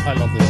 I love this.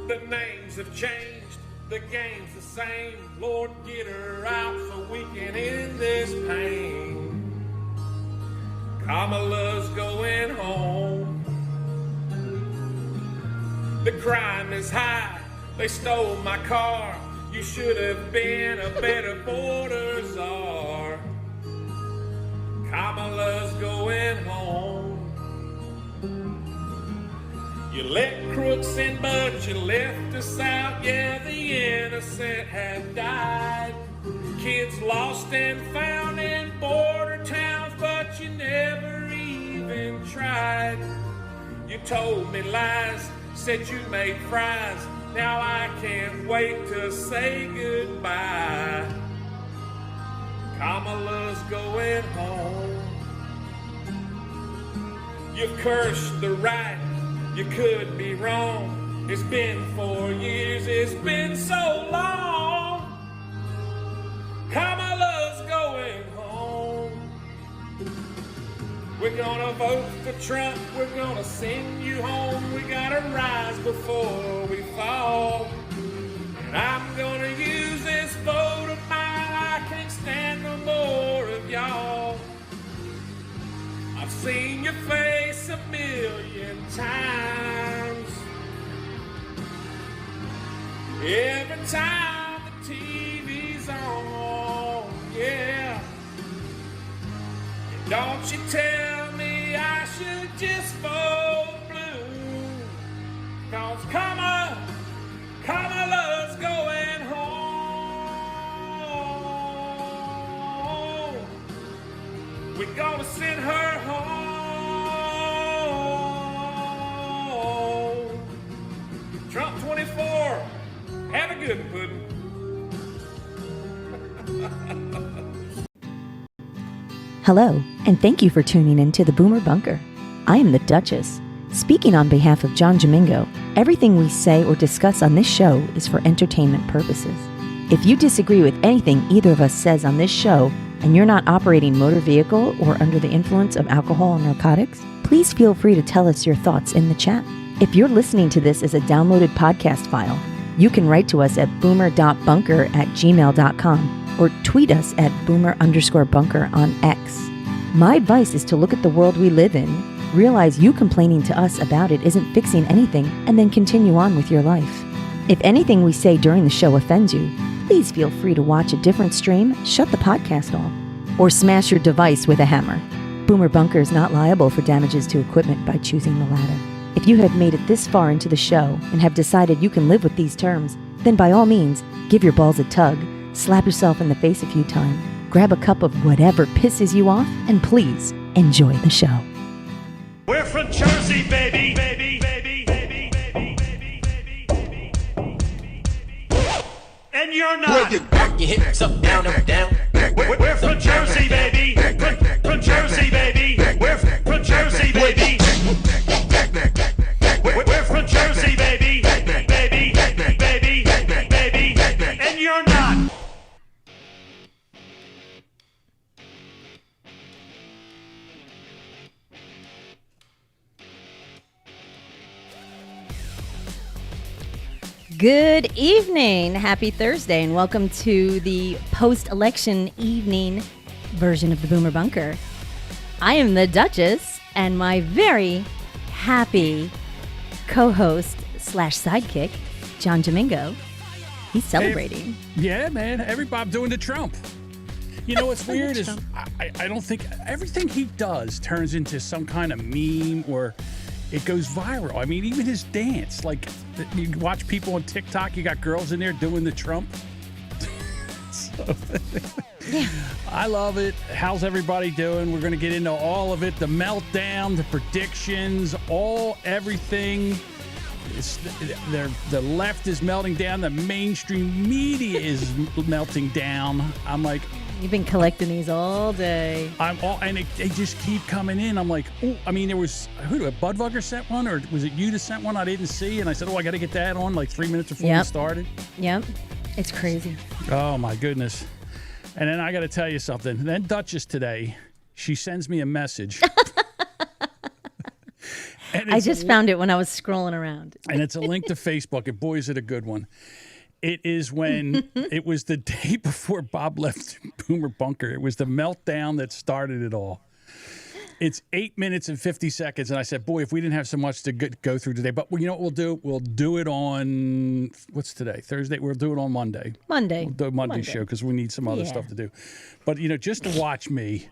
The names have changed, the game's the same. Lord, get her out so we can end this pain. Kamala's going home. The crime is high, they stole my car. You should have been a better border czar. Kamala's going home. You let crooks in, but you left us out. Yeah, the innocent have died. Kids lost and found in border towns, but you never even tried. You told me lies, said you made fries. Now I can't wait to say goodbye. Kamala's going home. You've cursed the right, you could be wrong. It's been 4 years, it's been so long. Kamala's going home. We're gonna vote for Trump, we're gonna send you home. We gotta rise before we fall. And I'm gonna use this vote of mine. I can't stand no more of y'all. I've seen your face 1,000,000 times. Every time the TV's on, yeah. And don't you tell me I should just vote blue. 'Cause Kamala's going home. We're gonna send her home. Trump 24, have a good pudding. Hello, and thank you for tuning in to the Boomer Bunker. I am the Duchess. Speaking on behalf of John Domingo, everything we say or discuss on this show is for entertainment purposes. If you disagree with anything either of us says on this show, and you're not operating motor vehicle or under the influence of alcohol or narcotics, please feel free to tell us your thoughts in the chat. If you're listening to this as a downloaded podcast file, you can write to us at boomer.bunker@gmail.com or tweet us at boomer_bunker on X. My advice is to look at the world we live in, realize you complaining to us about it isn't fixing anything, and then continue on with your life. If anything we say during the show offends you, please feel free to watch a different stream, shut the podcast off, or smash your device with a hammer. Boomer Bunker is not liable for damages to equipment by choosing the latter. If you have made it this far into the show and have decided you can live with these terms, then by all means, give your balls a tug, slap yourself in the face a few times, grab a cup of whatever pisses you off, and please enjoy the show. We're from Jersey, baby, baby, baby, baby, baby, baby, baby, baby, and you're not. Break it back, your hips up, down, up, down. We're from Jersey, baby. From Jersey, baby. We're from Jersey, baby. We're from Jersey, baby. Baby, baby, baby, and you're not. Good evening. Happy Thursday, and welcome to the post-election evening version of the Boomer Bunker. I am the Duchess, and my very happy co-host / sidekick, John Domingo. He's celebrating. Yeah, man. Everybody doing the Trump. You know what's weird is I don't think everything he does turns into some kind of meme or it goes viral. I mean, even his dance, like you watch people on TikTok, you got girls in there doing the Trump. So, Yeah. I love it. How's everybody doing? We're going to get into all of it, the meltdown, the predictions, everything. The left is melting down. The mainstream media is melting down. I'm like, You've been collecting these all day. They just keep coming in. I'm like, oh, I mean, there was, Budweiser sent one, or was it you that sent one I didn't see? And I said, I got to get that on like 3 minutes before we started. Yep. It's crazy. Oh, my goodness. And then I got to tell you something. Then Duchess today, she sends me a message. I just found it when I was scrolling around. And it's a link to Facebook, and boy, is it a good one. It is when it was the day before Bob left Boomer Bunker. It was the meltdown that started it all. It's 8 minutes and 50 seconds. And I said, boy, if we didn't have so much to go through today. But you know what we'll do? We'll do it on, what's today? Thursday? We'll do it on Monday. We'll do a Monday show because we need some other stuff to do. But, just to watch me,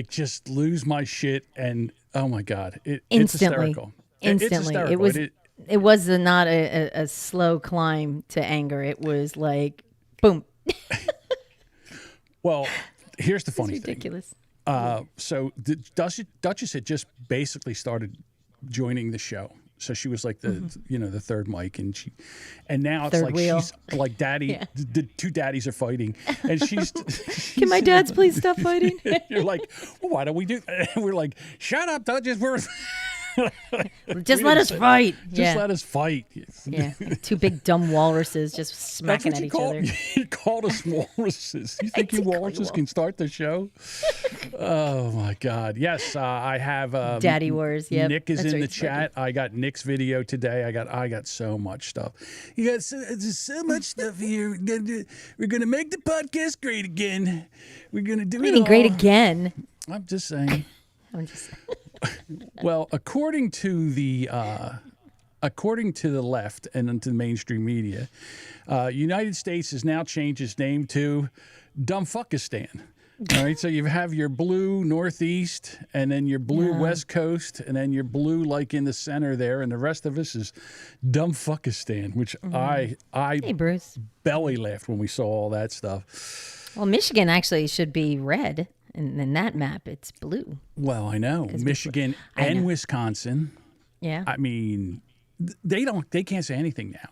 just lose my shit. And, oh, my God. It's hysterical. Instantly. It's hysterical. It was not a slow climb to anger. It was like, boom. Well, here's the funny thing. Ridiculous. So the Duchess had just basically started joining the show. So she was like the third mic, and now it's third like wheel. She's like daddy. Yeah. The two daddies are fighting, and she's Can my dads please stop fighting? You're like, well, why don't we do? And we're like, shut up, Duchess. Just let us fight. Just let us fight. Yeah, two big dumb walruses just smacking at each other. You called us walruses. You think you walruses can start the show? Oh my God! Yes, I have Daddy Wars. Yep. Nick is in the chat. I got Nick's video today. I got so much stuff. You got so much stuff here. We're gonna make the podcast great again. We're gonna do it all. Great again. I'm just saying. Well, according to the left and to the mainstream media, United States has now changed its name to Dumbfuckistan. All right, so you have your blue Northeast, and then your blue West Coast, and then your blue like in the center there, and the rest of us is Dumbfuckistan, which I Hey, Bruce. belly laughed when we saw all that stuff. Well, Michigan actually should be red. And in that map, it's blue. Well, I know. Michigan and Wisconsin. Yeah. I mean, they can't say anything now.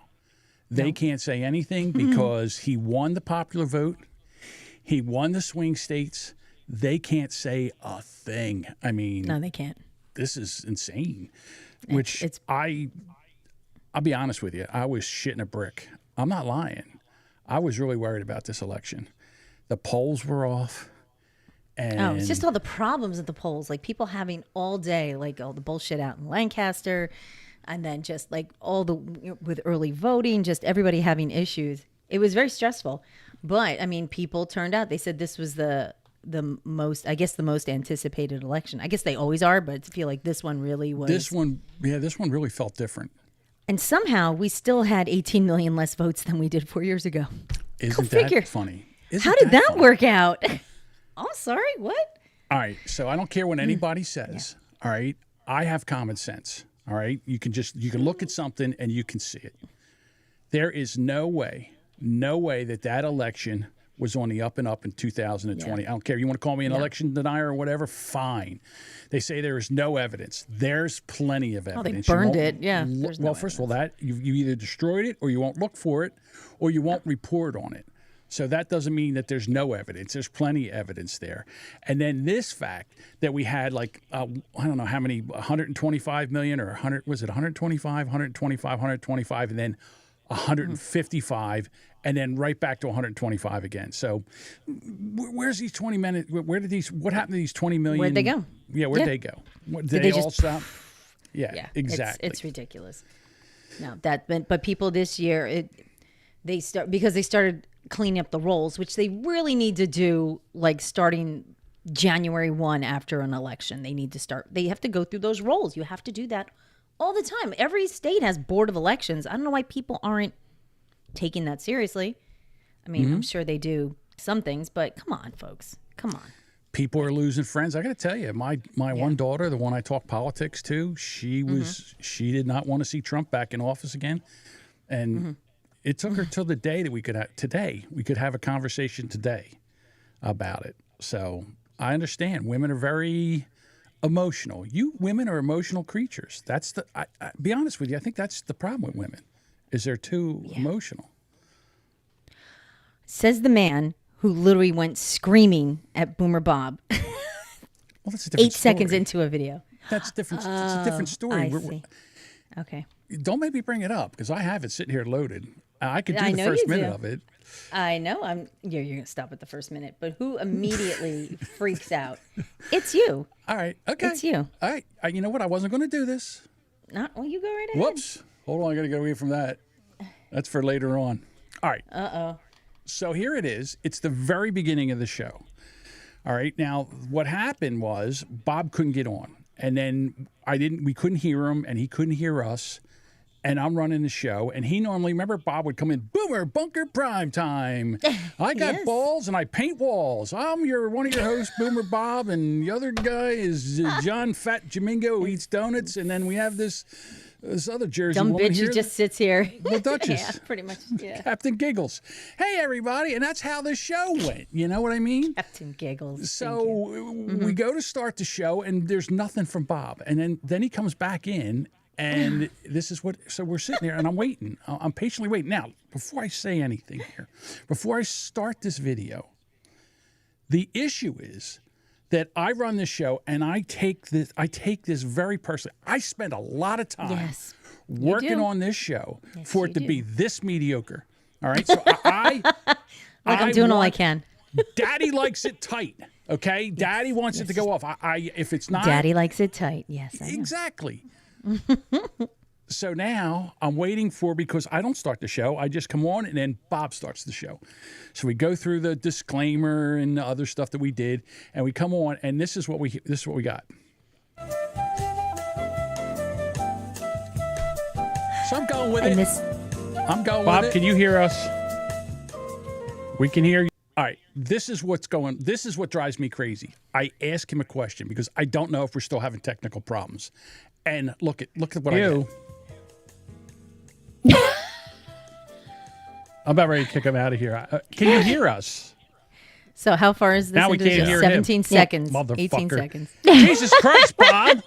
They can't say anything because he won the popular vote. He won the swing states. They can't say a thing. I mean, no, they can't. This is insane. I'll be honest with you. I was shitting a brick. I'm not lying. I was really worried about this election. The polls were off. And it's just all the problems at the polls, like people having all day, like all the bullshit out in Lancaster, and then just like with early voting, just everybody having issues. It was very stressful, but I mean, people turned out. They said this was the most anticipated election. I guess they always are, but I feel like this one really was. This one really felt different. And somehow we still had 18 million less votes than we did 4 years ago. Isn't figure. that funny? How did that funny? work out? Oh, sorry. What? All right. So I don't care what anybody says. All right. I have common sense. All right. You can look at something and you can see it. There is no way that election was on the up and up in 2020. I don't care. You want to call me an election denier or whatever? Fine. They say there is no evidence. There's plenty of evidence. Oh, they burned it. Yeah. Well, first of all, that you either destroyed it or you won't look for it or you won't report on it. So that doesn't mean that there's no evidence. There's plenty of evidence there. And then this fact that we had I don't know how many, 125 million or 100, was it 125, 125, 125, and then 155, and then right back to 125 again. So where's these 20 minutes? What happened to these 20 million? Where'd they go? Yeah, where'd they go? Did they all stop? Yeah, exactly. It's ridiculous. No, but people this year, because they started cleaning up the rolls, which they really need to do, like starting January 1 after an election. They have to go through those rolls. You have to do that all the time. Every state has board of elections. I don't know why people aren't taking that seriously. I mean, I'm sure they do some things, but come on, folks. Come on. People are losing friends. I got to tell you, my one daughter, the one I talk politics to, she did not want to see Trump back in office again. And it took her till the day that we could have a conversation today about it. So I understand women are very emotional. You women are emotional creatures. That's I be honest with you. I think that's the problem with women, is they're too emotional. Says the man who literally went screaming at Boomer Bob. Well, that's a different 8 seconds story. into a video. That's different. It's a different story. I see. Okay. Don't make me bring it up because I have it sitting here loaded. I could do I the know first you minute do. of it. I know. You're going to stop at the first minute, but who immediately freaks out? It's you. All right. Okay. It's you. All right. You know what? I wasn't going to do this. Well, you go right ahead. Whoops. Hold on. I got to get away from that. That's for later on. All right. Uh-oh. So here it is. It's the very beginning of the show. All right. Now, what happened was Bob couldn't get on. And then we couldn't hear him and he couldn't hear us. And I'm running the show, and he normally, remember, Bob would come in, Boomer Bunker Prime Time. I got balls and I paint walls. I'm one of your hosts, Boomer Bob, and the other guy is John Fat Jamingo who eats donuts, and then we have this other Jersey Dumb woman bitch here. who just sits here. The Duchess. Yeah, pretty much. Yeah. Captain Giggles. Hey, everybody, and that's how the show went. You know what I mean? Captain Giggles. So we go to start the show, and there's nothing from Bob, and then he comes back in. And this is so we're sitting there and I'm waiting. I'm patiently waiting. Now, before I say anything here, before I start this video, the issue is that I run this show and I take this very personally. I spend a lot of time working on this show for it to be this mediocre. All right. So I'm doing all I can. Daddy likes it tight. Okay. Daddy wants it to go off. If it's not. Daddy likes it tight. Yes. I know. Exactly. So now I'm waiting because I don't start the show. I just come on and then Bob starts the show. So we go through the disclaimer and the other stuff that we did, and we come on, and this is what we got. So I'm going with it. I'm going Bob, with it. can you hear us? We can hear you. All right, this is what drives me crazy. I ask him a question because I don't know if we're still having technical problems. And look at what I did. I'm about ready to kick him out of here. Can you hear us? So how far is this? Now we can't hear 17 him. seconds. Motherfucker. 18 seconds. Jesus Christ, Bob.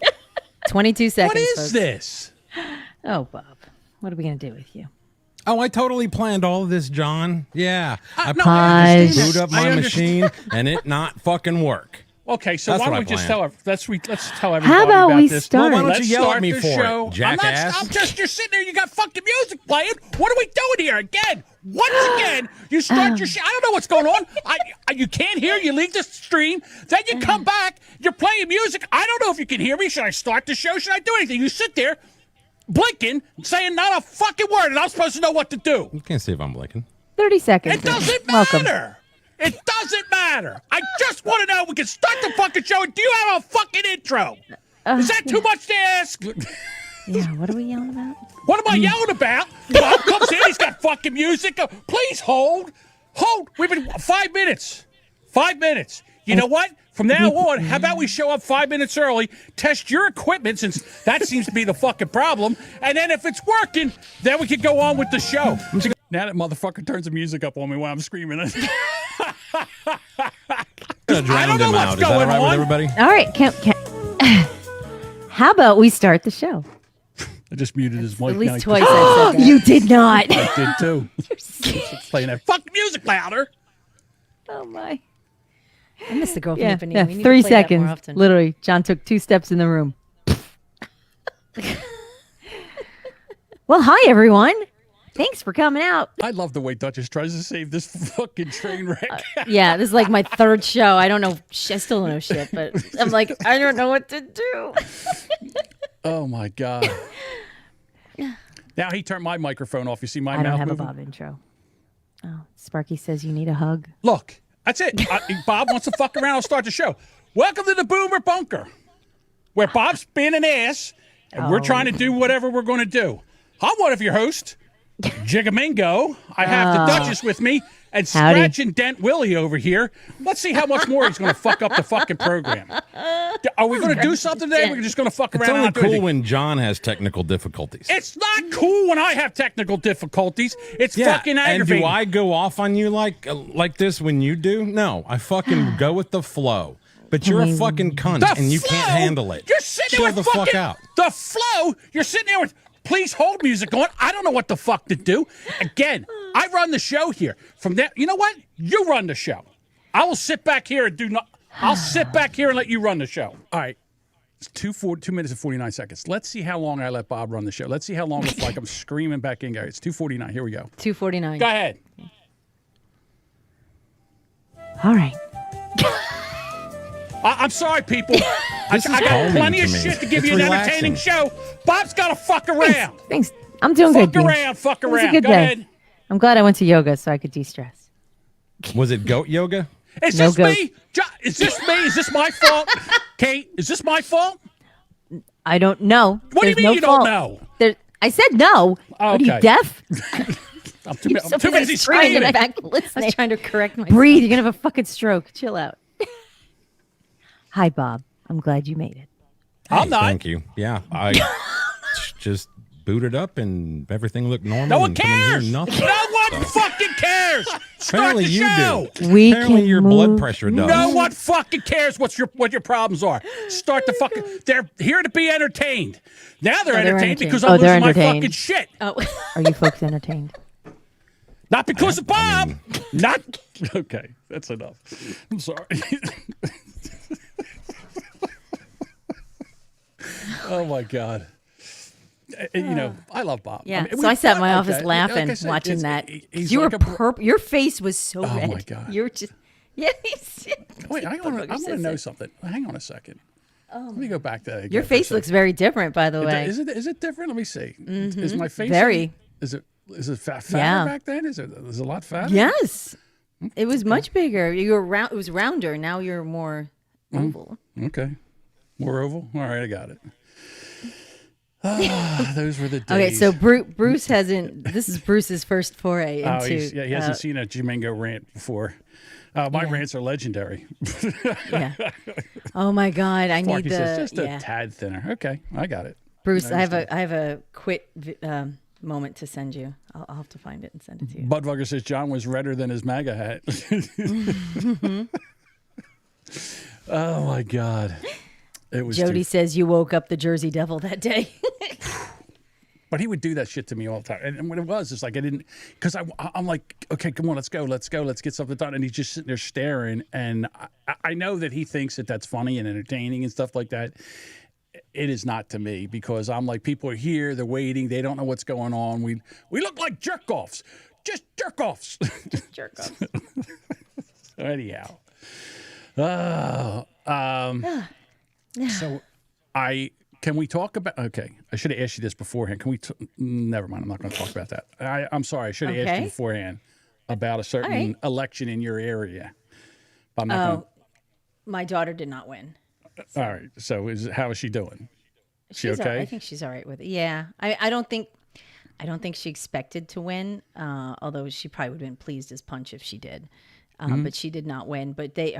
22 seconds. What is folks. this? Oh, Bob. What are we going to do with you? Oh, I totally planned all of this, John. Yeah. I Hush. boot up my machine and it not fucking work. Okay, so That's why what don't I we just planned. let's tell everybody How about we this. start? Well, why don't Let's you yell at start me the for show. it, jackass? You're sitting there, you got fucking music playing. What are we doing here again? Once again, you start your shit. I don't know what's going on. You can't hear, you leave the stream, then you come back, you're playing music. I don't know if you can hear me. Should I start the show? Should I do anything? You sit there blinking, saying not a fucking word, and I'm supposed to know what to do. You can't see if I'm blinking. 30 seconds. It doesn't Welcome. matter. It doesn't matter. I just want to know we can start the fucking show. Do you have a fucking intro? Is that too much to ask? Yeah, what are we yelling about? What am I yelling about? Bob comes in, he's got fucking music. Please hold. Hold. We've been 5 minutes. 5 minutes. You know what? From now on, how about we show up 5 minutes early, test your equipment, since that seems to be the fucking problem, and then if it's working, then we can go on with the show. Now that motherfucker turns the music up on me while I'm screaming. I don't know what's going on. With everybody? All right, how about we start the show? I just muted his mic. At least twice I said that. You did not. I did too. Playing that fucking music louder. Oh my. I miss the girl from Yeah, Ipanema. yeah. We need 3 to play that more seconds. often. Literally, John took 2 steps in the room. Well, hi everyone. Thanks for coming out. I love the way Duchess tries to save this fucking train wreck. Yeah, this is like my 3rd show. I don't know. I still don't know shit, but I'm like, I don't know what to do. Oh my God. Now he turned my microphone off. You see my I mouth don't have moving? a Bob intro. Oh, Sparky says you need a hug. Look, that's it. Bob wants to fuck around. I'll start the show. Welcome to the Boomer Bunker, where Bob's being an ass, and we're trying to do whatever we're going to do. I'm one of your hosts, Jigamingo. I have the Duchess with me, and Scratch and Dent Willie over here. Let's see how much more he's going to fuck up the fucking program. Are we going to do something today? We're just going to fuck around. It's only and not do cool anything? when John has technical difficulties. It's not cool when I have technical difficulties. It's fucking and aggravating. do I go off on you like this when you do? No, I fucking go with the flow. But you're a fucking cunt, and you can't handle it. You're sitting there Chill with the fucking, fuck out. The flow. You're sitting there with please hold music on. I don't know what the fuck to do. Again, I run the show here. From that, you know what? You run the show. I will sit back here and do not. I'll sit back here and let you run the show. All right. It's 2 minutes and 49 seconds. Let's see how long I let Bob run the show. Let's see how long it's like I'm screaming back in, guys. It's 2:49. Here we go. 2:49. Go ahead. All right. I'm sorry, people. I got calming plenty of to me. shit to give It's you an relaxing. entertaining show. Bob's got to fuck around. Thanks. I'm doing good. Dean. Fuck It was a around. good Go day. ahead. I'm glad I went to yoga so I could de-stress. Was it goat yoga? Is No this goat. me? Is this me? Is this my fault? Kate, is this my fault? I don't know. What do you There's mean no you fault. don't know? I said no. What are you, Okay. deaf? I'm too, You're I'm so too busy screaming in the screaming. back I listening. was trying to correct myself. Breathe. You're going to have a fucking stroke. Chill out. Hi, Bob. I'm glad you made it. I'm not. Thank you. Yeah, I just booted up and everything looked normal. No one and come in here, cares. nothing. No one fucking cares. Start Apparently the you show. do. We Apparently can your move. blood pressure does. No one fucking cares what your problems are. Start the fucking. They're here to be entertained. Now they're entertained because I'm they're losing my entertained. fucking shit. Oh, Are you folks entertained? Not because of Bob. Not okay. That's enough. I'm sorry. Oh my God. You know, I love Bob. Yeah. I mean, So I sat in my okay, office laughing, like I said, watching it's- that. he's You like were a bro- Your face was so Oh, red. my God. You were just. Yeah. Wait, I want to know something. Hang on a second. Let me go back to that again. Your for a face second. looks very different, by the way. Is it different? Let me see. Is my face Very. Is it fatter Yeah. back then? Is it a lot fatter? Yes. It was much bigger. You were round. It was rounder. Now you're more oval. Okay. More oval. All right, I got it. Those were the days. Okay, so Bruce hasn't. This is Bruce's first foray into. He hasn't seen a Jimingo rant before. My rants are legendary. Yeah. Oh my God! I need Marky the. says just yeah. a tad thinner. Okay, I got it. Bruce, I have a quit moment to send you. I'll have to find it and send it to you. Budweiser says John was redder than his MAGA hat. Oh my God. It was Jody too, says you woke up the Jersey Devil that day. but he would do that shit to me all the time. And what it was, it's like I didn't, because I'm like, okay, come on, let's go, let's get something done. And he's just sitting there staring. And I know that he thinks that that's funny and entertaining and stuff like that. It is not to me, because I'm like, people are here, they're waiting, they don't know what's going on. We look like jerk offs, just jerk offs. Jerk off. Anyhow, so can we talk about? Okay, I should have asked you this beforehand. Can we? Never mind. I'm not going to talk about that. I'm sorry. I should have asked you beforehand about a certain election in your area. But I'm not gonna, my daughter did not win. all right. So how is she doing? She She's okay? I think she's all right with it. Yeah. I don't think. I don't think she expected to win, although she probably would have been pleased as punch if she did. But she did not win. But to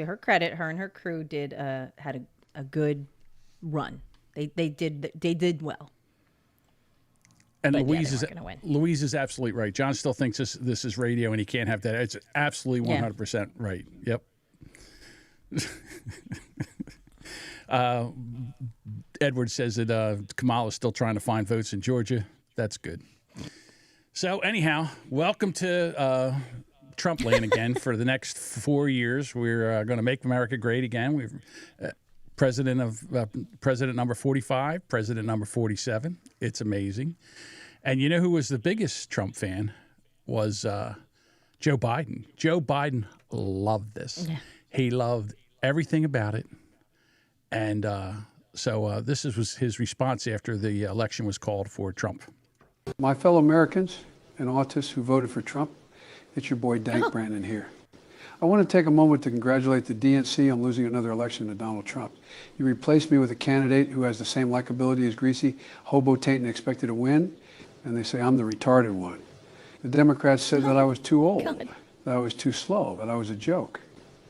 her credit, her and her crew had a good run. They did well. And But Louise they weren't gonna win. Louise is absolutely right. John still thinks this is radio and he can't have that. It's absolutely 100% right. Yep. Edward says that Kamala's still trying to find votes in Georgia. That's good. So anyhow, welcome to Trump land again for the next 4 years. We're going to make America great again. We're president number 45, president number 47. It's amazing. And you know who was the biggest Trump fan was Joe Biden. Joe Biden loved this. Yeah. He loved everything about it. And so this was his response after the election was called for Trump. My fellow Americans and autists who voted for Trump, it's your boy Dank Brandon here. I want to take a moment to congratulate the DNC on losing another election to Donald Trump. You replaced me with a candidate who has the same likability as Greasy, hobo taint and expected to win, and they say I'm the retarded one. The Democrats said that I was too old, that I was too slow, that I was a joke.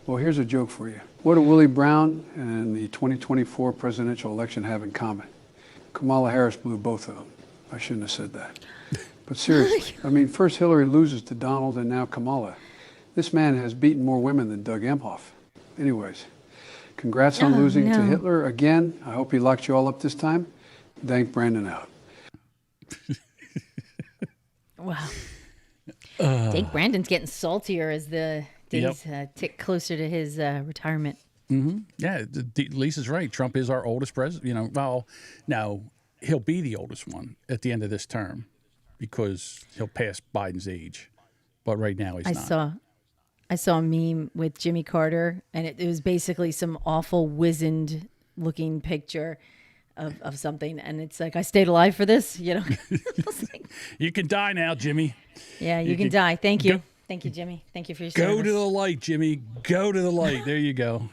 Well, here's a joke for you. What do Willie Brown and the 2024 presidential election have in common? Kamala Harris blew both of them. I shouldn't have said that. But seriously, I mean, first Hillary loses to Donald and now Kamala. This man has beaten more women than Doug Emhoff. Anyways, congrats on losing to Hitler again. I hope he locked you all up this time. Dank Brandon out. Wow. Dank Brandon's getting saltier as the days tick closer to his retirement. Mm-hmm. Yeah, Lisa's right. Trump is our oldest president. You know, well, now he'll be the oldest one at the end of this term because he'll pass Biden's age. But right now he's not. I saw a meme with Jimmy Carter, and it was basically some awful wizened looking picture of something, and it's like, I stayed alive for this, you know. You can die now, Jimmy. Yeah, you can die. Thank you. Thank you, Jimmy. Thank you for your service. Go to the light, Jimmy. Go to the light. There you go.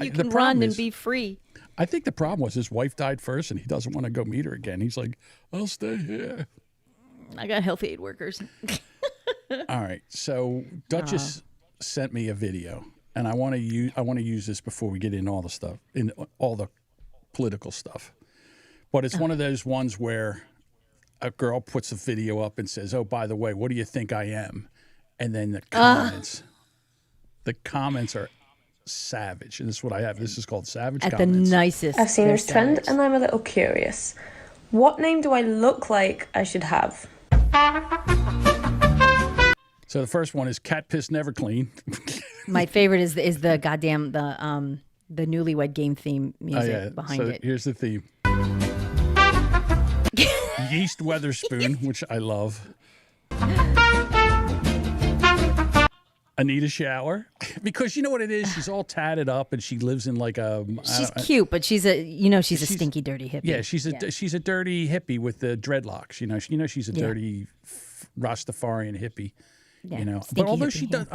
You can run and be free. I think the problem was his wife died first, and he doesn't want to go meet her again. He's like, I'll stay here. I got health aid workers. All right. So Duchess sent me a video, and I want to use this before we get in all the stuff, in all the political stuff. But it's one of those ones where a girl puts a video up and says, "Oh, by the way, what do you think I am?" And then the comments are savage. And this is what I have. This is called savage at comments. The nicest. I've seen this trend and I'm a little curious. What name do I look like I should have? So the first one is cat piss never clean. My favorite is the goddamn the Newlywed Game theme music behind it. Here's the theme. Yeast Weatherspoon, which I love. Anita Shower, because you know what it is. She's all tatted up, and she lives in like a. She's cute, but she's a stinky, dirty hippie. Yeah, she's a dirty hippie with the dreadlocks. You know she's a dirty Rastafarian hippie. Yeah, you know, but although she does,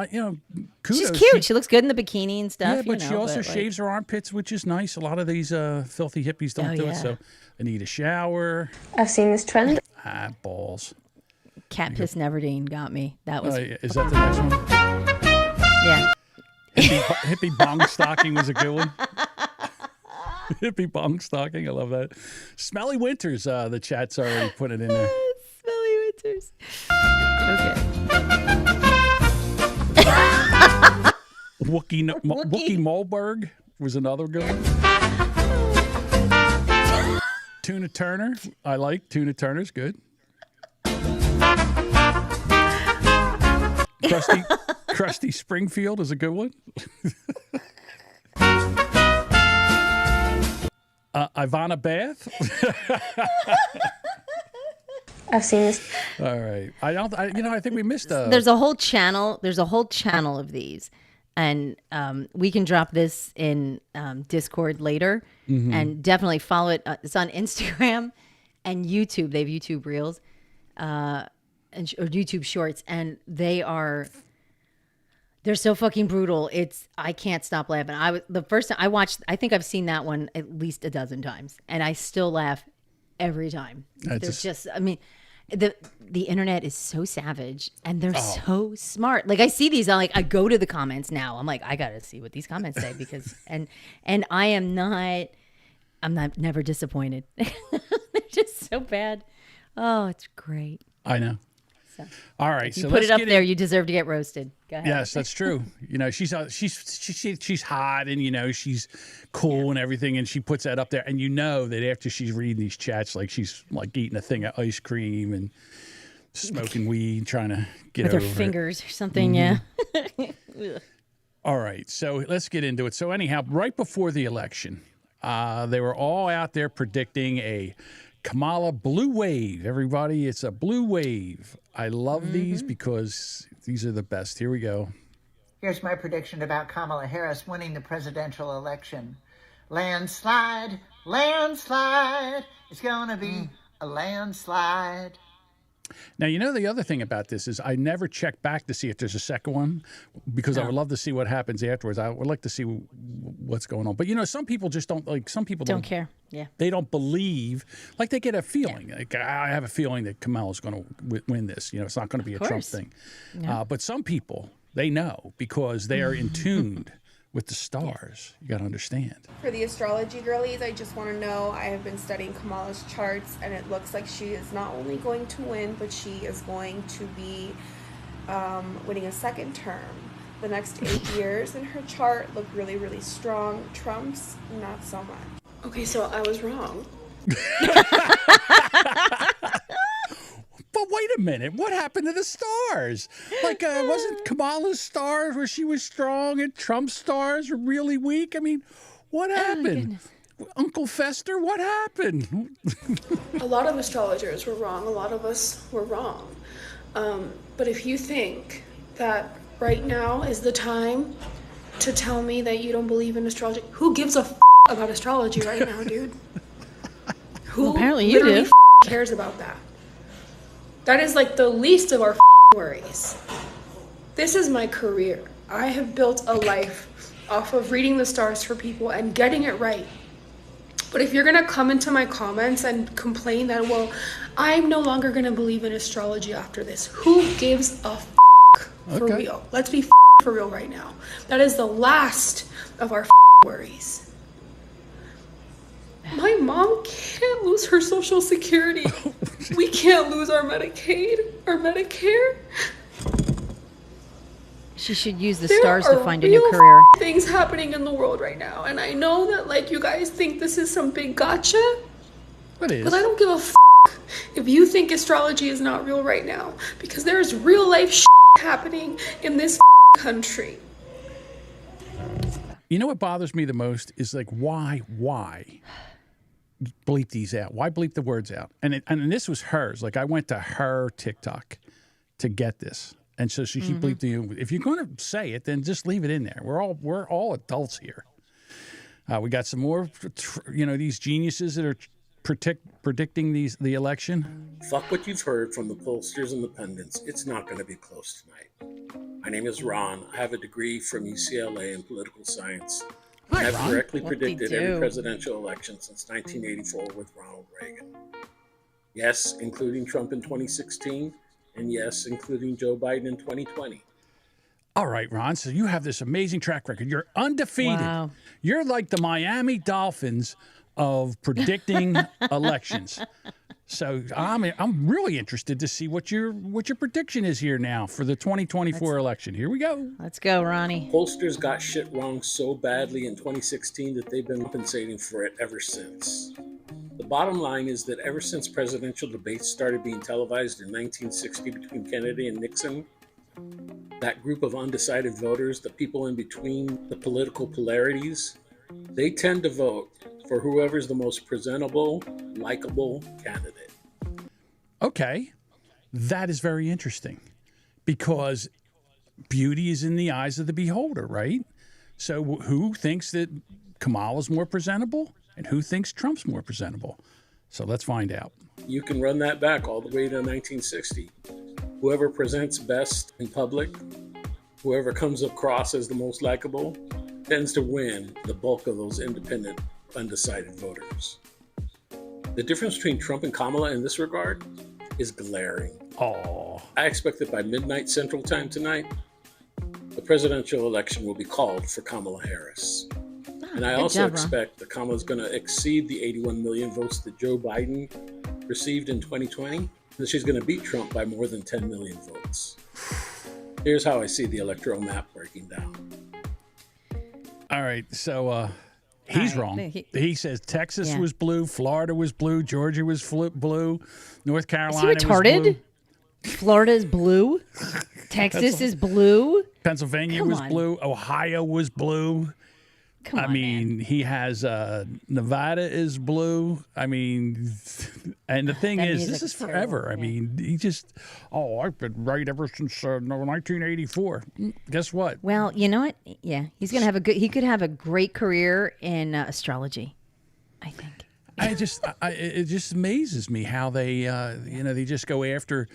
kudos. She's cute. She looks good in the bikini and stuff. Yeah, but she also shaves her armpits, which is nice. A lot of these filthy hippies don't do it. So Anita Shower. I've seen this trend. Balls. Cat piss Neverdeen got me. That was. Is that the next one? Yeah. Hippie bong stocking was a good one. Hippie bong stocking. I love that. Smelly Winters. The chat's already put it in there. Smelly Winters. Okay. Wookie Mollberg was another good one. Tuna Turner. I like Tuna Turner's good. Krusty Springfield is a good one. Ivana Bath. I've seen this. All right. I think we missed There's a whole channel. There's a whole channel of these, and we can drop this in Discord later, and definitely follow it. It's on Instagram and YouTube. They have YouTube Reels, or YouTube Shorts, and they're so fucking brutal. I can't stop laughing. The first time I watched, I think I've seen that one at least a dozen times, and I still laugh every time. the internet is so savage and they're so smart. Like I see these, I go to the comments now. I'm like, I gotta see what these comments say because and I'm not never disappointed. They're just so bad. Oh, it's great. I know. So, all right, you so put let's it up get there. You deserve to get roasted. Go ahead. Yes, that's true. She's hot and she's cool and everything, and she puts that up there, and that after she's reading these chats, like she's like eating a thing of ice cream and smoking weed, trying to get with over her fingers or something. Yeah. All right, so let's get into it. So anyhow, right before the election, they were all out there predicting a Kamala blue wave. Everybody, it's a blue wave. I love these because these are the best. Here we go. Here's my prediction about Kamala Harris winning the presidential election. Landslide, landslide. It's going to be a landslide. Now, the other thing about this is I never check back to see if there's a second one because I would love to see what happens afterwards. I would like to see what's going on. But, some people just don't like, some people don't care. Yeah. They don't believe, like they get a feeling. Yeah. Like, I have a feeling that Kamala's going to win this. It's not going to be a Trump thing. No. But some people, they know because they are in tune with the stars. You got to understand. For the astrology girlies, I just want to know, I have been studying Kamala's charts, and it looks like she is not only going to win, but she is going to be winning a second term. The next 8 years in her chart look really, really strong. Trump's, not so much. Okay, so I was wrong. But wait a minute, what happened to the stars? Like, wasn't Kamala's stars where she was strong and Trump's stars were really weak? I mean, what happened? Uncle Fester, what happened? A lot of astrologers were wrong. A lot of us were wrong. But if you think that right now is the time to tell me that you don't believe in astrology, who gives a about astrology right now, dude? Who apparently you do. Cares about that? That is like the least of our worries. This is my career. I have built a life off of reading the stars for people and getting it right. But if you're going to come into my comments and complain that, well, I'm no longer going to believe in astrology after this, who gives a for real? Let's be for real right now. That is the last of our worries. My mom can't lose her Social Security. We can't lose our Medicaid, our Medicare. She should use the stars to find a new career. Things happening in the world right now, and I know that you guys think this is some big gotcha. It is. But I don't give a if you think astrology is not real right now, because there's real life happening in this country. You know what bothers me the most is like why bleep these out? Why bleep the words out? And this was hers. Like I went to her TikTok to get this, and so she bleeped the. If you're going to say it, then just leave it in there. We're all adults here. We got some more, these geniuses that are predicting the election. Fuck what you've heard from the pollsters and the pundits. It's not going to be close tonight. My name is Ron. I have a degree from UCLA in political science. I have correctly predicted every presidential election since 1984 with Ronald Reagan. Yes, including Trump in 2016, and yes, including Joe Biden in 2020. All right, Ron, so you have this amazing track record. You're undefeated. Wow. You're like the Miami Dolphins of predicting elections. So I'm really interested to see what your prediction is here now for the 2024 election. Here we go. Let's go, Ronnie. Pollsters got shit wrong so badly in 2016 that they've been compensating for it ever since. The bottom line is that ever since presidential debates started being televised in 1960 between Kennedy and Nixon, that group of undecided voters, the people in between the political polarities, they tend to vote for whoever's the most presentable, likable candidate. Okay, that is very interesting because beauty is in the eyes of the beholder, right? So who thinks that Kamala's more presentable and who thinks Trump's more presentable? So let's find out. You can run that back all the way to 1960. Whoever presents best in public, whoever comes across as the most likable, tends to win the bulk of those independent, undecided voters. The difference between Trump and Kamala in this regard is glaring. Oh. I expect that by midnight Central Time tonight, the presidential election will be called for Kamala Harris. And I also expect that Kamala is going to exceed the 81 million votes that Joe Biden received in 2020, and that she's going to beat Trump by more than 10 million votes. Here's how I see the electoral map breaking down. All right, so he's wrong. He says Texas was blue, Florida was blue, Georgia was blue, North Carolina was blue. Florida is blue. Texas is blue. Pennsylvania was blue. Ohio was blue. Come on, man. He has Nevada is blue. I mean, and the thing is, this is forever. I mean, he just, I've been right ever since 1984. Guess what? Well, you know what? Yeah, he's gonna have he could have a great career in astrology, I think. It just amazes me how they, they just go after,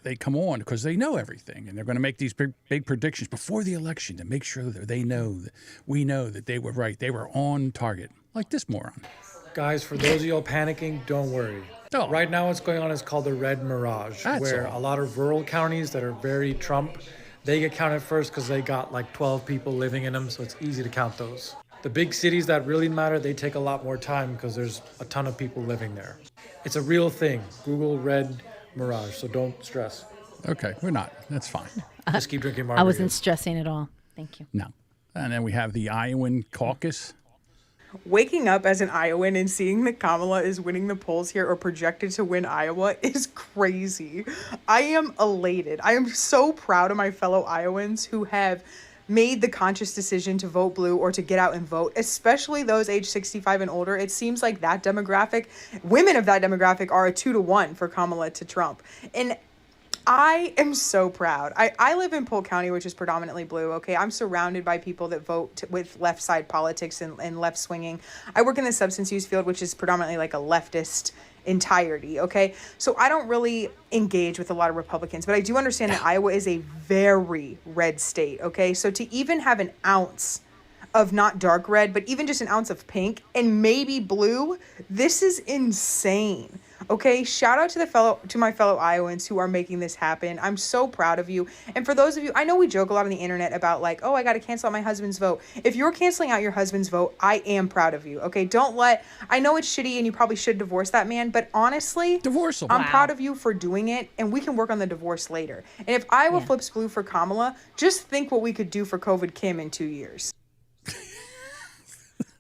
they come on because they know everything, and they're going to make these big predictions before the election to make sure that we know that they were right. They were on target, like this moron. Guys, for those of you all panicking, don't worry. Oh. Right now what's going on is called the Red Mirage, where a lot of rural counties that are very Trump, they get counted first because they got like 12 people living in them, so it's easy to count those. The big cities that really matter, they take a lot more time because there's a ton of people living there. It's a real thing. Google Red Mirage, so don't stress. Okay, we're not. That's fine. Just keep drinking margaritas. I wasn't stressing at all. Thank you. No. And then we have the Iowan caucus. Waking up as an Iowan and seeing that Kamala is winning the polls here or projected to win Iowa is crazy. I am elated. I am so proud of my fellow Iowans who have made the conscious decision to vote blue or to get out and vote, especially those age 65 and older. It seems like that demographic, women of that demographic are a 2-to-1 for Kamala to Trump. And I am so proud. I live in Polk County, which is predominantly blue, okay? I'm surrounded by people that vote with left side politics and left swinging. I work in the substance use field, which is predominantly like a leftist entirety, okay? So I don't really engage with a lot of Republicans, but I do understand that Iowa is a very red state, okay? So to even have an ounce of not dark red, but even just an ounce of pink and maybe blue, this is insane. Okay, shout out to my fellow Iowans who are making this happen. I'm so proud of you. And for those of you, I know we joke a lot on the internet about like, oh, I got to cancel out my husband's vote. If you're canceling out your husband's vote, I am proud of you. Okay, I know it's shitty and you probably should divorce that man, but honestly, divorce him. I'm proud of you for doing it, and we can work on the divorce later. And if Iowa flips blue for Kamala, just think what we could do for COVID Kim in 2 years.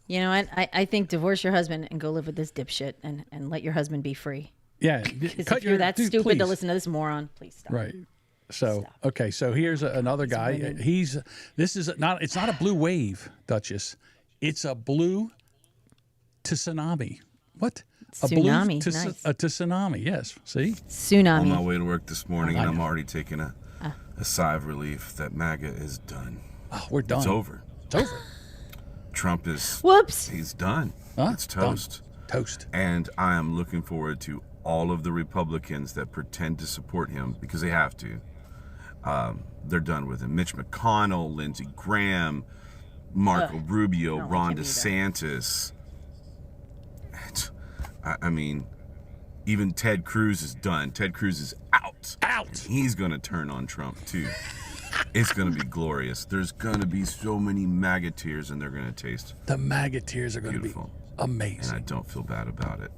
You know what? I think divorce your husband and go live with this dipshit and let your husband be free. Yeah. If you're that stupid to listen to this moron, please stop. Right. So, okay. So here's another guy. It's not a blue wave, Duchess. It's a blue to tsunami. What? Tsunami. A blue to tsunami. Yes. See? Tsunami. On my way to work this morning, and I'm already taking a sigh of relief that MAGA is done. Oh, we're done. It's over. It's over. Trump is... Whoops. He's done. Huh? It's toast. Done. Toast. And I am looking forward to all of the Republicans that pretend to support him because they have to. They're done with him. Mitch McConnell, Lindsey Graham, Marco Rubio, Ron DeSantis. I mean, even Ted Cruz is done. Ted Cruz is out. Out. He's going to turn on Trump, too. It's going to be glorious. There's going to be so many MAGA tears, and they're going to taste. The MAGA tears are going to be amazing. And I don't feel bad about it.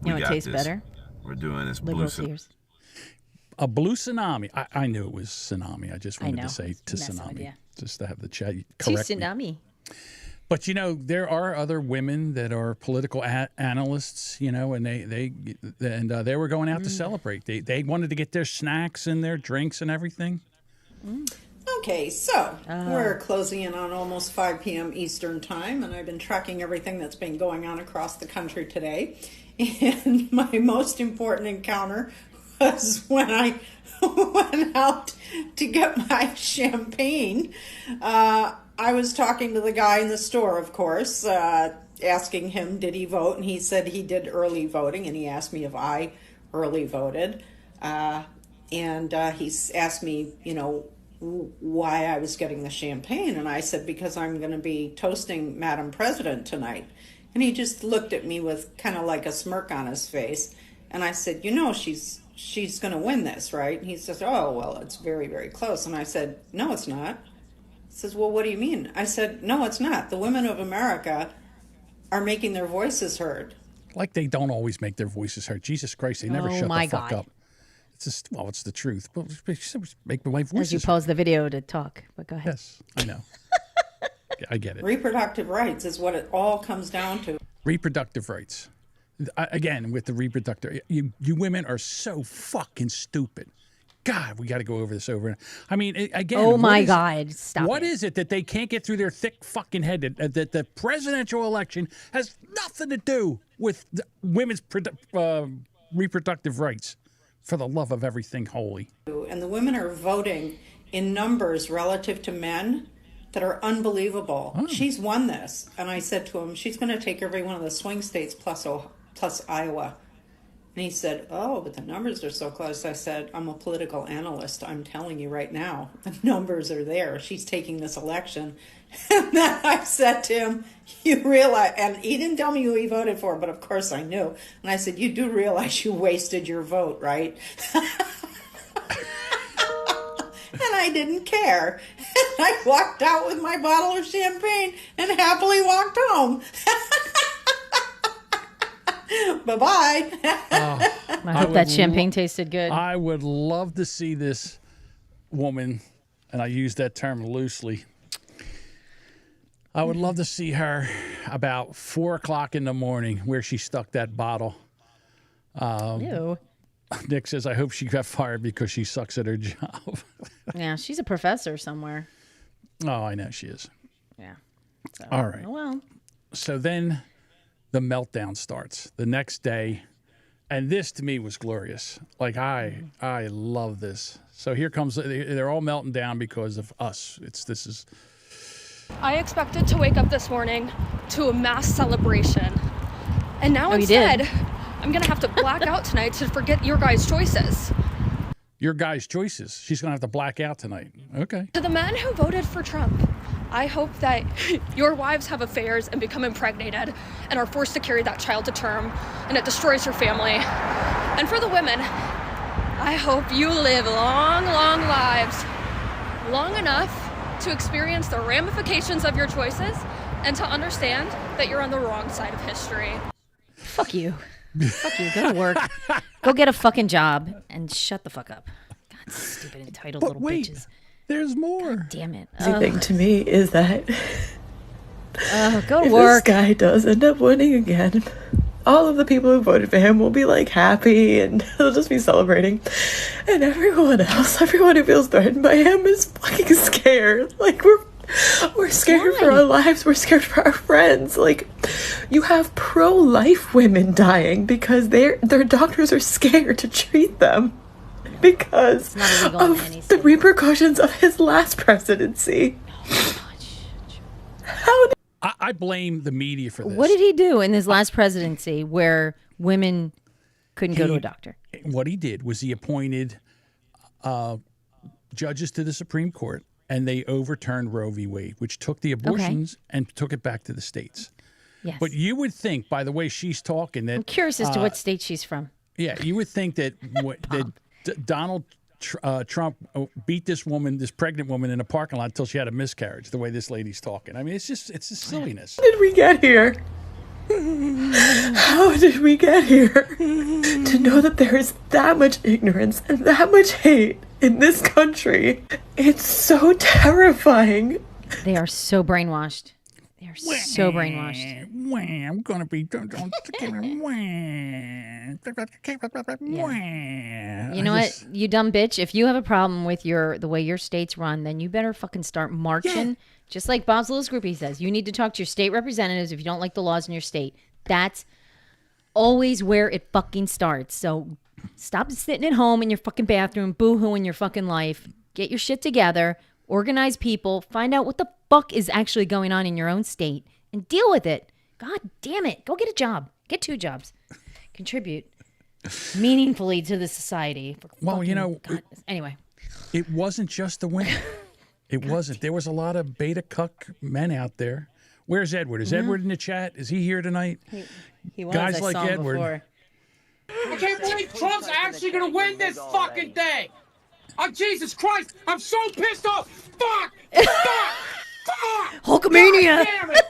You know what tastes better? We're doing this liberal tears. A blue tsunami. I knew it was tsunami. I just wanted to say to tsunami. Yeah. Just to have the chat correct me. But, there are other women that are political analysts, and they were going out to celebrate. They wanted to get their snacks and their drinks and everything. Okay, so we're closing in on almost 5 p.m. Eastern time, and I've been tracking everything that's been going on across the country today. And my most important encounter was when I went out to get my champagne. I was talking to the guy in the store, of course, asking him, did he vote? And he said he did early voting, and he asked me if I early voted. And he asked me, why I was getting the champagne. And I said, because I'm going to be toasting Madam President tonight. And he just looked at me with kind of like a smirk on his face. And I said, she's she's going to win this, right? And he says, oh, well, it's very, very close. And I said, no, it's not. He says, well, what do you mean? I said, no, it's not. The women of America are making their voices heard. Like they don't always make their voices heard. Jesus Christ, they never shut the fuck up. It's just, well, it's the truth. Well, make my voices As you pause the video to talk, but go ahead. Yes, I know. I get it. Reproductive rights is what it all comes down to. Reproductive rights. Again, with the reproductive, you women are so fucking stupid. God, we got to go over this over. I mean, again. Oh my God, stop What is it that they can't get through their thick fucking head that the presidential election has nothing to do with women's reproductive rights? For the love of everything holy. And the women are voting in numbers relative to men that are unbelievable. Oh. She's won this. And I said to him, she's going to take every one of the swing states plus Iowa. And he said, oh, but the numbers are so close. I said, I'm a political analyst. I'm telling you right now, the numbers are there. She's taking this election. And then I said to him, you realize, and he didn't tell me who he voted for, but of course I knew. And I said, you do realize you wasted your vote, right? And I didn't care. And I walked out with my bottle of champagne and happily walked home. Bye-bye. I hope that champagne tasted good. I would love to see this woman, and I use that term loosely. I would love to see her about 4 o'clock in the morning where she stuck that bottle. Ew. Nick says, I hope she got fired because she sucks at her job. Yeah, she's a professor somewhere. Oh, I know she is. Yeah. So, all right. Oh, well. So then the meltdown starts the next day. And this to me was glorious. Like, I love this. So here comes, they're all melting down because of us. I expected to wake up this morning to a mass celebration. And now instead, I'm going to have to black out tonight to forget your guys' choices. Your guys' choices? She's going to have to black out tonight. Okay. To the men who voted for Trump, I hope that your wives have affairs and become impregnated and are forced to carry that child to term, and it destroys your family. And for the women, I hope you live long, long lives, long enough to experience the ramifications of your choices and to understand that you're on the wrong side of history. Fuck you. Fuck you. Go to work. Go get a fucking job and shut the fuck up. God, stupid entitled little bitches. There's more. God damn it. The thing to me is that go to if work. This guy does end up winning again, all of the people who voted for him will be like happy and they'll just be celebrating. And everyone else, everyone who feels threatened by him is fucking scared. Like we're scared for our lives. We're scared for our friends. Like you have pro-life women dying because their doctors are scared to treat them because of the repercussions of his last presidency. I blame the media for this. What did he do in his last presidency where women couldn't go to a doctor? What he did was he appointed judges to the Supreme Court, and they overturned Roe v. Wade, which took the abortions and took it back to the states. Yes. But you would think, by the way she's talking, that... I'm curious as to what state she's from. Yeah, you would think that, Donald Trump beat this pregnant woman in a parking lot until she had a miscarriage, the way this lady's talking. I mean, it's just silliness. How did we get here? How did we get here? To know that there is that much ignorance and that much hate in this country. It's so terrifying. They are so brainwashed. They are so brainwashed. I'm gonna be. You know what, you dumb bitch? If you have a problem with the way your state's run, then you better fucking start marching. Yeah. Just like Bob's Little Groupie says, you need to talk to your state representatives if you don't like the laws in your state. That's always where it fucking starts. So stop sitting at home in your fucking bathroom, boo-hooing your fucking life. Get your shit together. Organize people. Find out what the fuck is actually going on in your own state and deal with it. God damn it. Go get a job. Get 2 jobs. Contribute meaningfully to the society. Well, you know, anyway. It wasn't just the women. It wasn't. There was a lot of beta cuck men out there. Where's Edward? Is Edward in the chat? Is he here tonight? He was. Guys I like saw him Edward. Before. I can't believe Trump's actually gonna win this fucking thing. Oh, Jesus Christ. I'm so pissed off. Fuck. Hulkamania. God damn it.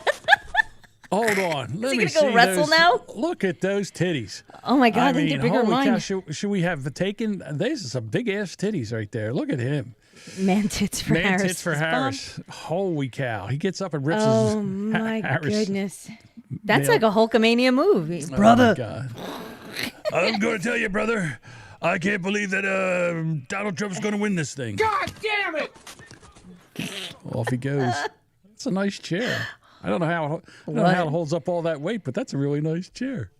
Hold on. Let he me gonna go see wrestle those. now? Look at those titties. Oh my God, I I think mean, they're bigger than holy cow, mine. should we have taken? These are some big ass titties right there. Look at him. Man tits for Harris. Man tits for His bum. Harris. Holy cow. He gets up and rips Oh his my Harris. goodness. That's Yeah. like a Hulkamania move. Oh, Brother. my God. I'm going to tell you, brother, I can't believe that Donald Trump's going to win this thing. God damn it. Off he goes. It's a nice chair. I don't know how What? it holds up all that weight, but that's a really nice chair.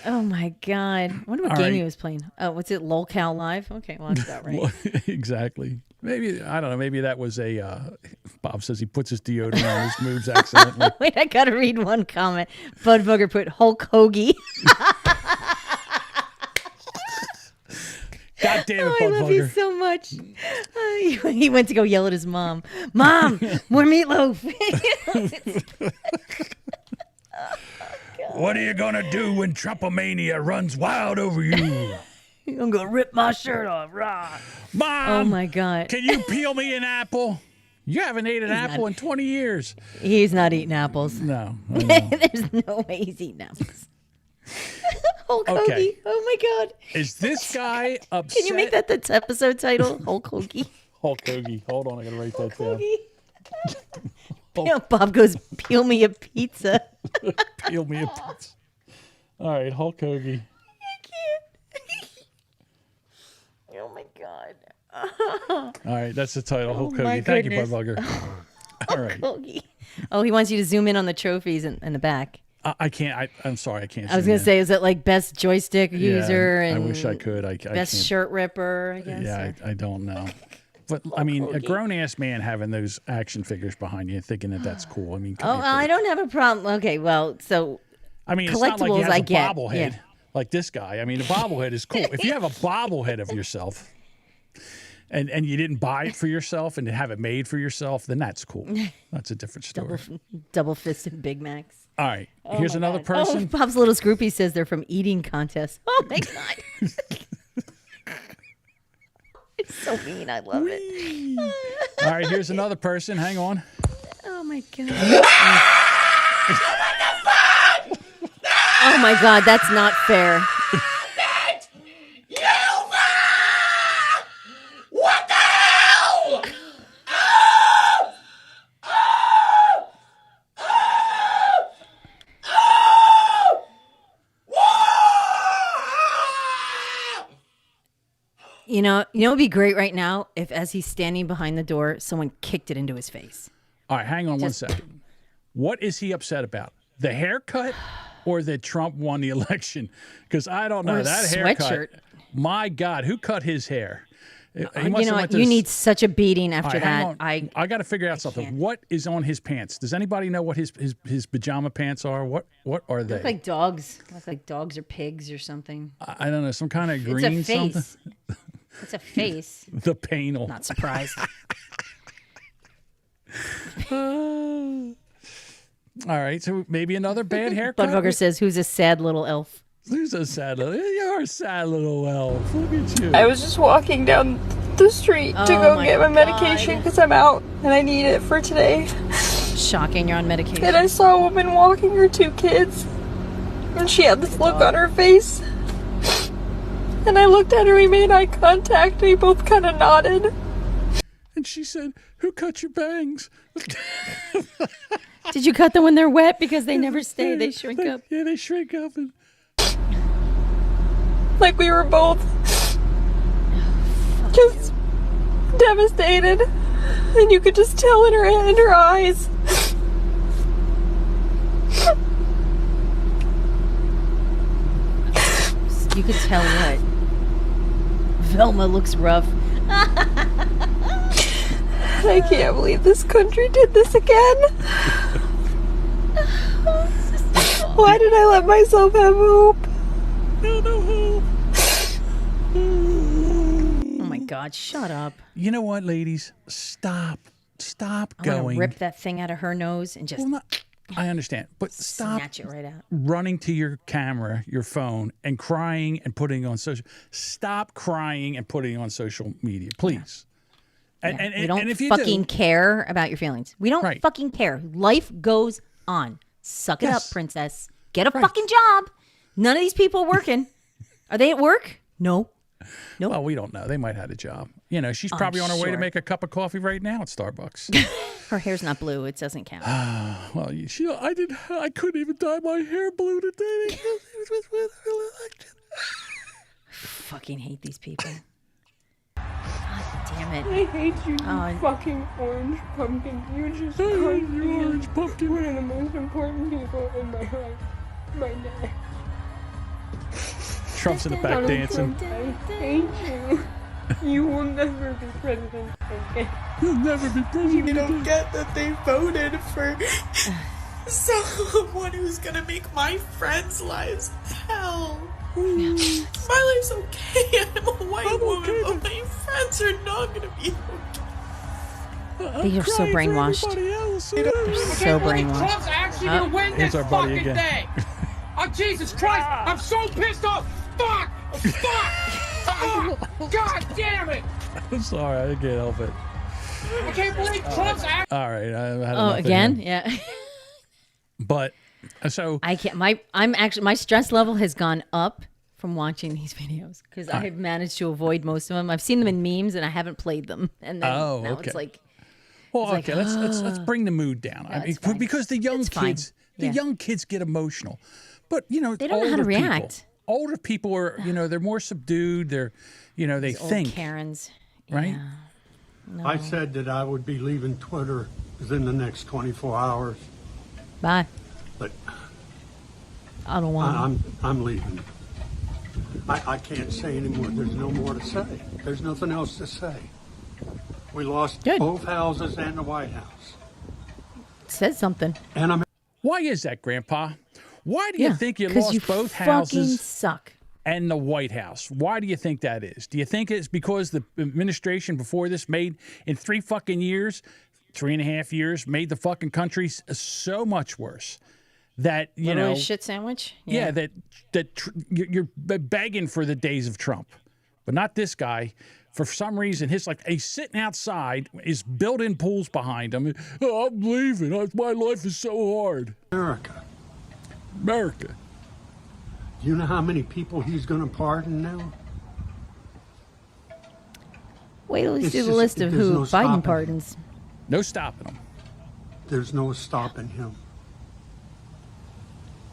Oh my God. I wonder what All game right. he was playing. Oh, what's it? LOLCal Live? Okay, well, that's about right. Exactly. Maybe, I don't know, maybe that was a, Bob says he puts his deodorant on his moves accidentally. Wait, I got to read one comment. Bud Booger put Hulk Hoagie. God damn it, Oh, I Bud love you Bugger. so much. He went to go yell at his mom. Mom, more meatloaf. What are you going to do when Trumpomania runs wild over you? I'm going to rip my shirt off. Rah. Mom! Oh, my God. Can you peel me an apple? You haven't ate an apple in 20 years. He's not eating apples. No. I know. There's no way he's eating apples. Hulk Okay. Hoagie. Oh, my God. Is this guy upset? Can you make that the episode title? Hulk Hoagie. Hulk Hoagie. Hold on, I got to write that down. You know, Bob goes, peel me a pizza. Peel me a pizza. All right, Hulk Hoagie. Oh, my God. All right, that's the title, Hulk Oh, my Hoagie. Thank you, Bud goodness. Bugger. All right. Hoagie. Oh, he wants you to zoom in on the trophies in the back. I can't. I'm sorry, I can't. I was zoom going to in. say, is it like best joystick user? I And wish I could. I best can't. shirt ripper, I guess. Yeah, I don't know. But I mean, a grown ass man having those action figures behind you, thinking that that's cool. I mean, Oh, I don't have a problem. Okay, well, so I mean, it's collectibles not like he has I a get. bobblehead Yeah. like this guy. I mean, a bobblehead is cool. If you have a bobblehead of yourself, and you didn't buy it for yourself and have it made for yourself, then that's cool. That's a different story. Double fisted Big Macs. All right, Oh here's my another God. person. Oh, Bob's Little Scroopy says they're from eating contests. Oh my God. It's so mean. I love it. All right, here's another person. Hang on. Oh my God. Oh my God, that's not fair. What the hell? You know, it'd be great right now if, as he's standing behind the door, someone kicked it into his face. All right, hang on one second. What is he upset about? The haircut or that Trump won the election? Because I don't know. Or a That sweatshirt. haircut, my God, who cut his hair? He must You have know went what? to You the- need such a beating All after right, hang that. on. I got to figure out something. What is on his pants? Does anybody know what his pajama pants are? What are they? Look like dogs. Look like dogs or pigs or something. I don't know. Some kind of It's a green face. something. It's a face. The panel. Not surprised. All right, so maybe another bad haircut. Budbugger says, "Who's a sad little elf?" Who's a sad little? You're a sad little elf. Look at you. I was just walking down the street to Oh go my get my God. medication because I'm out and I need it for today. Shocking, you're on medication. And I saw a woman walking her two kids, and she had this look on her face. And I looked at her, we made eye contact, and we both kind of nodded. And she said, "Who cut your bangs?" Did you cut them when they're wet? Because they never stay. They shrink up. Yeah, they shrink up. And Like we were both just devastated. And you could just tell in her eyes. You could tell what. Velma looks rough. I can't believe this country did this again. Why did I let myself have hope? No hope. Oh my God, shut up. You know what, ladies? Stop I want going. to rip that thing out of her nose and just I understand, but stop Snatch it right out. running to your camera, your phone, and crying and putting it on social. Stop crying and putting it on social media, please. Yeah. And We don't and if you fucking do, care about your feelings. We don't Right. fucking care. Life goes on. Suck it Yes. up, princess. Get a fucking job. None of these people are working. Are they at work? No. Nope. Well, we don't know. They might have a job. You know, she's I'm probably on her way to sure. make a cup of coffee right now at Starbucks. Her hair's not blue. It doesn't count. Well, I couldn't even dye my hair blue today. Fucking hate these people. God damn it. I hate you, you Oh, fucking orange pumpkin. You just I hate caused you, me orange pumpkin. one of the most important people in my life. My dad. Trump's in the back Donald dancing. Trump, I hate you. You will never be president again. You'll never be president. You don't get that they voted for someone who's gonna make my friends' lives hell. My life's okay. I'm a white woman, but my friends are not gonna be okay. They are so brainwashed. They're so brainwashed. Trump's actually gonna win Here's this our buddy fucking again. thing. Oh, Jesus Christ! I'm so pissed off! Fuck! Fuck! Oh, God damn it! I'm sorry, I can't help it. I can't believe Trump's actually. All right, I had Oh, enough of again? him. Yeah. But so I can't. My stress level has gone up from watching these videos because I have managed to avoid most of them. I've seen them in memes and I haven't played them. And then now okay. it's like, Well, it's okay, like, let's bring the mood down. I mean, it's fine. because the young It's fine. kids, the Yeah. young kids get emotional, but you know, They don't know how to older people- react. Older people are, you know, they're more subdued. They're, you know, they these old think, Karens. right? I said that I would be leaving Twitter within the next 24 hours, Bye. but I don't want I'm leaving. I can't say anymore. There's no more to say. There's nothing else to say. We lost both houses and the White House. Says something. And I'm. Why is that, Grandpa? Why do you think you 'cause lost you both fucking houses suck. and the White House? Why do you think that is? Do you think it's because the administration before this made in 3 fucking years, 3.5 years, made the fucking country so much worse that you Literally know a shit sandwich? Yeah, you're begging for the days of Trump, but not this guy. For some reason, he's sitting outside, his built-in pools behind him. Oh, I'm leaving. My life is so hard. America. You know how many people he's going to pardon now? Wait till you It's see the just- list of there's who no Biden stopping pardons. No stopping him. There's no stopping him.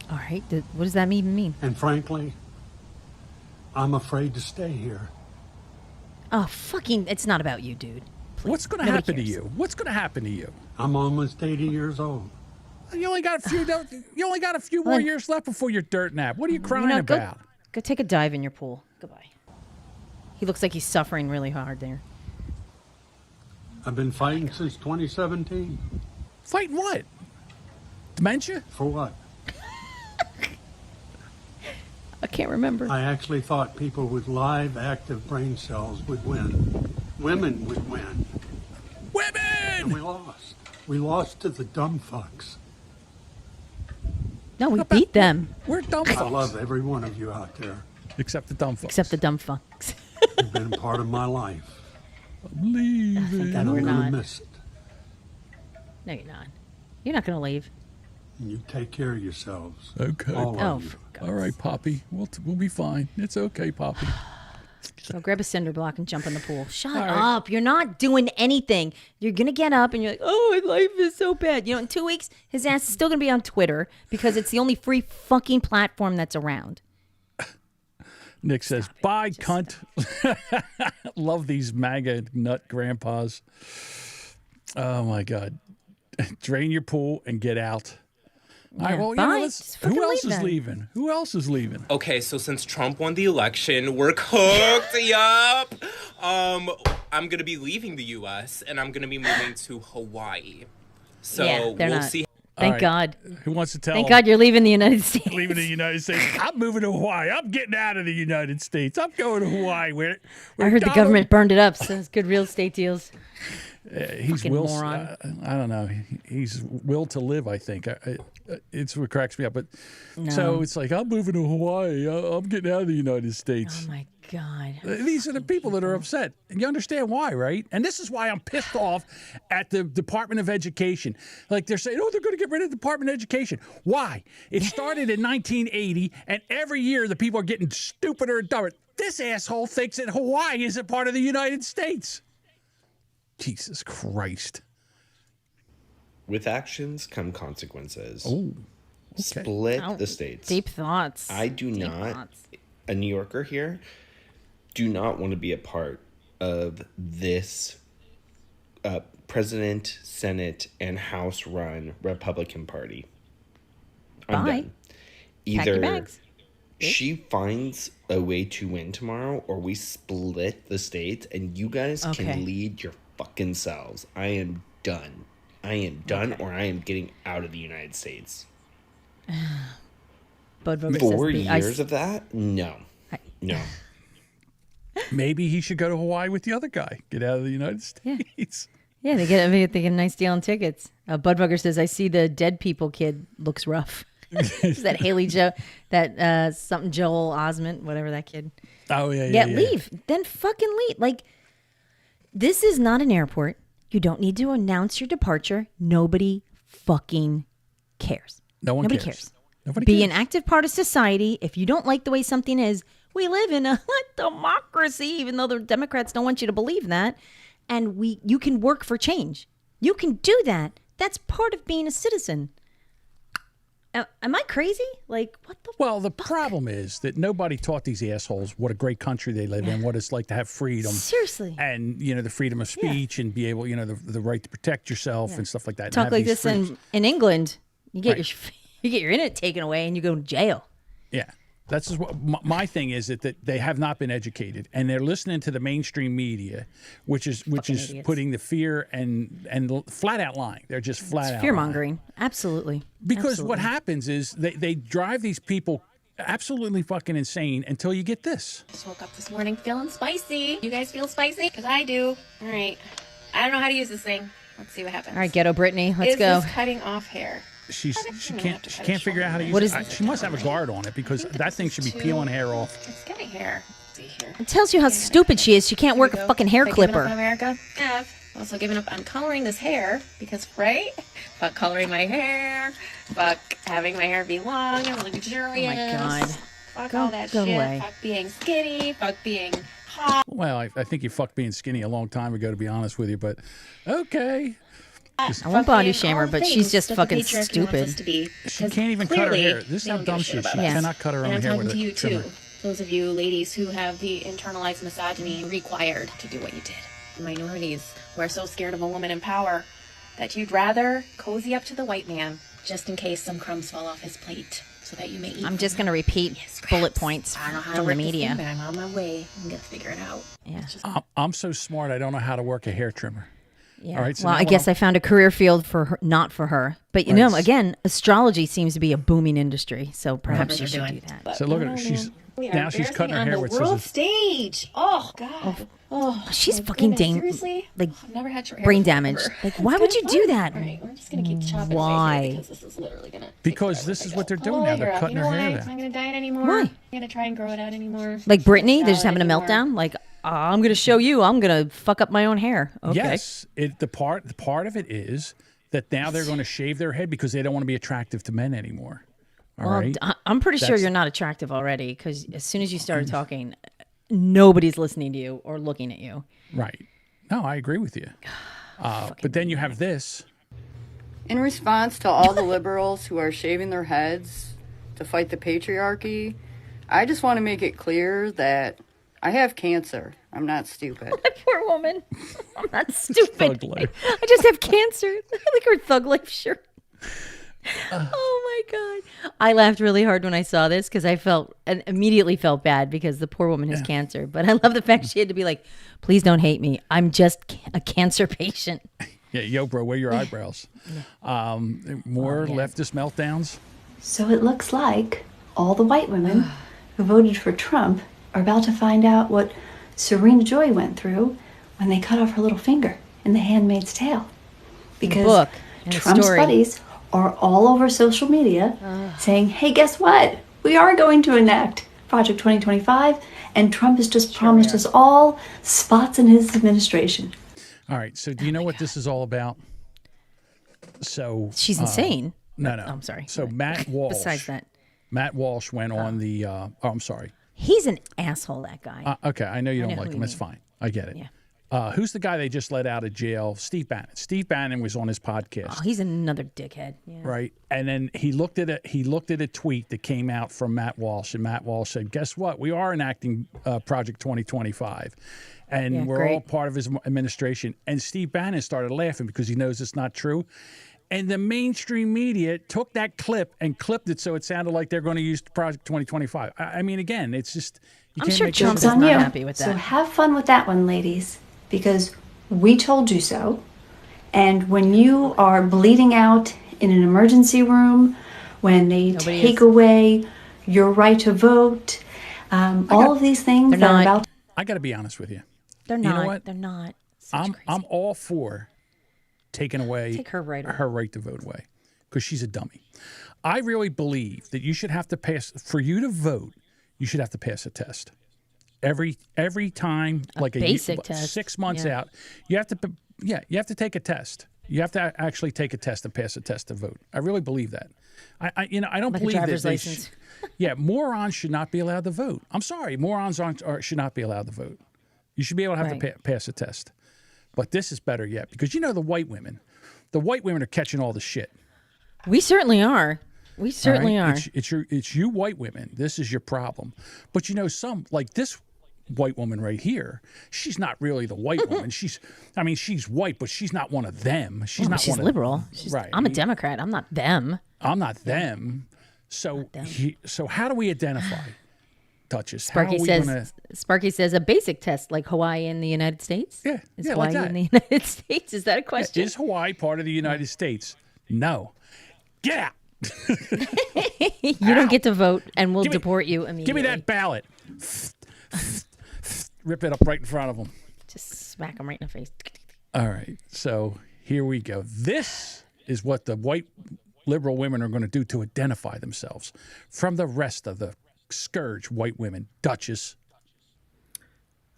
All right. What does that even mean? And frankly, I'm afraid to stay here. Oh, fucking! It's not about you, dude. Please. What's going to Nobody happen to cares. you? What's going to happen to you? I'm almost 80 years old. You only got a few. You only got a few Well, more then- years left before your dirt nap. What are you crying You know, about? Go take a dive in your pool. Goodbye. He looks like he's suffering really hard there. I've been fighting since 2017. Fighting what? Dementia? For what? I can't remember. I actually thought people with live, active brain cells would win. Women would win. Women! And we lost. We lost to the dumb fucks. No, we beat them. We're dumb I fucks. love every one of you out there. Except the dumb fucks. Except the dumb fucks. You've been a part of my life. I'm leaving. And You're I'm not. going to miss it. No, you're not. You're not going to leave. And you take care of yourselves. Okay. All Oh, of you. All right, Poppy. We'll be fine. It's okay, Poppy. So grab a cinder block and jump in the pool. Shut All right. up. You're not doing anything. You're going to get up and you're like, oh, my life is so bad. You know, in 2 weeks, his ass is still going to be on Twitter because it's the only free fucking platform that's around. Nick says, bye, cunt. Love these MAGA nut grandpas. Oh, my God. Drain your pool and get out. All right, Yeah, well, bye. you know, Just fucking who else leave is then. leaving? Who else is leaving? Okay, so since Trump won the election, we're cooked. Yup. I'm gonna be leaving the U.S. and I'm gonna be moving to Hawaii. So Yeah, they're we'll not. see. Thank right. God. Who wants to tell Thank him? God you're leaving the United States. Leaving the United States. I'm moving to Hawaii. I'm getting out of the United States. I'm going to Hawaii. Where I heard the Donald- government burned it up, so it's good real estate deals. He's Fucking will. moron. I don't know. He's will to live. I think it's what cracks me up. But No. so it's like I'm moving to Hawaii. I'm getting out of the United States. Oh my God. These are the people that are upset, and you understand why, right? And this is why I'm pissed off at the Department of Education. Like they're saying, oh, they're going to get rid of the Department of Education. Why? It started in 1980, and every year the people are getting stupider and dumber. This asshole thinks that Hawaii is a part of the United States. Jesus Christ. With actions come consequences. Oh, okay. Split the states. Deep thoughts. I do Deep not, thoughts. a New Yorker here, do not want to be a part of this President, Senate, and House run Republican Party. I'm Bye. done. Pack your Either bags. she finds a way to win tomorrow, or we split the states and you guys Okay. can lead your fucking selves. I am done. I am done, or I am getting out of the United States. Bud Vogel 4 says years of that? No. No. Maybe he should go to Hawaii with the other guy. Get out of the United States. Yeah, they get a nice deal on tickets. Budbugger says, I see the dead people kid looks rough. Is that Haley Joe, that something Joel Osment, whatever that kid. Oh, yeah. Yeah, leave. Then fucking leave. Like, this is not an airport. You don't need to announce your departure. Nobody fucking cares. Nobody cares. Nobody Be cares. an active part of society. If you don't like the way something is, we live in a democracy, even though the Democrats don't want you to believe that. And you can work for change. You can do that. That's part of being a citizen. Am I crazy? Like, what the Well, the problem is that nobody taught these assholes what a great country they live in, what it's like to have freedom. Seriously. And, the freedom of speech and be able, the right to protect yourself and stuff like that. and talk have like these this freedoms. in England? You get Right. you get your internet taken away and you go to jail. Yeah. That's just what my thing is that they have not been educated and they're listening to the mainstream media, which is idiots. putting the fear and flat out lying. They're just flat out Fear lying. mongering. Absolutely. Because what Absolutely. happens is they drive these people absolutely fucking insane until you get this. Just woke up this morning feeling spicy. You guys feel spicy? Because I do. All right. I don't know how to use this thing. Let's see what happens. All right, Ghetto Brittany, let's Is go. this cutting off hair? She can't figure out how to use What it. is- She must have a guard on it because that thing should be peeling hair off. It's getting hair. Let's see here. It tells you how stupid she is. She can't work a fucking hair Have I given up on clipper. America? I've also given up on coloring this hair because, right? Fuck coloring my hair. Fuck having my hair be long and luxurious. Oh my God. Fuck Go- all that go shit. away. Fuck being skinny. Fuck being hot. Well, I think you fucked being skinny a long time ago, to be honest with you, but okay. I won't body shame her, all but things she's just that the fucking patriarchy wants us stupid. to be, She because can't even cut her clearly hair. This is they how don't dumb give a she shit is. about She us. cannot cut her And own I'm hair talking with to you a trimmer. too. Those of you ladies who have the internalized misogyny required to do what you did. Minorities who are so scared of a woman in power that you'd rather cozy up to the white man just in case some crumbs fall off his plate so that you may eat. I'm just going to repeat bullet points I don't know how to from the work this media. thing, but I'm on my way. I'm gonna figure it out. Yeah. I'm so smart, I don't know how to work a hair trimmer. Yeah. All right, so well, now I what guess I'm- I found a career field for her, not for her. But you Right. know, again, astrology seems to be a booming industry, so perhaps Whatever you they're should do doing. that. So look at her. She's We are now she's cutting her embarrassing hair on with the world scissors. stage. Oh God. Oh, She's my fucking goodness, seriously? like I've never had short hair brain before, damaged. ever. Like, It's why would you kinda do fun. that? All right, we're just gonna keep chopping Why? away here because this is literally gonna. Because this is what they're doing Oh, now. you're They're up. cutting You her know hair what? there. I'm not gonna dye it anymore. Why? I'm gonna try and grow it out anymore. Like Brittany, they're just Style it having a anymore. meltdown. Like, I'm going to show you. I'm going to fuck up my own hair. Okay. Yes, the part of it is that now they're going to shave their head because they don't want to be attractive to men anymore. All Well, right. I'm pretty sure That's- you're not attractive already because as soon as you started talking, nobody's listening to you or looking at you. Right. No, I agree with you. But then you have this. In response to all the liberals who are shaving their heads to fight the patriarchy, I just want to make it clear that I have cancer. I'm not stupid. Poor woman. I'm not stupid. Thug life. I just have cancer. I like her thug life shirt. Oh my God. I laughed really hard when I saw this because I immediately felt bad because the poor woman has cancer. But I love the fact she had to be like, please don't hate me. I'm just a cancer patient. Yeah, yo, bro, wear your eyebrows. More leftist meltdowns. So it looks like all the white women who voted for Trump are about to find out what Serena Joy went through when they cut off her little finger in The Handmaid's Tale. Because Book and Trump's story. buddies are all over social media saying, hey, guess what? We are going to enact Project 2025, and Trump has just promised us all spots in his administration. All right. So do you know what this is all about? So She's insane. No. Oh, I'm sorry. So Matt Walsh. Besides that, Matt Walsh went on the. I'm sorry. he's an asshole. That guy. Okay, I know you don't know like who him. you It's mean. fine. I get it. Yeah. Who's the guy they just let out of jail? Steve Bannon. Steve Bannon was on his podcast. Oh, he's another dickhead. Yeah. Right. And then he looked at a tweet that came out from Matt Walsh, and Matt Walsh said, guess what? We are enacting Project 2025. And Yeah, we're great. all part of his administration. And Steve Bannon started laughing because he knows it's not true. And the mainstream media took that clip and clipped it so it sounded like they're going to use Project 2025. I mean, again, it's just you I'm can't sure make Trump's this on up. you. happy with So that. have fun with that one, ladies, because we told you so. And when you are bleeding out in an emergency room, when they Nobody take is. away your right to vote, all of these things They're that are not. about. I got to be honest with you. They're You not. know what? They're not. I'm all for taking away Take her right away. her right to vote away because she's a dummy. I really believe that you should have to pass for you to vote. You should have to pass a test every time, like basic test. 6 months Yeah. out. You have to you have to take a test. You have to actually take a test and pass a test to vote. I really believe that. I don't Like a believe driver's that license. morons should not be allowed to vote. I'm sorry, morons should not be allowed to vote. You should be able to have to pass a test. But this is better yet because the white women are catching all the shit. We certainly are. We certainly All are. right? It's you white women. This is your problem. But some like this white woman right here, she's not really the white woman. She's white, but she's not one of them. She's not She's one liberal. Of, right. I'm a Democrat. I'm not them. I'm not them. So so how do we identify, Duchess? How Sparky are we says. gonna- Sparky says a basic test like Hawaii in the United States. Yeah, is yeah, Hawaii like that. in the United States? Is that a question? Is Hawaii part of the United States? No. Get out. You don't get to vote, and we'll deport you immediately. Give me that ballot. Rip it up right in front of them. Just smack them right in the face. All right. So here we go. This is what the white liberal women are going to do to identify themselves from the rest of the scourge white women. Duchess.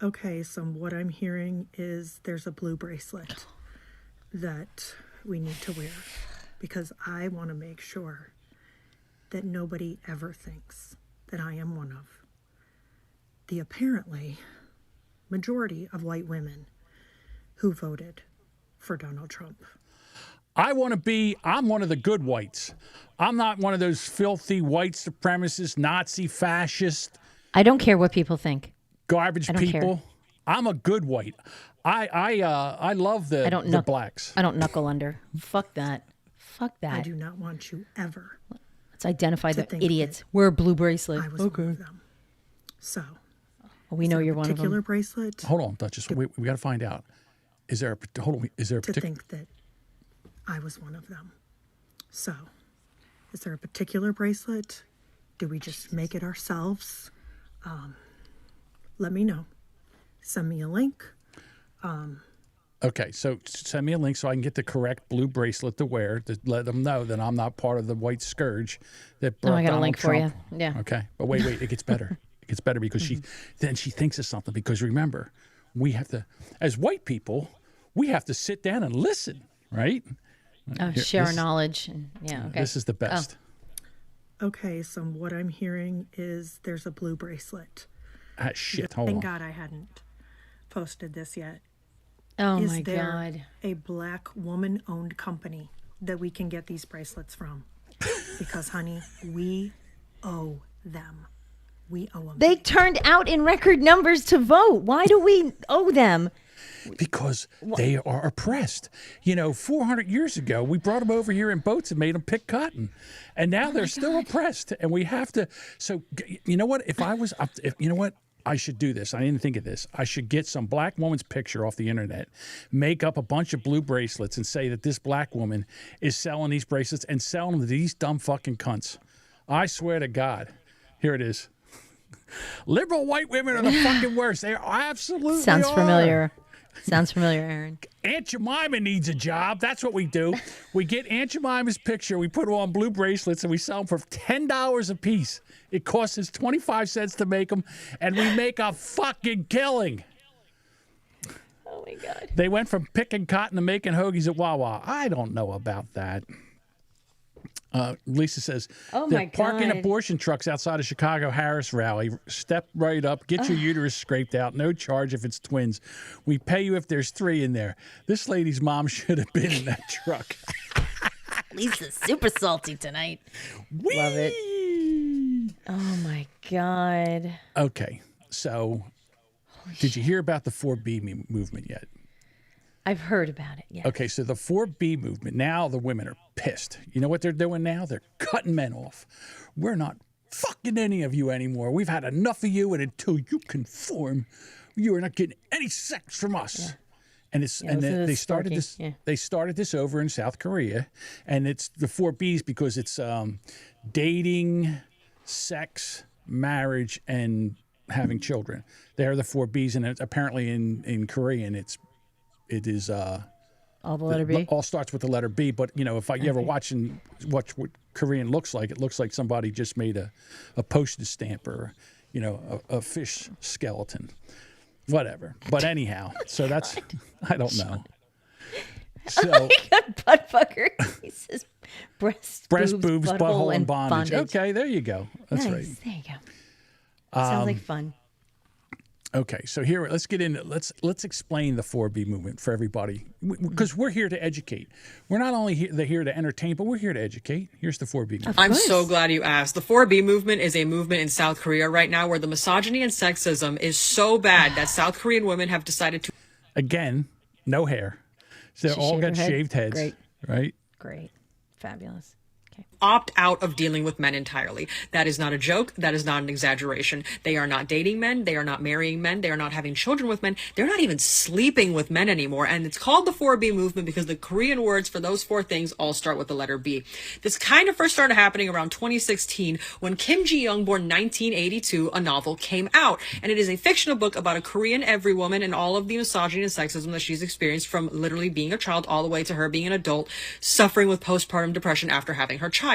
Okay, so what I'm hearing is there's a blue bracelet that we need to wear because I want to make sure that nobody ever thinks that I am one of the apparently majority of white women who voted for Donald Trump. I'm one of the good whites. I'm not one of those filthy white supremacists, Nazi fascist, I don't care what people think. garbage I don't care. people. I'm a good white. I love the blacks. I don't knuckle under. Fuck that. Fuck that. I do not want you ever Let's identify to the think idiots. Wear a blue bracelet. I was one of them. So, we know you're one of particular them. bracelet Hold on, Duchess. We got to find out. Is there a to particular? think that I was one of them. So, is there a particular bracelet? Do we just make it ourselves? Let me know. Send me a link. Okay, so send me a link so I can get the correct blue bracelet to wear to let them know that I'm not part of the white scourge that brought I got a Donald link for Trump. you. Yeah. Okay, but wait, it gets better. It gets better because then she thinks of something. Because remember, we have to, as white people, we have to sit down and listen, right? Here, Share our this- knowledge. And, yeah. Okay. This is the best. Okay, so what I'm hearing is there's a blue bracelet. Ah, shit, hold Thank on. God I hadn't posted this yet. Oh Is my there God. a black woman-owned company that we can get these bracelets from? Because, honey, we owe them. We owe them. They turned out in record numbers to vote. Why do we owe them? Because they are oppressed. 400 years ago, we brought them over here in boats and made them pick cotton. And now they're still oppressed. And we have to. So, you know what? I should do this. I didn't think of this. I should get some black woman's picture off the internet, make up a bunch of blue bracelets, and say that this black woman is selling these bracelets and selling them to these dumb fucking cunts. I swear to God. Here it is. Liberal white women are the fucking worst. They absolutely Sounds are. familiar. Sounds familiar, Aaron. Aunt Jemima needs a job. That's what we do. We get Aunt Jemima's picture, we put them on blue bracelets, and we sell them for $10 a piece. It costs us 25 cents to make them, and we make a fucking killing. Oh, my God. They went from picking cotton to making hoagies at Wawa. I don't know about that. Lisa says, Oh, they're my parking God. abortion trucks outside of Chicago Harris rally. Step right up. Get your uterus scraped out. No charge if it's twins. We pay you if there's 3 in there. This lady's mom should have been in that truck. Lisa's super salty tonight. Whee! Love it. Oh, my God. Okay, so did you hear about the 4B movement yet? I've heard about it, yeah. Okay, so the 4B movement, now the women are pissed. You know what they're doing now? They're cutting men off. We're not fucking any of you anymore. We've had enough of you, and until you conform, you are not getting any sex from us. Yeah. And it's Yeah, and listen to they this started Sparky. this. Yeah. They started this over in South Korea, and it's the 4Bs because it's dating, sex, marriage, and having children. They are the 4Bs, and apparently in Korean it is all the letter B. All starts with the letter B. But you know, if you ever watch what Korean looks like, it looks like somebody just made a postage stamp or a fish skeleton, whatever. But anyhow, so that's I don't know. So Oh my God, butt fucker. He says breast boobs, butthole, and bondage. bondage. Okay, there you go. That's nice. right. There you go. Sounds like fun. Okay, so here let's get into let's explain the 4B movement for everybody because we're here to educate. We're not only here to entertain, but we're here to educate. Here's the 4B movement. I'm so glad you asked. The 4B movement is a movement in South Korea right now where the misogyny and sexism is so bad that South Korean women have decided to again, no hair. So they all got shaved heads. Great. Right? Great. Fabulous. opt out of dealing with men entirely. That is not a joke. That is not an exaggeration. They are not dating men. They are not marrying men. They are not having children with men. They're not even sleeping with men anymore. And it's called the 4B movement because the Korean words for those four things all start with the letter B. This kind of first started happening around 2016 when Kim Ji-young, born 1982, a novel came out. And it is a fictional book about a Korean every woman and all of the misogyny and sexism that she's experienced from literally being a child all the way to her being an adult, suffering with postpartum depression after having her child.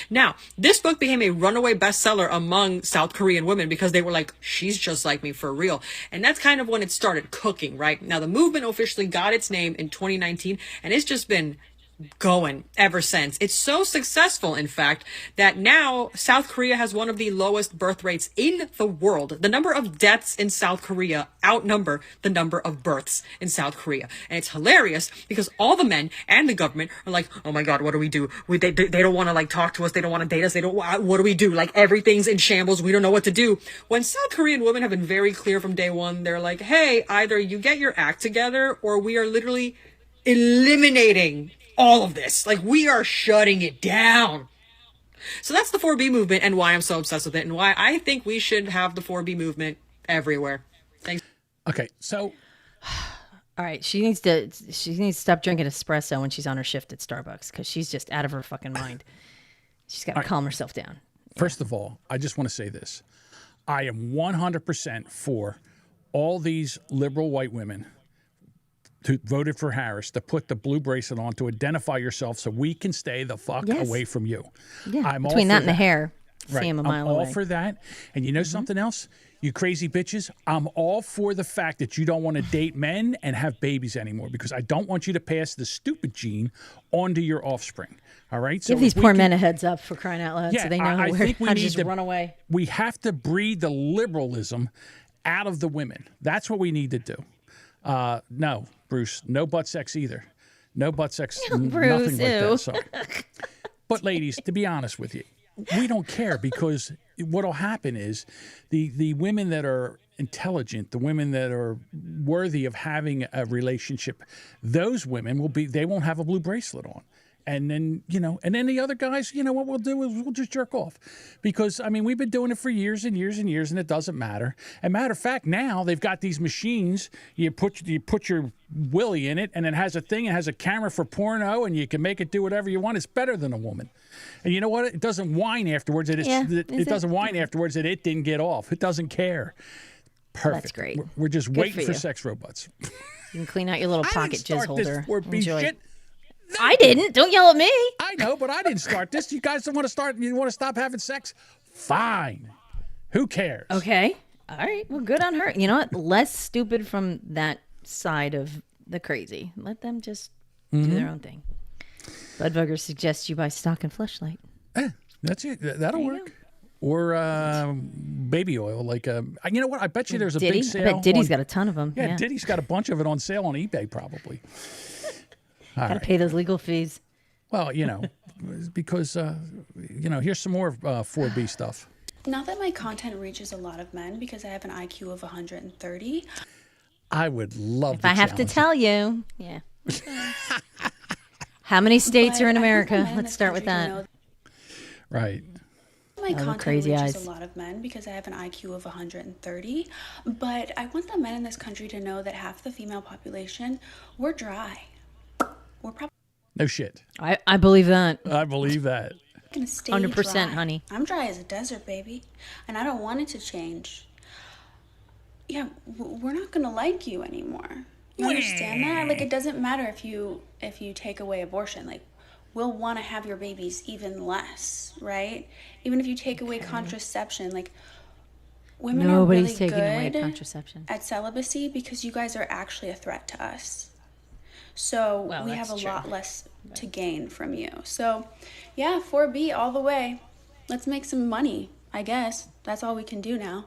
Now, this book became a runaway bestseller among South Korean women because they were like, she's just like me for real. And that's kind of when it started cooking, right? Now, the movement officially got its name in 2019, and it's just been going ever since. It's so successful, in fact, that now South Korea has one of the lowest birth rates in the world. The number of deaths in South Korea outnumber the number of births in South Korea. And it's hilarious because all the men and the government are like, oh my God, what do we do? They don't want to like talk to us. They don't want to date us. What do we do? Like everything's in shambles. We don't know what to do. When South Korean women have been very clear from day one, they're like, hey, either you get your act together or we are literally eliminating all of this. Like, we are shutting it down. So that's the 4B movement and why I'm so obsessed with it and why I think we should have the 4B movement everywhere. Thanks. Okay, so all right, she needs to stop drinking espresso when she's on her shift at Starbucks because she's just out of her fucking mind. She's got to calm herself down. First of all, I just want to say this. I am 100% for all these liberal white women who voted for Harris to put the blue bracelet on to identify yourself so we can stay the fuck away from you. Yeah, I'm between all that for and the hair, Right. see him a I'm mile all away. for that. And you know something else? You crazy bitches, I'm all for the fact that you don't want to date men and have babies anymore because I don't want you to pass the stupid gene onto your offspring. All right? Give these poor men a heads up for crying out loud so they know I think we how to need just run away. We have to breed the liberalism out of the women. That's what we need to do. No, Bruce, no butt sex either. No butt sex, Bruce, nothing like that. So. But ladies, to be honest with you, we don't care because what'll happen is the women that are intelligent, the women that are worthy of having a relationship, those women they won't have a blue bracelet on. And then, and then the other guys, what we'll do is we'll just jerk off. Because, I mean, we've been doing it for years and years and years, and it doesn't matter. And matter of fact, now they've got these machines. You put your willy in it, and it has a thing. It has a camera for porno, and you can make it do whatever you want. It's better than a woman. And you know what? It doesn't whine afterwards. It doesn't whine afterwards that it didn't get off. It doesn't care. Perfect. That's great. We're just Good waiting for for you. sex robots. You can clean out your little pocket jizz holder. Enjoy. Shit. I didn't. Don't yell at me. I know, but I didn't start this. You guys don't want to start. You want to stop having sex? Fine. Who cares? Okay. All right. Well, good on her. You know what? Less stupid from that side of the crazy. Let them just do their own thing. Budbugger suggests you buy stock and Fleshlight. That's it. That'll work. Or baby oil. Like, you know what? I bet you there's a big sale. I bet Diddy's got a ton of them. Yeah, Diddy's got a bunch of it on sale on eBay, probably. Gotta pay those legal fees. Well, you know, because, you know, here's some more 4B stuff. Not that my content reaches a lot of men because I have an IQ of 130. I would love If I have to tell you, yeah. How many states are in America? Let's start with that. Right. My content crazy reaches eyes. a lot of men because I have an IQ of 130. But I want the men in this country to know that half the female population, we're dry. We're probably No shit. I believe that. I believe that. gonna stay 100%, dry. honey. I'm dry as a desert, baby, and I don't want it to change. Yeah, we're not gonna like you anymore. You understand that? Like, it doesn't matter if you take away abortion. Like, we'll want to have your babies even less, right? Even if you take away contraception, like, women Nobody's are really taking away good contraception. at celibacy because you guys are actually a threat to us. So Well, we have a that's true. lot less to gain from you. So, yeah, 4B all the way. Let's make some money, I guess. That's all we can do now.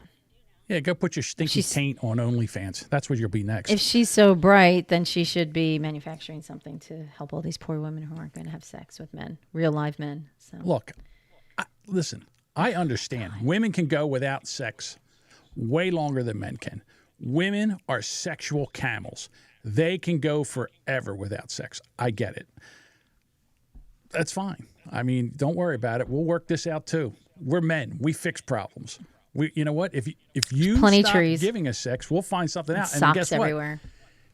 Yeah, go put your stinky taint on OnlyFans. That's where you'll be next. If she's so bright, then she should be manufacturing something to help all these poor women who aren't going to have sex with men, real live men. So Look, listen, I understand. Women can go without sex way longer than men can. Women are sexual camels. They can go forever without sex. I get it. That's fine. I mean, don't worry about it. We'll work this out too. We're men. We fix problems. You know what? If you Plenty stop trees. giving us sex, we'll find something out. Socks And guess what? everywhere.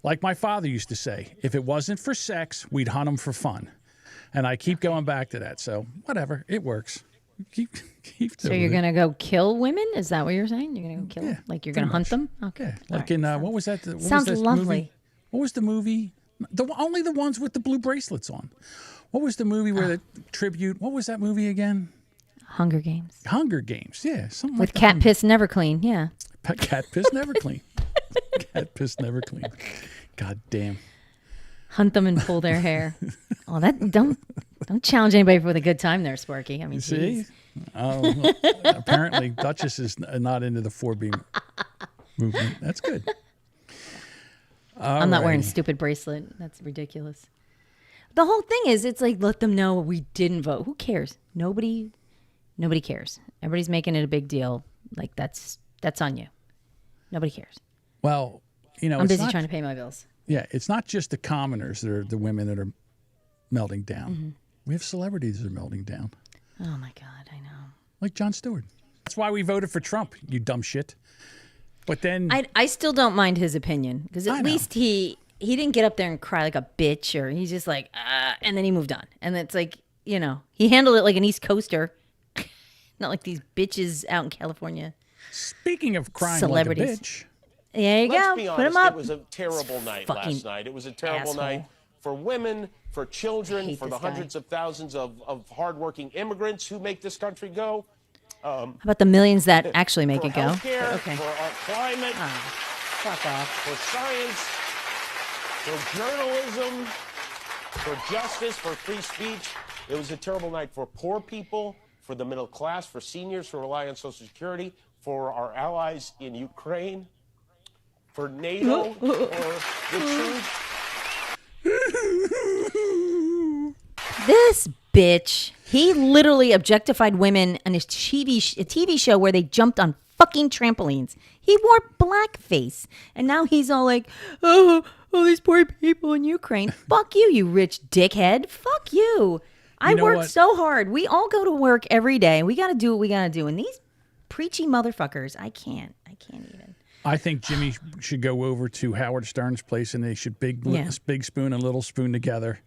Like my father used to say, if it wasn't for sex, we'd hunt them for fun. And I keep going back to that. So whatever, it works. Keep So doing you're it. going to go kill women? Is that what you're saying? You're going to go kill? Like you're going to hunt them? Okay. Yeah, like in what was that? What Sounds was that lovely. Movie? What was the movie? Only the ones with the blue bracelets on. What was the movie where the tribute? What was that movie again? Hunger Games. Hunger Games. Yeah, something With like cat that. piss never clean. Yeah. Cat piss never clean. Cat piss never clean. God damn. Hunt them and pull their hair. Oh, that don't challenge anybody with a good time there, Sparky. I mean, See? geez. Oh, well, apparently Duchess is not into the 4B movement. That's good. I'm not wearing a Alrighty. stupid bracelet. That's ridiculous. The whole thing is, it's like, let them know we didn't vote. Who cares? Nobody cares. Everybody's making it a big deal. Like that's on you. Nobody cares. Well, you know, I'm it's busy not- trying to pay my bills. Yeah, it's not just the commoners that are the women that are melting down. Mhm. We have celebrities that are melting down, Oh my God, I know. like Jon Stewart. That's why we voted for Trump, you dumb shit. But then, I still don't mind his opinion because I at know. least he didn't get up there and cry like a bitch, or he's just like, and then he moved on. And it's like, you know, he handled it like an East Coaster, not like these bitches out in California. Speaking of crying Celebrities. like a bitch, There you Let's go. be Put him honest, up. it was a terrible night Fucking last night. It was a terrible asshole. night for women, for children, hate for the this guy. hundreds of thousands of hardworking immigrants who make this country go. How about the millions that actually make for it go? healthcare, Okay. for our climate, fuck off. for science, for journalism, for justice, for free speech. It was a terrible night for poor people, for the middle class, for seniors who rely on Social Security, for our allies in Ukraine, for NATO, for the truth. This bitch, he literally objectified women in his TV show where they jumped on fucking trampolines. He wore blackface. And now he's all like, oh, these poor people in Ukraine. Fuck you, you rich dickhead. Fuck you. I know work what? so hard. We all go to work every day. We got to do what we got to do. And these preachy motherfuckers, I can't even. I think Jimmy should go over to Howard Stern's place and they should Yeah. big spoon and little spoon together,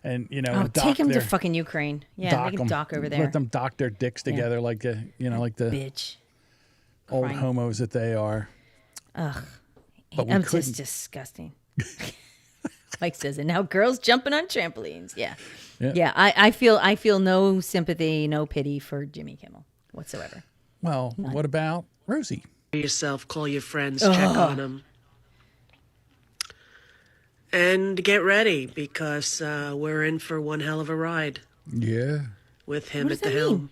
and you know, Oh, dock take him to their- fucking Ukraine. Yeah, they can 'em. dock over there. Let them dock their dicks Yeah. together like the like the bitch. old Crying. homos that they are. Ugh. But we I'm couldn't- just disgusting. Mike says it now. Girls jumping on trampolines. Yeah. Yeah. Yeah. I feel no sympathy, no pity for Jimmy Kimmel whatsoever. Well, what about Rosie? Yourself, call your friends, check on them. And get ready, because we're in for one hell of a ride. Yeah. With him What at does the that helm.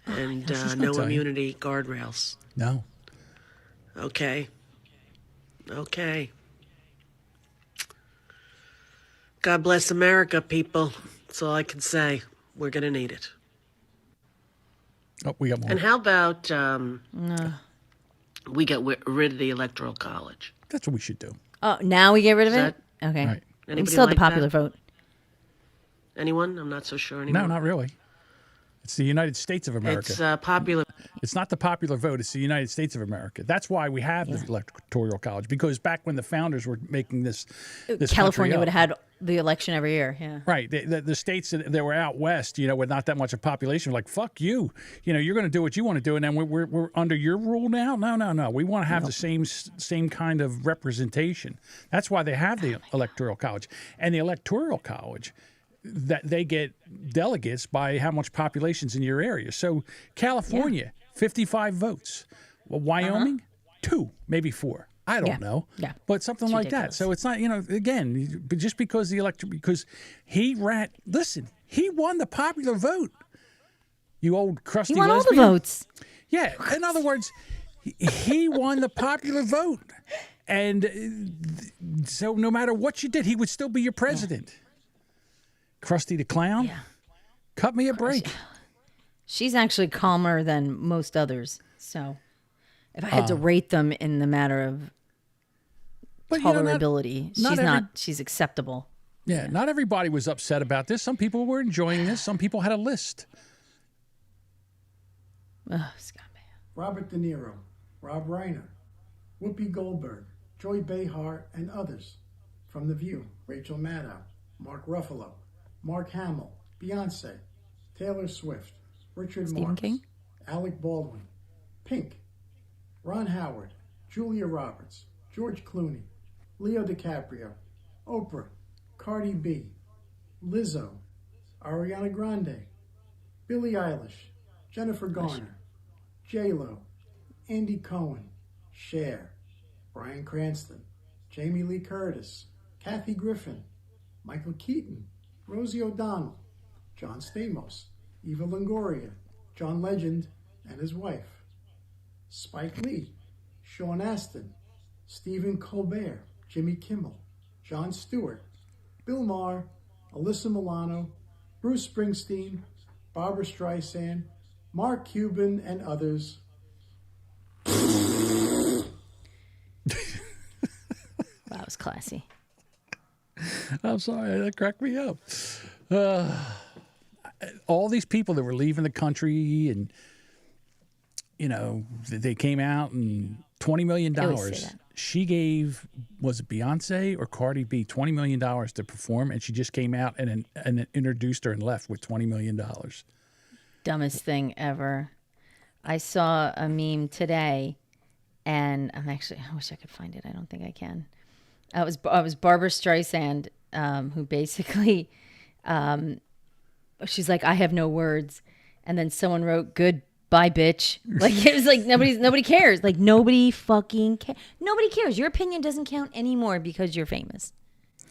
And she's gonna no tell you. immunity guardrails. No. Okay. God bless America, people. That's all I can say. We're going to need it. Oh, we got more. And how about No. we get rid of the Electoral College? That's what we should do. Oh, now we get rid of Is it? Okay. Right. We Anybody still have like the popular that? vote. Anyone? I'm not so sure anymore. No, not really. It's the United States of America. It's popular. It's not the popular vote. It's the United States of America. That's why we have the Electoral College, because back when the founders were making this California country would up, have had the election every year. Yeah. right. The states that were out west, with not that much of population, were like, fuck you. You're going to do what you want to do, and then we're under your rule now. No. We want to have the same kind of representation. That's why they have the Electoral College, and the Electoral College, that they get delegates by how much population's in your area. So California, 55 votes. Well, Wyoming, 2, maybe 4. I don't know. Yeah. But something It's like ridiculous. that. So it's not, again, but just because because he won the popular vote. You old crusty He won all the lesbian. votes. Yeah. In other words, he won the popular vote. And so no matter what you did, he would still be your president. Krusty the Clown? Yeah. Cut me a break. She's actually calmer than most others. So if I had to rate them in the matter of tolerability, she's acceptable. Yeah, not everybody was upset about this. Some people were enjoying this. Some people had a list. Oh, Scott. Robert De Niro, Rob Reiner, Whoopi Goldberg, Joy Behar, and others. From The View, Rachel Maddow, Mark Ruffalo, Mark Hamill, Beyonce, Taylor Swift, Richard Stephen Marx, King? Alec Baldwin, Pink, Ron Howard, Julia Roberts, George Clooney, Leo DiCaprio, Oprah, Cardi B, Lizzo, Ariana Grande, Billie Eilish, Jennifer Garner, J-Lo, Andy Cohen, Cher, Bryan Cranston, Jamie Lee Curtis, Kathy Griffin, Michael Keaton, Rosie O'Donnell, John Stamos, Eva Longoria, John Legend and his wife, Spike Lee, Sean Astin, Stephen Colbert, Jimmy Kimmel, Jon Stewart, Bill Maher, Alyssa Milano, Bruce Springsteen, Barbara Streisand, Mark Cuban, and others. That was classy. I'm sorry, that cracked me up. All these people that were leaving the country, and they came out, and $20 million. She gave, was it Beyonce or Cardi B, $20 million to perform, and she just came out and introduced her and left with $20 million. Dumbest thing ever. I saw a meme today, and I wish I could find it. I don't think I can. It was Barbara Streisand, who basically, she's like, I have no words, and then someone wrote, "Goodbye, bitch." Like, it was like nobody cares. Like, nobody fucking cares. Nobody cares. Your opinion doesn't count anymore because you're famous.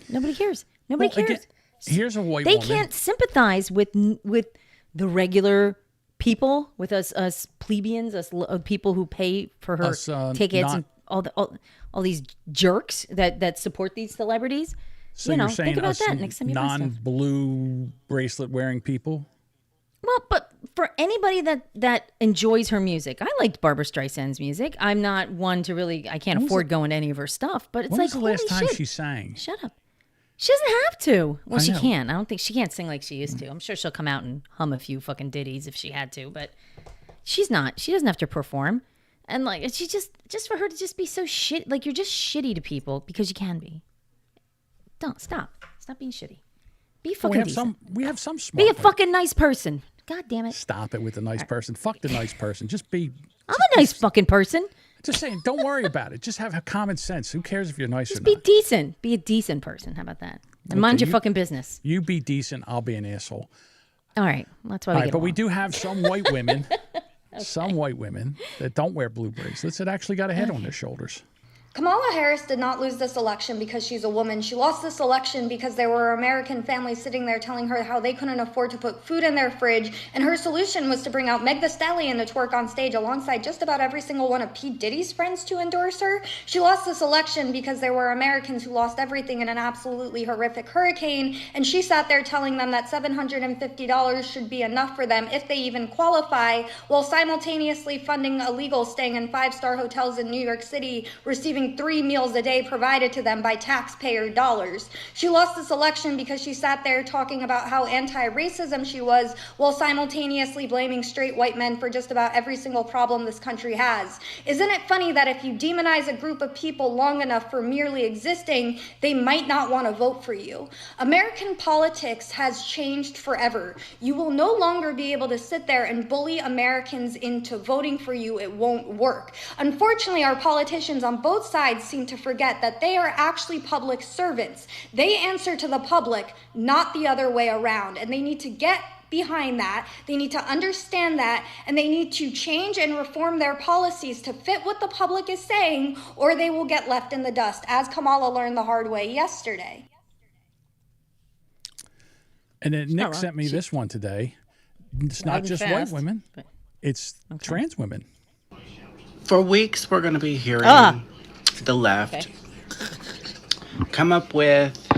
Nobody cares. Nobody cares. Again, here's a white They woman. can't sympathize with the regular people, with us plebeians, us people who pay for her tickets, and all these jerks that support these celebrities. So you're saying think about us that next time you buy stuff. non-blue bracelet wearing people? Well, but for anybody that enjoys her music, I liked Barbara Streisand's music. I'm not one to really, I can't afford going to any of her stuff, but it's When like, was the last holy time shit. she sang? Shut up. She doesn't have to. Well, I she know. can. I don't think she can't sing like she used to. I'm sure she'll come out and hum a few fucking ditties if she had to, but she's not. She doesn't have to perform. And like, she just for her to just be so shit, like, you're just shitty to people because you can be. Don't stop being shitty. Be fucking decent. We have some smart Be a people. fucking nice person. God damn it. Stop it with the nice person. Fuck the nice person. Just be I'm a nice fucking person. Just saying, don't worry about it. Just have common sense. Who cares if you're nice Just or be not? decent. Be a decent person. How about that? And mind your fucking business. You be decent. I'll be an asshole. All right. That's why we get but along. we do have some white women, some white women that don't wear blue bracelets that actually got a head on their shoulders. Kamala Harris did not lose this election because she's a woman. She lost this election because there were American families sitting there telling her how they couldn't afford to put food in their fridge, and her solution was to bring out Meg Thee Stallion to twerk on stage alongside just about every single one of P. Diddy's friends to endorse her. She lost this election because there were Americans who lost everything in an absolutely horrific hurricane, and she sat there telling them that $750 should be enough for them if they even qualify, while simultaneously funding illegals staying in five-star hotels in New York City, receiving 3 meals a day provided to them by taxpayer dollars. She lost this election because she sat there talking about how anti-racism she was, while simultaneously blaming straight white men for just about every single problem this country has. Isn't it funny that if you demonize a group of people long enough for merely existing, they might not want to vote for you? American politics has changed forever. You will no longer be able to sit there and bully Americans into voting for you. It won't work. Unfortunately, our politicians on both sides seem to forget that they are actually public servants. They answer to the public, not the other way around. And they need to get behind that. They need to understand that, and they need to change and reform their policies to fit what the public is saying, or they will get left in the dust, as Kamala learned the hard way yesterday. And then Nick sent me this one today. It's not just white women. It's trans women. For weeks, we're going to be hearing the left come up with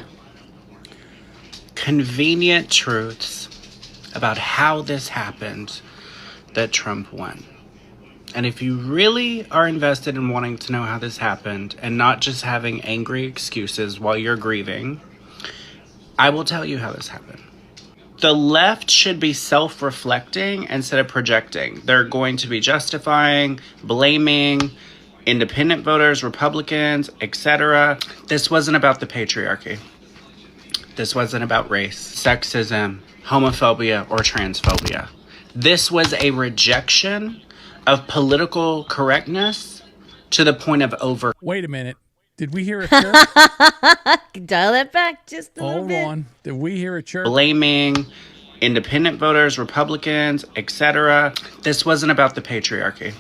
convenient truths about how this happened that Trump won. And if you really are invested in wanting to know how this happened and not just having angry excuses while you're grieving, I will tell you how this happened. The left should be self-reflecting instead of projecting. They're going to be justifying, blaming independent voters, Republicans, etc. This wasn't about the patriarchy. This wasn't about race, sexism, homophobia, or transphobia. This was a rejection of political correctness to the point of over. Wait a minute. Did we hear a chirp? Dial that back just a little bit. Hold on. Did we hear a chirp? Blaming independent voters, Republicans, etc. This wasn't about the patriarchy.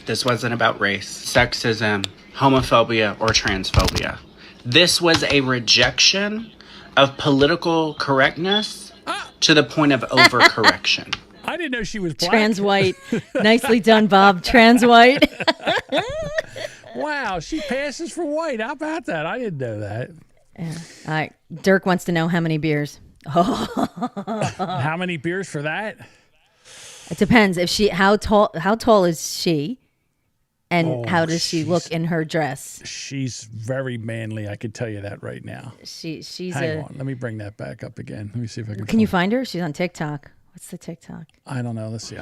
This wasn't about race, sexism, homophobia, or transphobia. This was a rejection of political correctness to the point of overcorrection. I didn't know she was black. Trans white. Nicely done, Bob. Trans white. Wow, she passes for white. How about that? I didn't know that. Yeah. All right. Dirk wants to know how many beers. How many beers for that? It depends. How tall is she? And how does she look in her dress? She's very manly. I can tell you that right now. She's Hang on. Let me bring that back up again. Let me see if I can. Can you find her? She's on TikTok. What's the TikTok? I don't know. Let's see.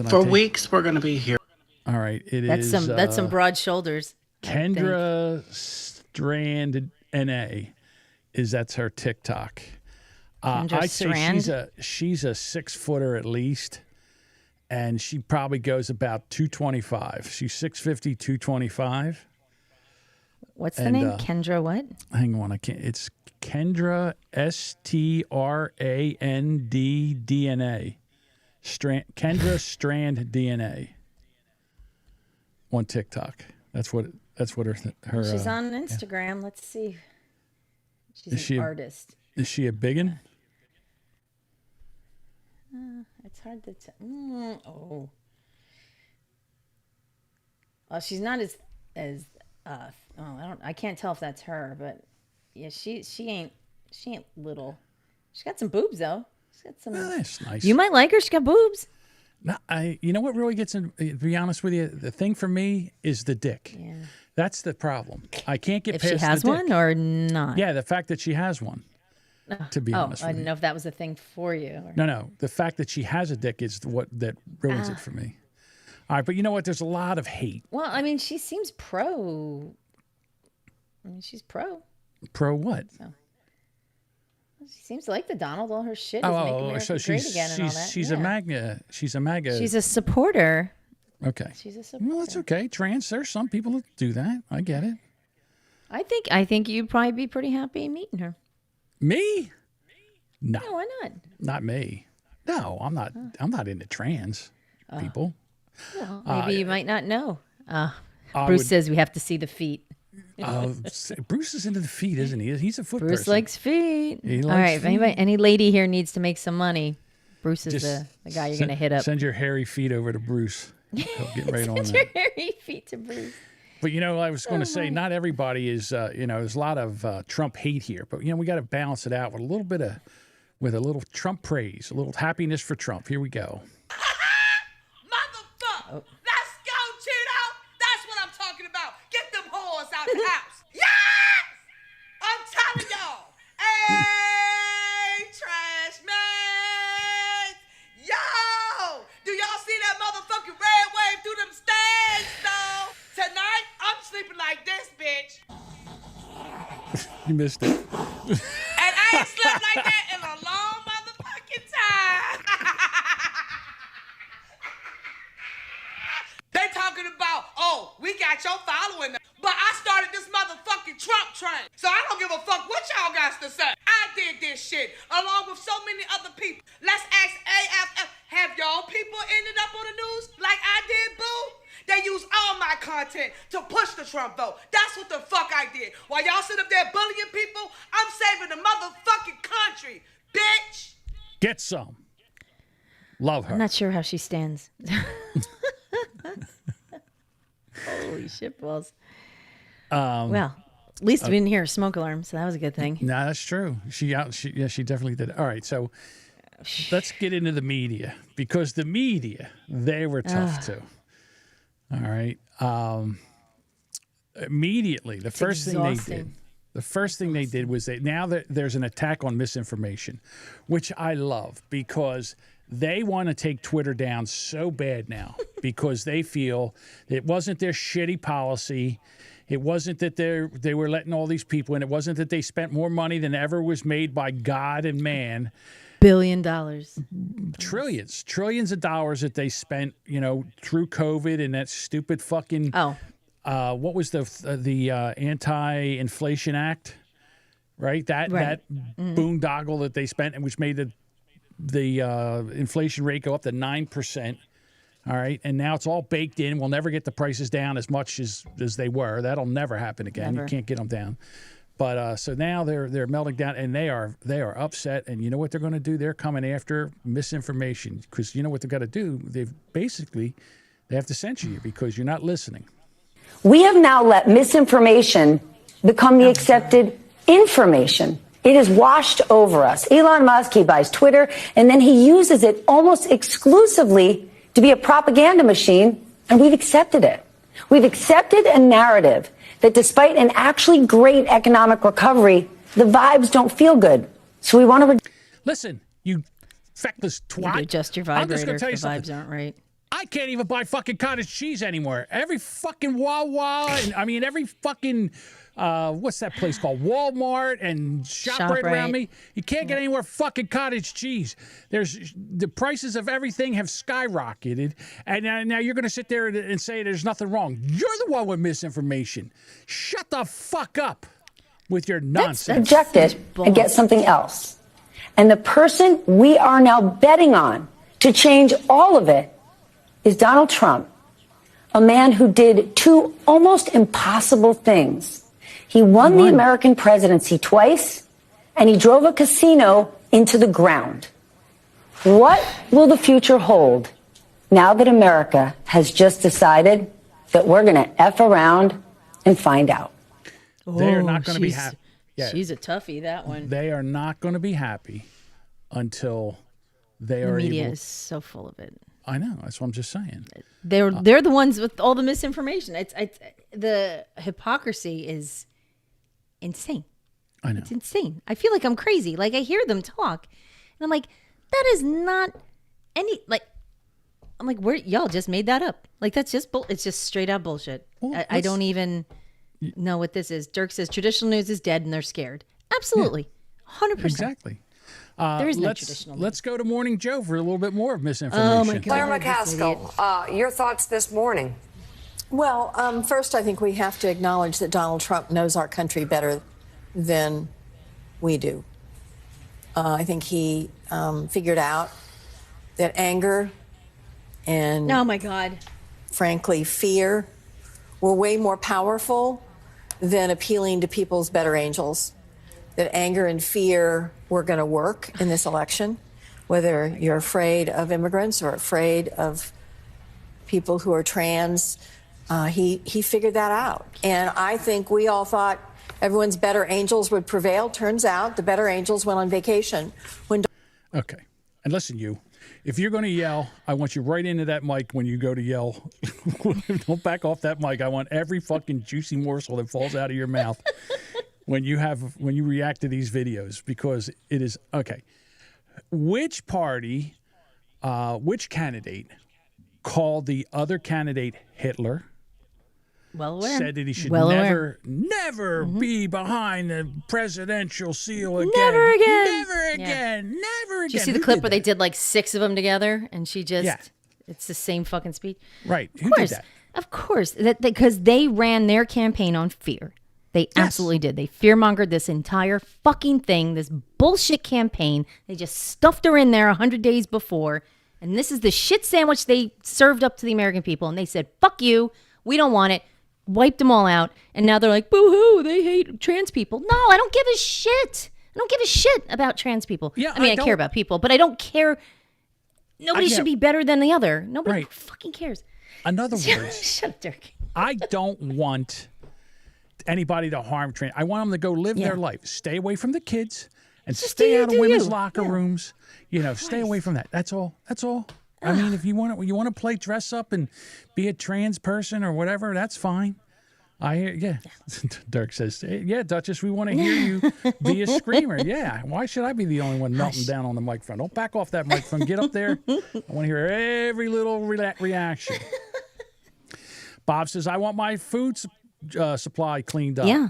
For weeks, we're going to be here. All right. That's some broad shoulders. Kendra Strand NA that's her TikTok. I'd say she's a 6-footer at least. And she probably goes about 225. She's 6'50", 225. What's the name? Kendra what? Hang on, I can't. It's Kendra Strand DNA. Kendra Strand DNA. On TikTok. That's what her. She's on Instagram. Let's see. She's an artist. Is she a biggin? It's hard to tell. Well, she's not as I can't tell if that's her, but yeah, she ain't little. She's got some boobs though. She's got some. That's nice. You might like her. She got boobs. No, you know what really gets in. To be honest with you, the thing for me is the dick. Yeah. That's the problem. I can't get past if she has the dick. one or not. Yeah, the fact that she has one. To be honest with I didn't know if that was a thing for you. No. The fact that she has a dick is what that ruins it for me. All right, but you know what? There's a lot of hate. Well, I mean, she seems pro. I mean, she's pro. Pro what? So. She seems to like the Donald. All her shit is making America great again and all that. She's a MAGA. She's a MAGA. She's a supporter Okay. She's a supporter. Well, that's okay. Trans, there's some people that do that. I get it. I think you'd probably be pretty happy meeting her. Me? No. Yeah, why not? Not me. No, I'm not. I'm not into trans people. Well, maybe you might not know. I Bruce would- says we have to see the feet. Bruce is into the feet, isn't he? He's a foot Bruce person. likes feet. He All likes right, if feet. any lady here needs to make some money, Bruce is Just the guy you're going to hit up. Send your hairy feet over to Bruce. He'll get right on Send that. your hairy feet to Bruce. But I was going to say, not everybody is. There's a lot of Trump hate here, but we got to balance it out with a little bit of, with a little Trump praise, a little happiness for Trump. Here we go. Motherfucker! Let's go, Cheeto! That's what I'm talking about. Get them whores out the house. Yes! I'm telling y'all. Hey, trash man! Yo! Do y'all see that motherfucking red wave through them stairs, though? Tonight, I'm sleeping like this, bitch. You missed it. And I ain't slept like that in a long motherfucking time. They talking about, oh, we got your following. But I started this motherfucking Trump train. So I don't give a fuck what y'all got to say. I did this shit along with so many other people. Let's ask AFF, have y'all people ended up on the news like I did, boo? They use all my content to push the Trump vote. That's what the fuck I did. While y'all sit up there bullying people, I'm saving the motherfucking country, bitch. Get some. Love her. I'm not sure how she stands. Holy shit balls. Well, at least we didn't hear a smoke alarm, so that was a good thing. No, that's true. She definitely did. All right, so let's get into the media, because the media, they were tough too. All right. Immediately, the first thing they did was there's an attack on misinformation, which I love, because they want to take Twitter down so bad now because they feel it wasn't their shitty policy. It wasn't that they were letting all these people in. It wasn't that they spent more money than ever was made by God and man. $1 billion. Trillions of dollars that they spent, through COVID and that stupid fucking. What was the Anti-Inflation Act? Right, that boondoggle that they spent, and which made the inflation rate go up to 9%. All right, and now it's all baked in. We'll never get the prices down as much as they were. That'll never happen again. Never. You can't get them down. But so now they're melting down, and they are upset. And you know what they're going to do? They're coming after misinformation, because you know what they've got to do? They have to censor you because you're not listening. We have now let misinformation become the accepted information. It has washed over us. Elon Musk, he buys Twitter, and then he uses it almost exclusively to be a propaganda machine, and we've accepted it. We've accepted a narrative that despite an actually great economic recovery, the vibes don't feel good. So we want to... Listen, you feckless twat. You need to adjust your I'm just vibrator gonna if tell the you something. vibes aren't right. I can't even buy fucking cottage cheese anymore. Every fucking Wawa, and every fucking, what's that place called? Walmart and ShopRite around me. You can't get anywhere fucking cottage cheese. The prices of everything have skyrocketed, and now you're going to sit there and say there's nothing wrong. You're the one with misinformation. Shut the fuck up with your nonsense. Reject it and get something else. And the person we are now betting on to change all of it is Donald Trump, a man who did two almost impossible things. He won the American presidency twice, and he drove a casino into the ground. What will the future hold now that America has just decided that we're going to F around and find out? They are not going to be happy. She's a toughie, that one. They are not going to be happy until they The are media able. is so full of it. I know. That's what I'm just saying. They're the ones with all the misinformation. It's the hypocrisy is insane. I know. It's insane. I feel like I'm crazy. Like I hear them talk, and I'm like, that is not any like. I'm like, where y'all just made that up? Like that's just it's just straight out bullshit. I don't even know what this is. Dirk says traditional news is dead and they're scared. Absolutely, 100%. Exactly. There is no let's, traditional. Let's go to Morning Joe for a little bit more of misinformation. Oh, my God. Claire McCaskill, your thoughts this morning? Well, first, I think we have to acknowledge that Donald Trump knows our country better than we do. I think he figured out that anger and, oh my God, frankly, fear were way more powerful than appealing to people's better angels. That anger and fear were going to work in this election, whether you're afraid of immigrants or afraid of people who are trans. He figured that out. And I think we all thought everyone's better angels would prevail. Turns out the better angels went on vacation. Okay. And listen, if you're going to yell, I want you right into that mic when you go to yell. Don't back off that mic. I want every fucking juicy morsel that falls out of your mouth when you react to these videos, because it is okay. Which party, which candidate called the other candidate Hitler? Well aware. Said that he should well never Mm-hmm. be behind the presidential seal again. Never again. Never again. Never again. Did you see the clip where they did like 6 of them together, and she just, it's the same fucking speech? Right. Of course. Of course. Because they ran their campaign on fear. They absolutely did. They fear-mongered this entire fucking thing, this bullshit campaign. They just stuffed her in there 100 days before, and this is the shit sandwich they served up to the American people, and they said, fuck you, we don't want it. Wiped them all out, and now they're like, boo-hoo, they hate trans people. No, I don't give a shit. I don't give a shit about trans people. Yeah, I mean, I care about people, but I don't care. Nobody should be better than the other. Nobody fucking cares. In other words, shut up, Dirk. I don't want anybody to harm trans. I want them to go live their life. Stay away from the kids and stay out of women's locker rooms. Stay away from that. That's all. That's all. I mean, if you want to play dress up and be a trans person or whatever, that's fine. I hear, Dirk says, yeah, Duchess, we want to hear you be a screamer. Yeah, why should I be the only one melting down on the microphone? Don't back off that microphone. Get up there. I want to hear every little reaction. Bob says, I want my food supply cleaned up. Yeah.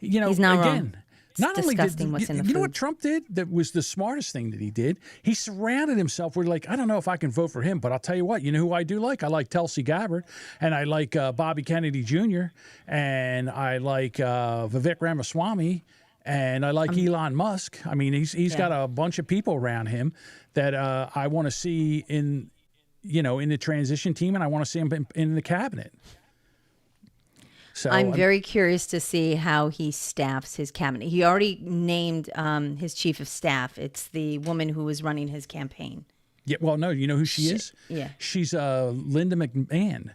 He's not again. wrong. Not only disgusting what's in the you know food. what Trump did that was the smartest thing that he did? He surrounded himself with, like, I don't know if I can vote for him, but I'll tell you what, you know who I do like? I like Tulsi Gabbard, and I like Bobby Kennedy Jr., and I like Vivek Ramaswamy, and I like Elon Musk. I mean, he's got a bunch of people around him that I want to see in the transition team, and I want to see him in the cabinet. So I'm very curious to see how he staffs his cabinet. He already named his chief of staff. It's the woman who was running his campaign. Yeah, well, no, you know who she is? Yeah. She's Linda McMahon.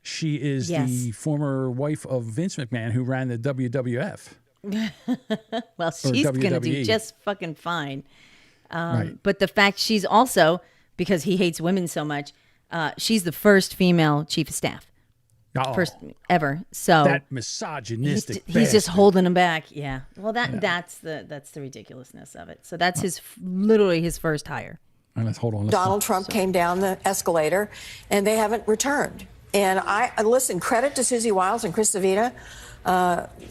She is the former wife of Vince McMahon, who ran the WWF. Well, she's going to do WWE. just fucking fine. Right. But the fact she's also, because he hates women so much, she's the first female chief of staff. Oh, First ever. So that misogynistic. he's just bastard. holding him back. Yeah. Well, that's the ridiculousness of it. So that's literally his first hire. All right, hold on. Donald Trump came down the escalator, and they haven't returned. And I listen. Credit to Susie Wiles and Chris Savita.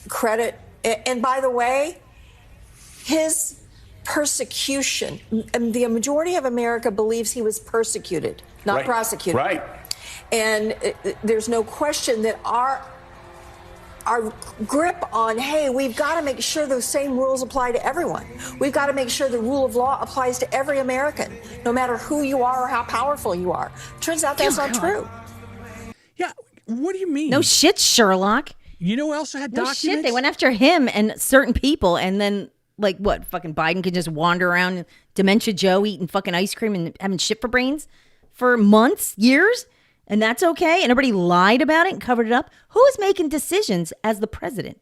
Credit, and by the way, his persecution. The majority of America believes he was persecuted, not prosecuted. Right. And there's no question that our grip on, hey, we've got to make sure those same rules apply to everyone. We've got to make sure the rule of law applies to every American, no matter who you are or how powerful you are. Turns out that's not true. Yeah, what do you mean? No shit, Sherlock. You know who else had No documents? shit. They went after him and certain people, and then like what? Fucking Biden can just wander around, Dementia Joe, eating fucking ice cream and having shit for brains for months, years. And that's okay? And everybody lied about it and covered it up? Who is making decisions as the president?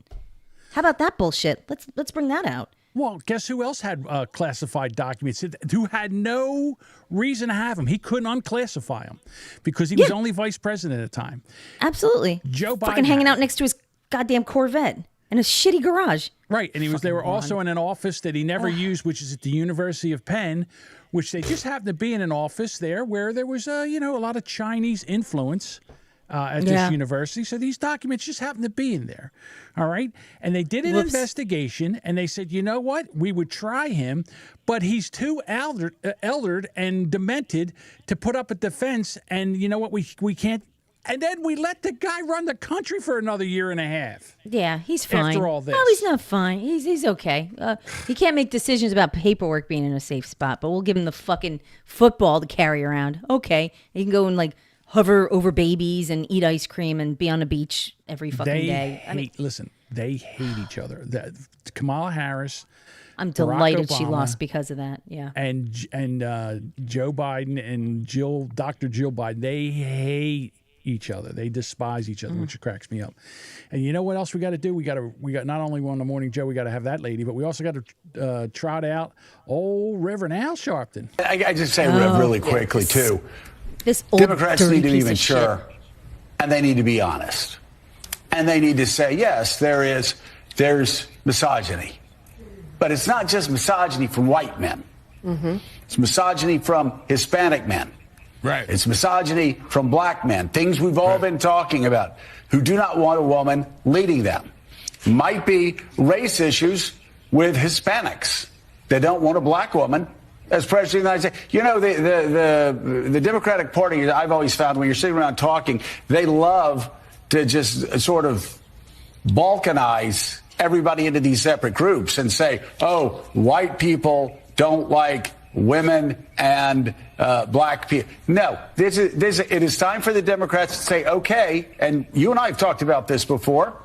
How about that bullshit? Let's bring that out. Well, guess who else had classified documents who had no reason to have them? He couldn't unclassify them because he was only vice president at the time. Absolutely. Joe Biden fucking hanging out next to his goddamn Corvette in a shitty garage. Right, and they were also in an office that he never used, which is at the University of Penn, which they just happened to be in an office there where there was a lot of Chinese influence at this university. So these documents just happen to be in there. All right. And they did an investigation, and they said, you know what? We would try him, but he's too eldered and demented to put up a defense. And you know what? We can't. And then we let the guy run the country for another year and a half. Yeah, he's fine. After all this. No, he's not fine. He's okay. He can't make decisions about paperwork being in a safe spot, but we'll give him the fucking football to carry around. Okay. He can go and like hover over babies and eat ice cream and be on a beach every fucking day. Listen, they hate each other. Kamala Harris. I'm delighted she lost because of that. Yeah. And Joe Biden and Dr. Jill Biden, they hate each other. They despise each other, which cracks me up. And you know what else we got to do? We got not only on the Morning Joe, we got to have that lady, but we also got to trot out old Reverend Al Sharpton. I just say really quickly too. This old Democrats need to be mature, shit. and they need to be honest, and they need to say yes, there's misogyny, but it's not just misogyny from white men. It's misogyny from Hispanic men. Right. It's misogyny from black men, things we've all been talking about, who do not want a woman leading them. Might be race issues with Hispanics. They don't want a black woman as president of the United States. You know, the Democratic Party, I've always found when you're sitting around talking, they love to just sort of balkanize everybody into these separate groups and say, oh, white people don't like women and black people. No, it is time for the Democrats to say, okay, and you and I have talked about this before,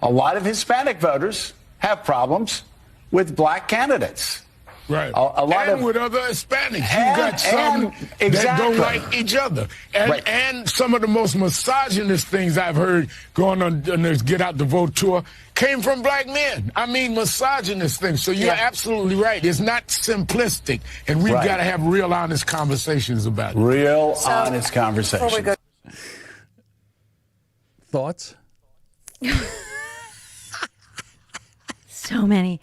a lot of Hispanic voters have problems with black candidates. Right. A lot and of, with other Hispanics. You've got some that don't like each other. And some of the most misogynist things I've heard going on this Get Out the Vote tour came from black men. I mean, misogynist things. So you're absolutely right. It's not simplistic. And we've got to have real honest conversations about it. Real honest conversations. Thoughts? So many.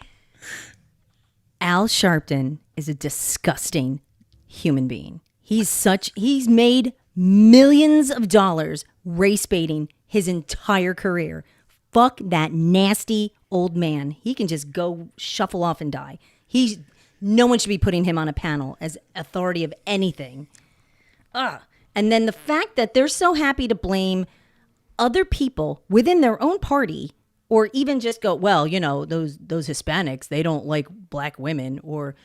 Al Sharpton is a disgusting human being. He's made millions of dollars race baiting his entire career. Fuck that nasty old man. He can just go shuffle off and die. No one should be putting him on a panel as authority of anything. And then the fact that they're so happy to blame other people within their own party, or even just go, well, you know, those Hispanics, they don't like black women, or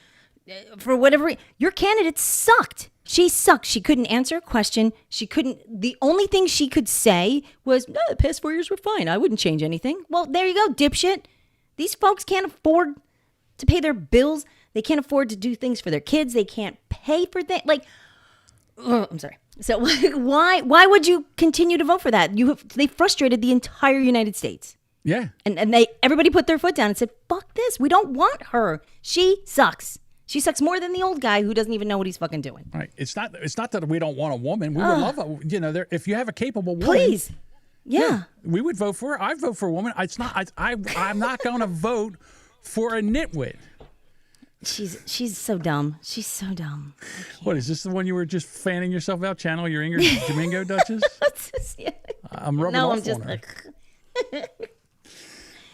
for whatever. Your candidate sucked. She sucked. She couldn't answer a question. The only thing she could say was, no, the past 4 years were fine. I wouldn't change anything. Well, there you go, dipshit. These folks can't afford to pay their bills. They can't afford to do things for their kids. They can't pay for things. Like, I'm sorry. So why would you continue to vote for that? They frustrated the entire United States. Yeah. And everybody put their foot down and said, fuck this. We don't want her. She sucks. She sucks more than the old guy who doesn't even know what he's fucking doing. Right. It's not that we don't want a woman. We would love a, if you have a capable woman. Please. Yeah. We would vote for her. I'd vote for a woman. I'm not going to vote for a nitwit. She's so dumb. She's so dumb. What, is this the one you were just fanning yourself out? Channel your Ingrid Domingo Duchess? I'm rubbing off on her.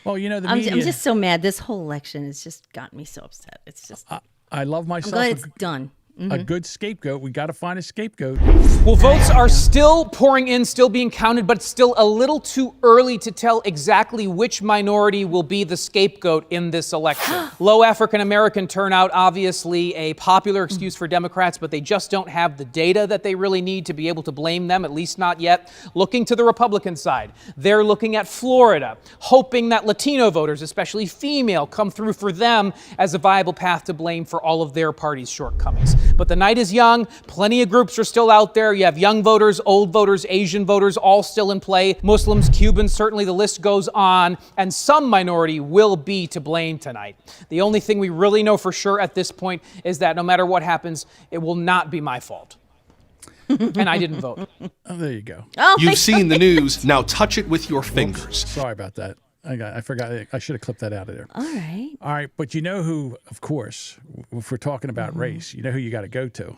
Well, you know, the media. I'm just so mad. This whole election has just gotten me so upset. It's just. I love myself. I'm glad it's done. A good scapegoat. We got to find a scapegoat. Well, votes are still pouring in, still being counted, but it's still a little too early to tell exactly which minority will be the scapegoat in this election. Low African American turnout, obviously a popular excuse for Democrats, but they just don't have the data that they really need to be able to blame them, at least not yet. Looking to the Republican side, they're looking at Florida, hoping that Latino voters, especially female, come through for them as a viable path to blame for all of their party's shortcomings. But the night is young. Plenty of groups are still out there. You have young voters, old voters, Asian voters, all still in play. Muslims, Cubans, certainly the list goes on. And some minority will be to blame tonight. The only thing we really know for sure at this point is that no matter what happens, it will not be my fault. And I didn't vote. Oh, there you go. You've seen the news. Now touch it with your fingers. Oops, sorry about that. I forgot. I should have clipped that out of there. All right. All right. But you know who, of course, if we're talking about race, you know who you got to go to?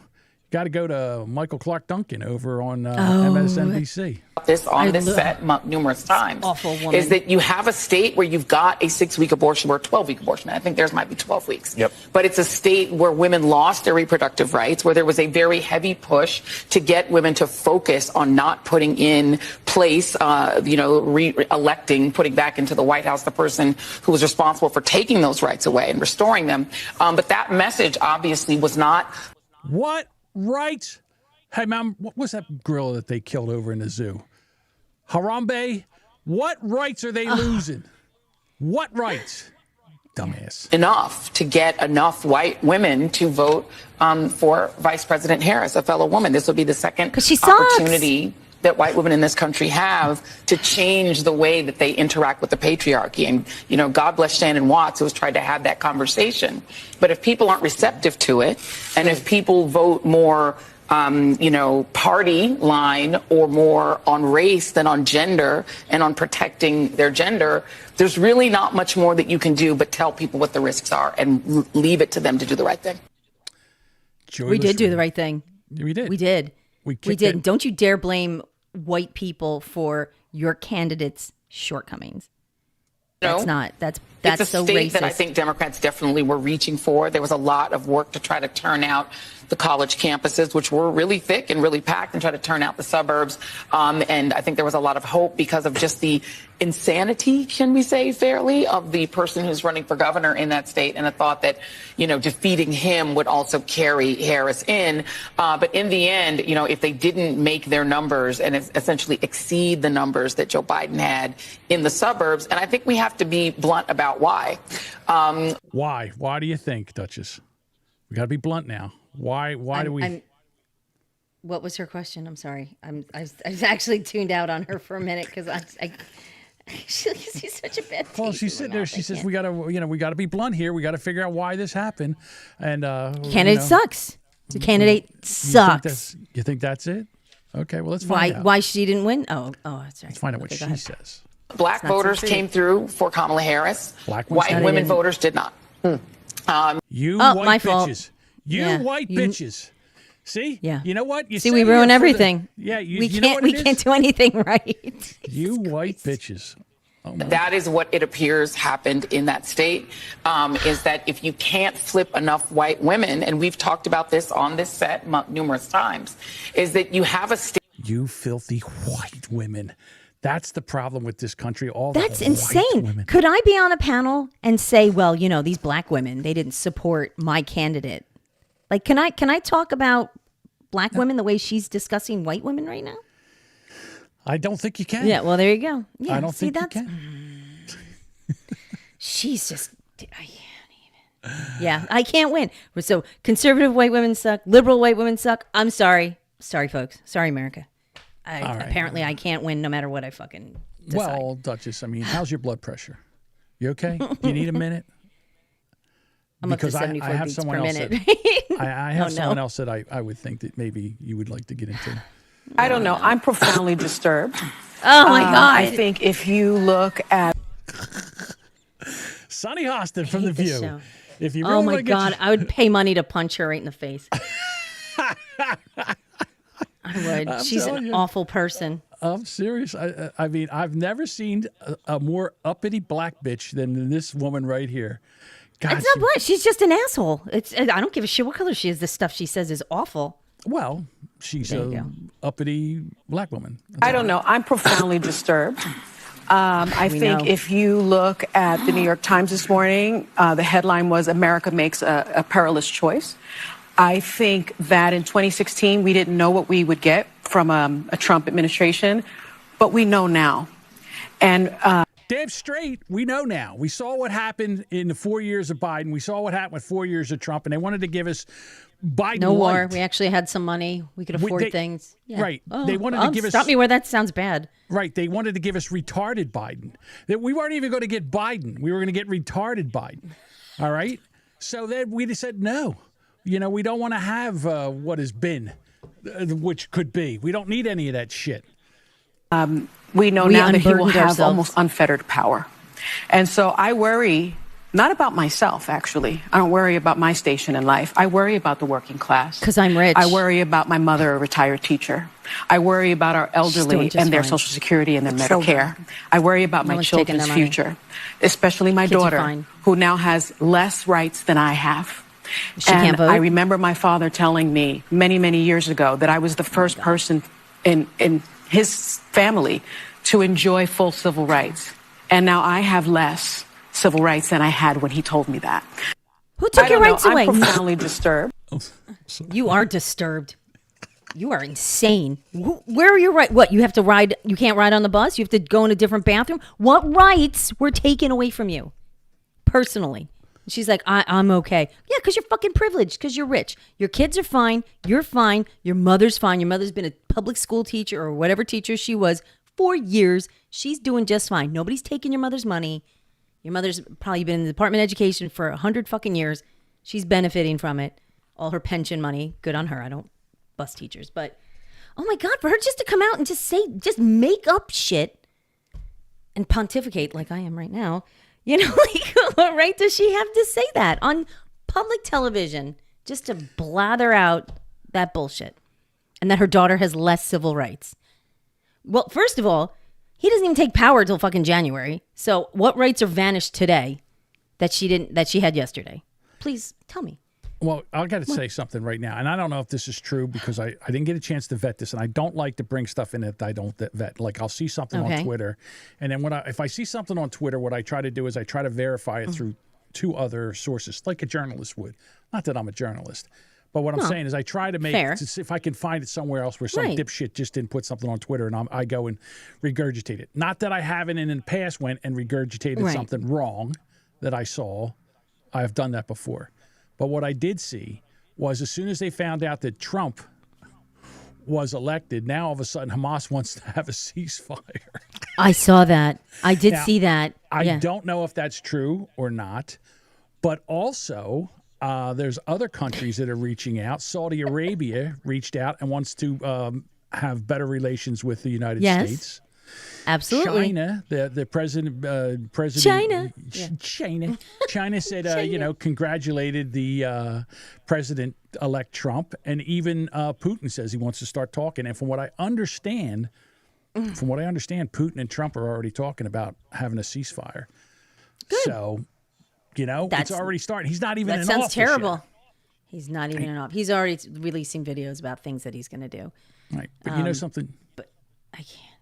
Got to go to Michael Clark Duncan over on Oh. MSNBC. This on this set numerous times awful woman. is that you have a state where you've got a 6-week abortion or a 12-week abortion. I think theirs might be 12 weeks. Yep. But it's a state where women lost their reproductive rights, where there was a very heavy push to get women to focus on not putting in place, re-electing, putting back into the White House the person who was responsible for taking those rights away and restoring them. But that message obviously was not. What rights? Hey, man, what was that gorilla that they killed over in the zoo? Harambe? What rights are they losing? What rights? Dumbass. Enough to get enough white women to vote for Vice President Harris, a fellow woman. This will be the second opportunity that white women in this country have to change the way that they interact with the patriarchy. And, God bless Shannon Watts, who has tried to have that conversation. But if people aren't receptive to it, and if people vote more party line or more on race than on gender and on protecting their gender, there's really not much more that you can do but tell people what the risks are and leave it to them to do the right thing. We did do the right thing. We did. We did. We did. it. Don't you dare blame white people for your candidate's shortcomings. That's it's a so state racist. that I think Democrats definitely were reaching for. There was a lot of work to try to turn out the college campuses, which were really thick and really packed, and try to turn out the suburbs. And I think there was a lot of hope because of just the insanity, can we say fairly, of the person who's running for governor in that state, and a thought that, defeating him would also carry Harris in. But in the end, if they didn't make their numbers and essentially exceed the numbers that Joe Biden had in the suburbs, and I think we have to be blunt about why. Why? Why do you think, Duchess? We got to be blunt now. Why do we? What was her question? I'm sorry. I was actually tuned out on her for a minute because she's such a bad. Well, she's sitting there. She says, "We got to be blunt here. We got to figure out why this happened." And candidate sucks. The candidate sucks. You think that's it? Okay. Well, let's find out. Why she didn't win? Oh, that's right. Let's find out what she says. Black voters came through for Kamala Harris. White women voters did not. You my white fault. bitches. You Yeah, white bitches. See? Yeah. You know what? You See, say we you're ruin for everything. We can't do anything right. You white bitches. Oh my. That is what it appears happened in that state, is that if you can't flip enough white women, and we've talked about this on this set numerous times, is that you have a state. You filthy white women. That's the problem with this country. That's the insane. white women. Could I be on a panel and say, well, these black women, they didn't support my candidate? Like, can I talk about black women the way she's discussing white women right now? I don't think you can. Yeah, well, there you go. Yeah, I don't think you can. She's just, I can't even. Yeah, I can't win. So conservative white women suck. Liberal white women suck. I'm sorry. Sorry, folks. Sorry, America. Apparently, I can't win no matter what I fucking decide. Well, Duchess, how's your blood pressure? You okay? Do you need a minute? I'm because up to 74 I have beats someone per else minute. I have someone else that I would think that maybe you would like to get into. I don't know. I'm profoundly disturbed. Oh my God. I think if you look at Sonny Hostin from The View. Show. If you really oh my want to God, I would pay money to punch her right in the face. I would. She's an awful person. I'm serious. I mean, I've never seen a more uppity black bitch than this woman right here. God, it's not black. She's just an asshole. I don't give a shit what color she is. The stuff she says is awful. Well, she's an uppity black woman. I don't know. I'm profoundly disturbed. I think if you look at the New York Times this morning, the headline was "America makes a perilous choice." I think that in 2016, we didn't know what we would get from a Trump administration, but we know now. And damn straight, we know now. We saw what happened in the 4 years of Biden. We saw what happened with 4 years of Trump, and they wanted to give us Biden no war. light. We actually had some money. We could afford things. Yeah. Right. Oh, they wanted to give us. Stop me where that sounds bad. Right. They wanted to give us retarded Biden. That we weren't even going to get Biden. We were going to get retarded Biden. All right. So then we just said no. We don't want to have what has been, which could be. We don't need any of that shit. We know now that he will have almost unfettered power. And so I worry not about myself, actually. I don't worry about my station in life. I worry about the working class. Because I'm rich. I worry about my mother, a retired teacher. I worry about our elderly and their fine. Social Security and their Children. Medicare. I worry about No my one's taking children's their money. future, especially my Kids are daughter, fine. who now has less rights than I have. She and can't vote? I remember my father telling me many, many years ago that I was the first person in his family to enjoy full civil rights. And now I have less civil rights than I had when he told me that. Who took your rights away? I'm profoundly disturbed. You are disturbed. You are insane. Where are your rights? What, you have to ride? You can't ride on the bus? You have to go in a different bathroom? What rights were taken away from you? Personally. She's like, I'm okay. Yeah, because you're fucking privileged, because you're rich. Your kids are fine. You're fine. Your mother's fine. Your mother's been a public school teacher or whatever teacher she was for years. She's doing just fine. Nobody's taking your mother's money. Your mother's probably been in the Department of Education for 100 fucking years. She's benefiting from it. All her pension money. Good on her. I don't bus teachers. But, oh my God, for her just to come out and just make up shit and pontificate like I am right now. You know, like, what right does she have to say that on public television just to blather out that bullshit? And that her daughter has less civil rights. Well, first of all, he doesn't even take power till fucking January. So what rights are vanished today that she had yesterday? Please tell me. Well, I got to say something right now, and I don't know if this is true because I didn't get a chance to vet this, and I don't like to bring stuff in that I don't vet. Like I'll see something on Twitter, and then if I see something on Twitter, what I try to do is I try to verify it through two other sources, like a journalist would. Not that I'm a journalist, but what I'm saying is I try to make to see if I can find it somewhere else where some dipshit just didn't put something on Twitter, and I go and regurgitate it. Not that I haven't in the past went and regurgitated something wrong that I saw. I've done that before. But what I did see was as soon as they found out that Trump was elected, now all of a sudden Hamas wants to have a ceasefire. I saw that. I did see that. I don't know if that's true or not. But also, there's other countries that are reaching out. Saudi Arabia reached out and wants to have better relations with the United States. Absolutely. China, the president China said, congratulated the President-elect Trump, and even Putin says he wants to start talking. And from what I understand, Putin and Trump are already talking about having a ceasefire. Good. So, it's already starting. He's not even in office. That sounds terrible. Yet. He's not even in office. He's already releasing videos about things that he's going to do. Right, but you know something? But I can't.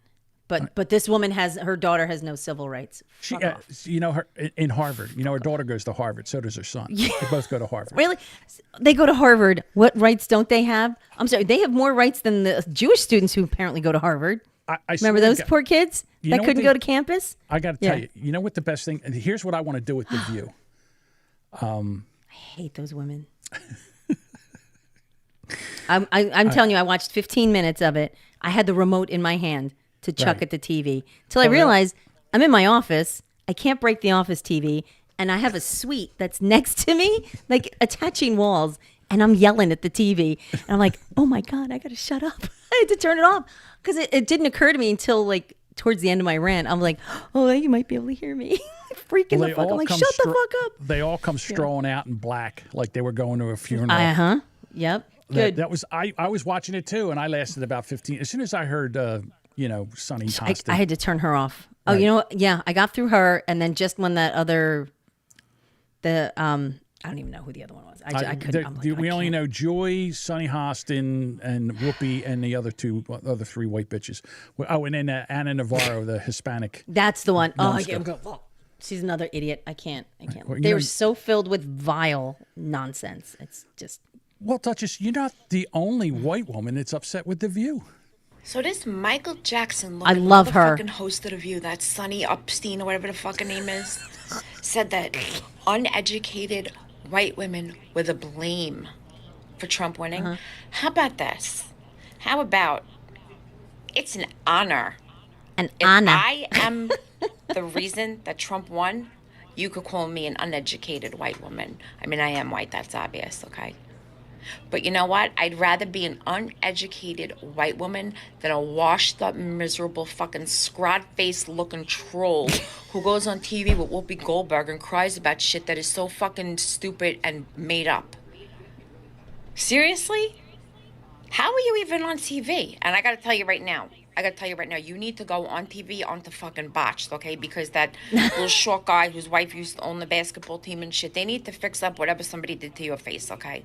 But this woman her daughter has no civil rights. She, her in Harvard. Her daughter goes to Harvard. So does her son. Yeah. They both go to Harvard. Really? They go to Harvard. What rights don't they have? I'm sorry. They have more rights than the Jewish students who apparently go to Harvard. I remember those poor kids that couldn't go to campus? I got to tell you. You know what the best thing? And here's what I want to do with The View. I hate those women. I'm telling you, I watched 15 minutes of it. I had the remote in my hand to chuck at the TV till I realized I'm in my office. I can't break the office TV, and I have a suite that's next to me, like attaching walls, and I'm yelling at the TV. And I'm like, oh my God, I got to shut up. I had to turn it off because it didn't occur to me until like towards the end of my rant. I'm like, oh, you might be able to hear me. Freaking the fuck. I'm like, shut the fuck up. They all come strolling out in black like they were going to a funeral. Yep. Good. That was I was watching it too, and I lasted about 15. As soon as I heard Sonny Hostin. I had to turn her off. Oh, you know what? Yeah, I got through her, and then just when that other, I don't even know who the other one was. I couldn't. We only know Joy, Sonny Hostin, and Whoopi, and the other three white bitches. Oh, and then Anna Navarro, the Hispanic. That's the one. She's another idiot. I can't. They were so filled with vile nonsense. It's just. Well, Duchess, you're not the only white woman that's upset with The View. So this Michael Jackson, I love her. Fucking host of The View, that Sonny Upstein or whatever the fucking name is, said that uneducated white women were the blame for Trump winning. How about this? How about it's an honor? An honor. If I am the reason that Trump won, you could call me an uneducated white woman. I mean, I am white. That's obvious. Okay. But you know what? I'd rather be an uneducated white woman than a washed up, miserable, fucking scrot-faced looking troll who goes on TV with Whoopi Goldberg and cries about shit that is so fucking stupid and made up. Seriously? How are you even on TV? And I gotta tell you right now, you need to go on TV onto fucking Botched, okay? Because that little short guy whose wife used to own the basketball team and shit, they need to fix up whatever somebody did to your face, okay?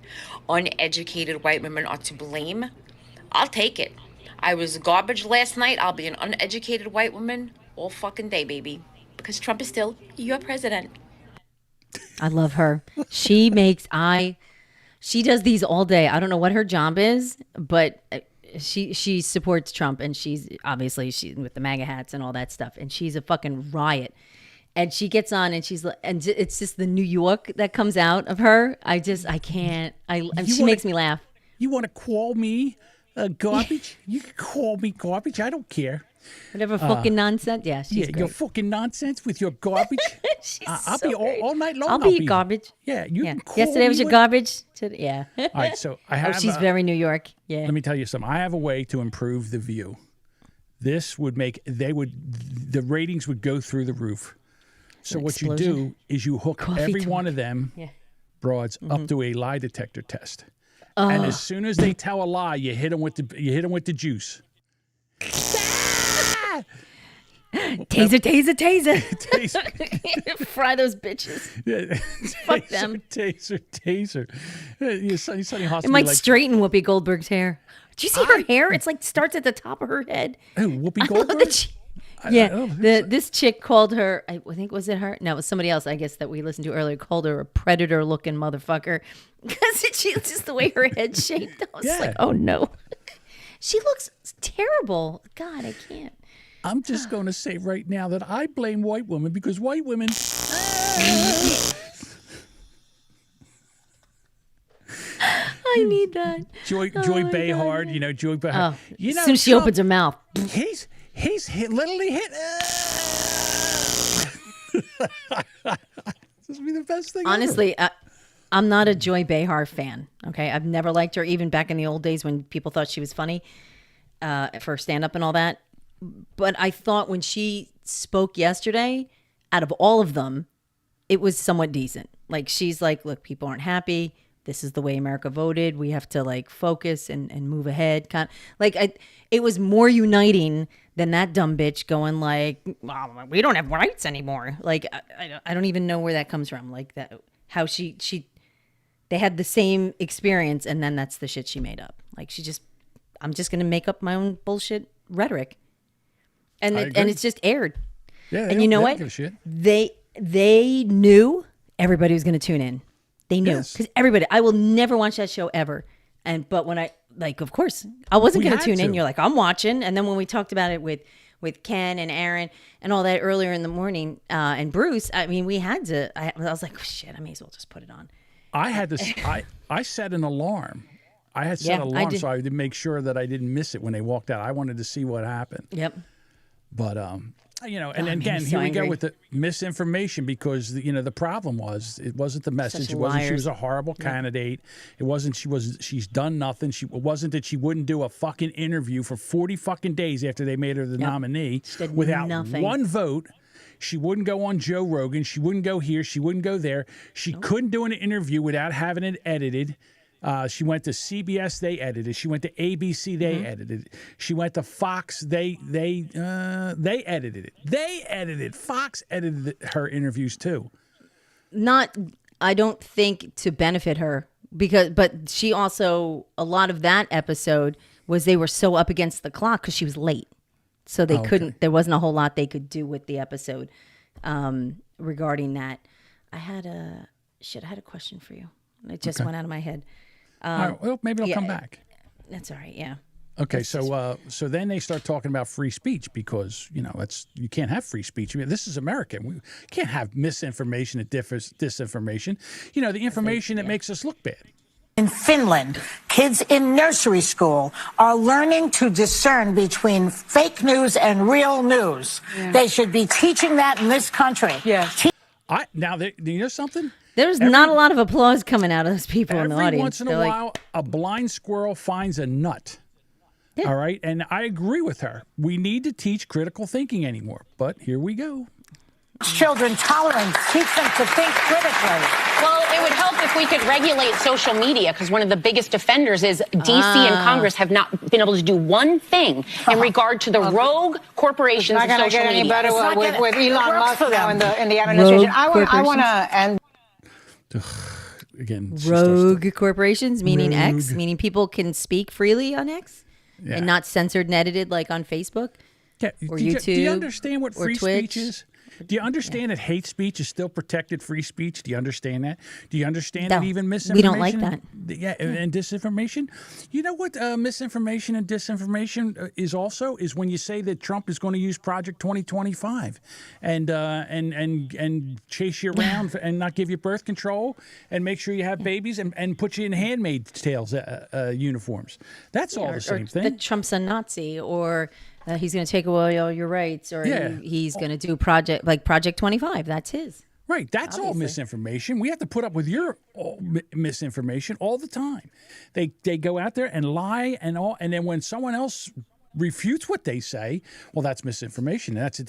Uneducated white women are to blame. I'll take it. I was garbage last night. I'll be an uneducated white woman all fucking day, baby. Because Trump is still your president. I love her. She does these all day. I don't know what her job is, but she supports Trump, and she's with the MAGA hats and all that stuff, and she's a fucking riot. And she gets on, and and it's just the New York that comes out of her. I can't. She makes me laugh. You want to call me garbage? You can call me garbage. I don't care. Whatever fucking nonsense. Yeah, she's great. Your fucking nonsense with your garbage. I'll so be great. all night long. I'll be your garbage. Yeah, you can call Yesterday was me your garbage. Yeah. All right, so I have. She's very New York. Yeah. Let me tell you something. I have a way to improve the View. This would the ratings would go through the roof. So what you do is you hook every one of them broads up to a lie detector test, and as soon as they tell a lie, you hit them with the juice. Taser, taser, taser. Fry those bitches. Fuck them. Taser. It might straighten Whoopi Goldberg's hair. Do you see her hair? It's like starts at the top of her head. Oh, Whoopi Goldberg? This chick called her, I think, was it her? No, it was somebody else, I guess, that we listened to earlier, called her a predator-looking motherfucker. Because it's just the way her head's shaped. I was like, oh, no. She looks terrible. God, I can't. I'm just going to say right now that I blame white women because white women. I need that. Joy Behar, Joy Behar. As soon as she opens her mouth. He's literally hit. This would be the best thing Honestly, I'm not a Joy Behar fan, okay? I've never liked her, even back in the old days when people thought she was funny for stand-up and all that. But I thought when she spoke yesterday, out of all of them, it was somewhat decent. Like, she's like, look, people aren't happy. This is the way America voted. We have to, like, focus and move ahead. It was more uniting than that dumb bitch going like, well, we don't have rights anymore. Like, I don't even know where that comes from. Like, that, how they had the same experience, and then that's the shit she made up. Like, I'm just going to make up my own bullshit rhetoric. And it's just aired. Yeah, and you know what? They knew everybody was going to tune in. They knew, because everybody. I will never watch that show ever. But when of course, I wasn't going to tune in. You're like, I'm watching. And then when we talked about it with Ken and Aaron and all that earlier in the morning, and Bruce, I mean, we had to. I was like, oh, shit, I may as well just put it on. I had this. I set an alarm. I had set an alarm so I would make sure that I didn't miss it when they walked out. I wanted to see what happened. Yep. But and again, here we go with the misinformation because the problem was it wasn't the message. It wasn't she was a horrible candidate. It wasn't she's done nothing. It wasn't that she wouldn't do a fucking interview for 40 fucking days after they made her the nominee without one vote. She wouldn't go on Joe Rogan. She wouldn't go here. She wouldn't go there. She couldn't do an interview without having it edited. She went to CBS, they edited. She went to ABC, they edited it. She went to Fox, they edited it. They edited. Fox edited her interviews too. I don't think to benefit her but she also, a lot of that episode was they were so up against the clock because she was late. So they couldn't, there wasn't a whole lot they could do with the episode regarding that. I had a question for you. It just went out of my head. All right, well, maybe it'll come back. That's all right. Yeah. Okay, so then they start talking about free speech because you can't have free speech. I mean, this is America. We can't have misinformation and disinformation. The information that makes us look bad. In Finland, kids in nursery school are learning to discern between fake news and real news. Yeah. They should be teaching that in this country. Yeah. Now, you know something? There's not a lot of applause coming out of those people in the audience. Every once in a while, a blind squirrel finds a nut. Yeah. All right. And I agree with her. We need to teach critical thinking anymore. But here we go. Children tolerance, teach them to think critically. Well, it would help if we could regulate social media, because one of the biggest offenders is D.C. and Congress have not been able to do one thing in regard to the rogue corporations of social media. It's not going to get any better with Elon Musk now in the administration. I want to end. Again, rogue corporations, meaning X, meaning people can speak freely on X and not censored and edited like on Facebook or YouTube. Do you understand what free Twitch? speech is? Do you understand that hate speech is still protected free speech? Do you understand that? Do you understand that even misinformation? We don't like that. Yeah, and disinformation. You know what misinformation and disinformation is also? Is when you say that Trump is going to use Project 2025 and chase you around and not give you birth control and make sure you have babies and put you in Handmaid's Tales uniforms. That's all the same thing. That Trump's a Nazi, or he's going to take away all your rights, or he's going to do Project 25. That's his. Right. That's all misinformation. We have to put up with your misinformation all the time. They go out there and lie and then when someone else refutes what they say, well, that's misinformation. Let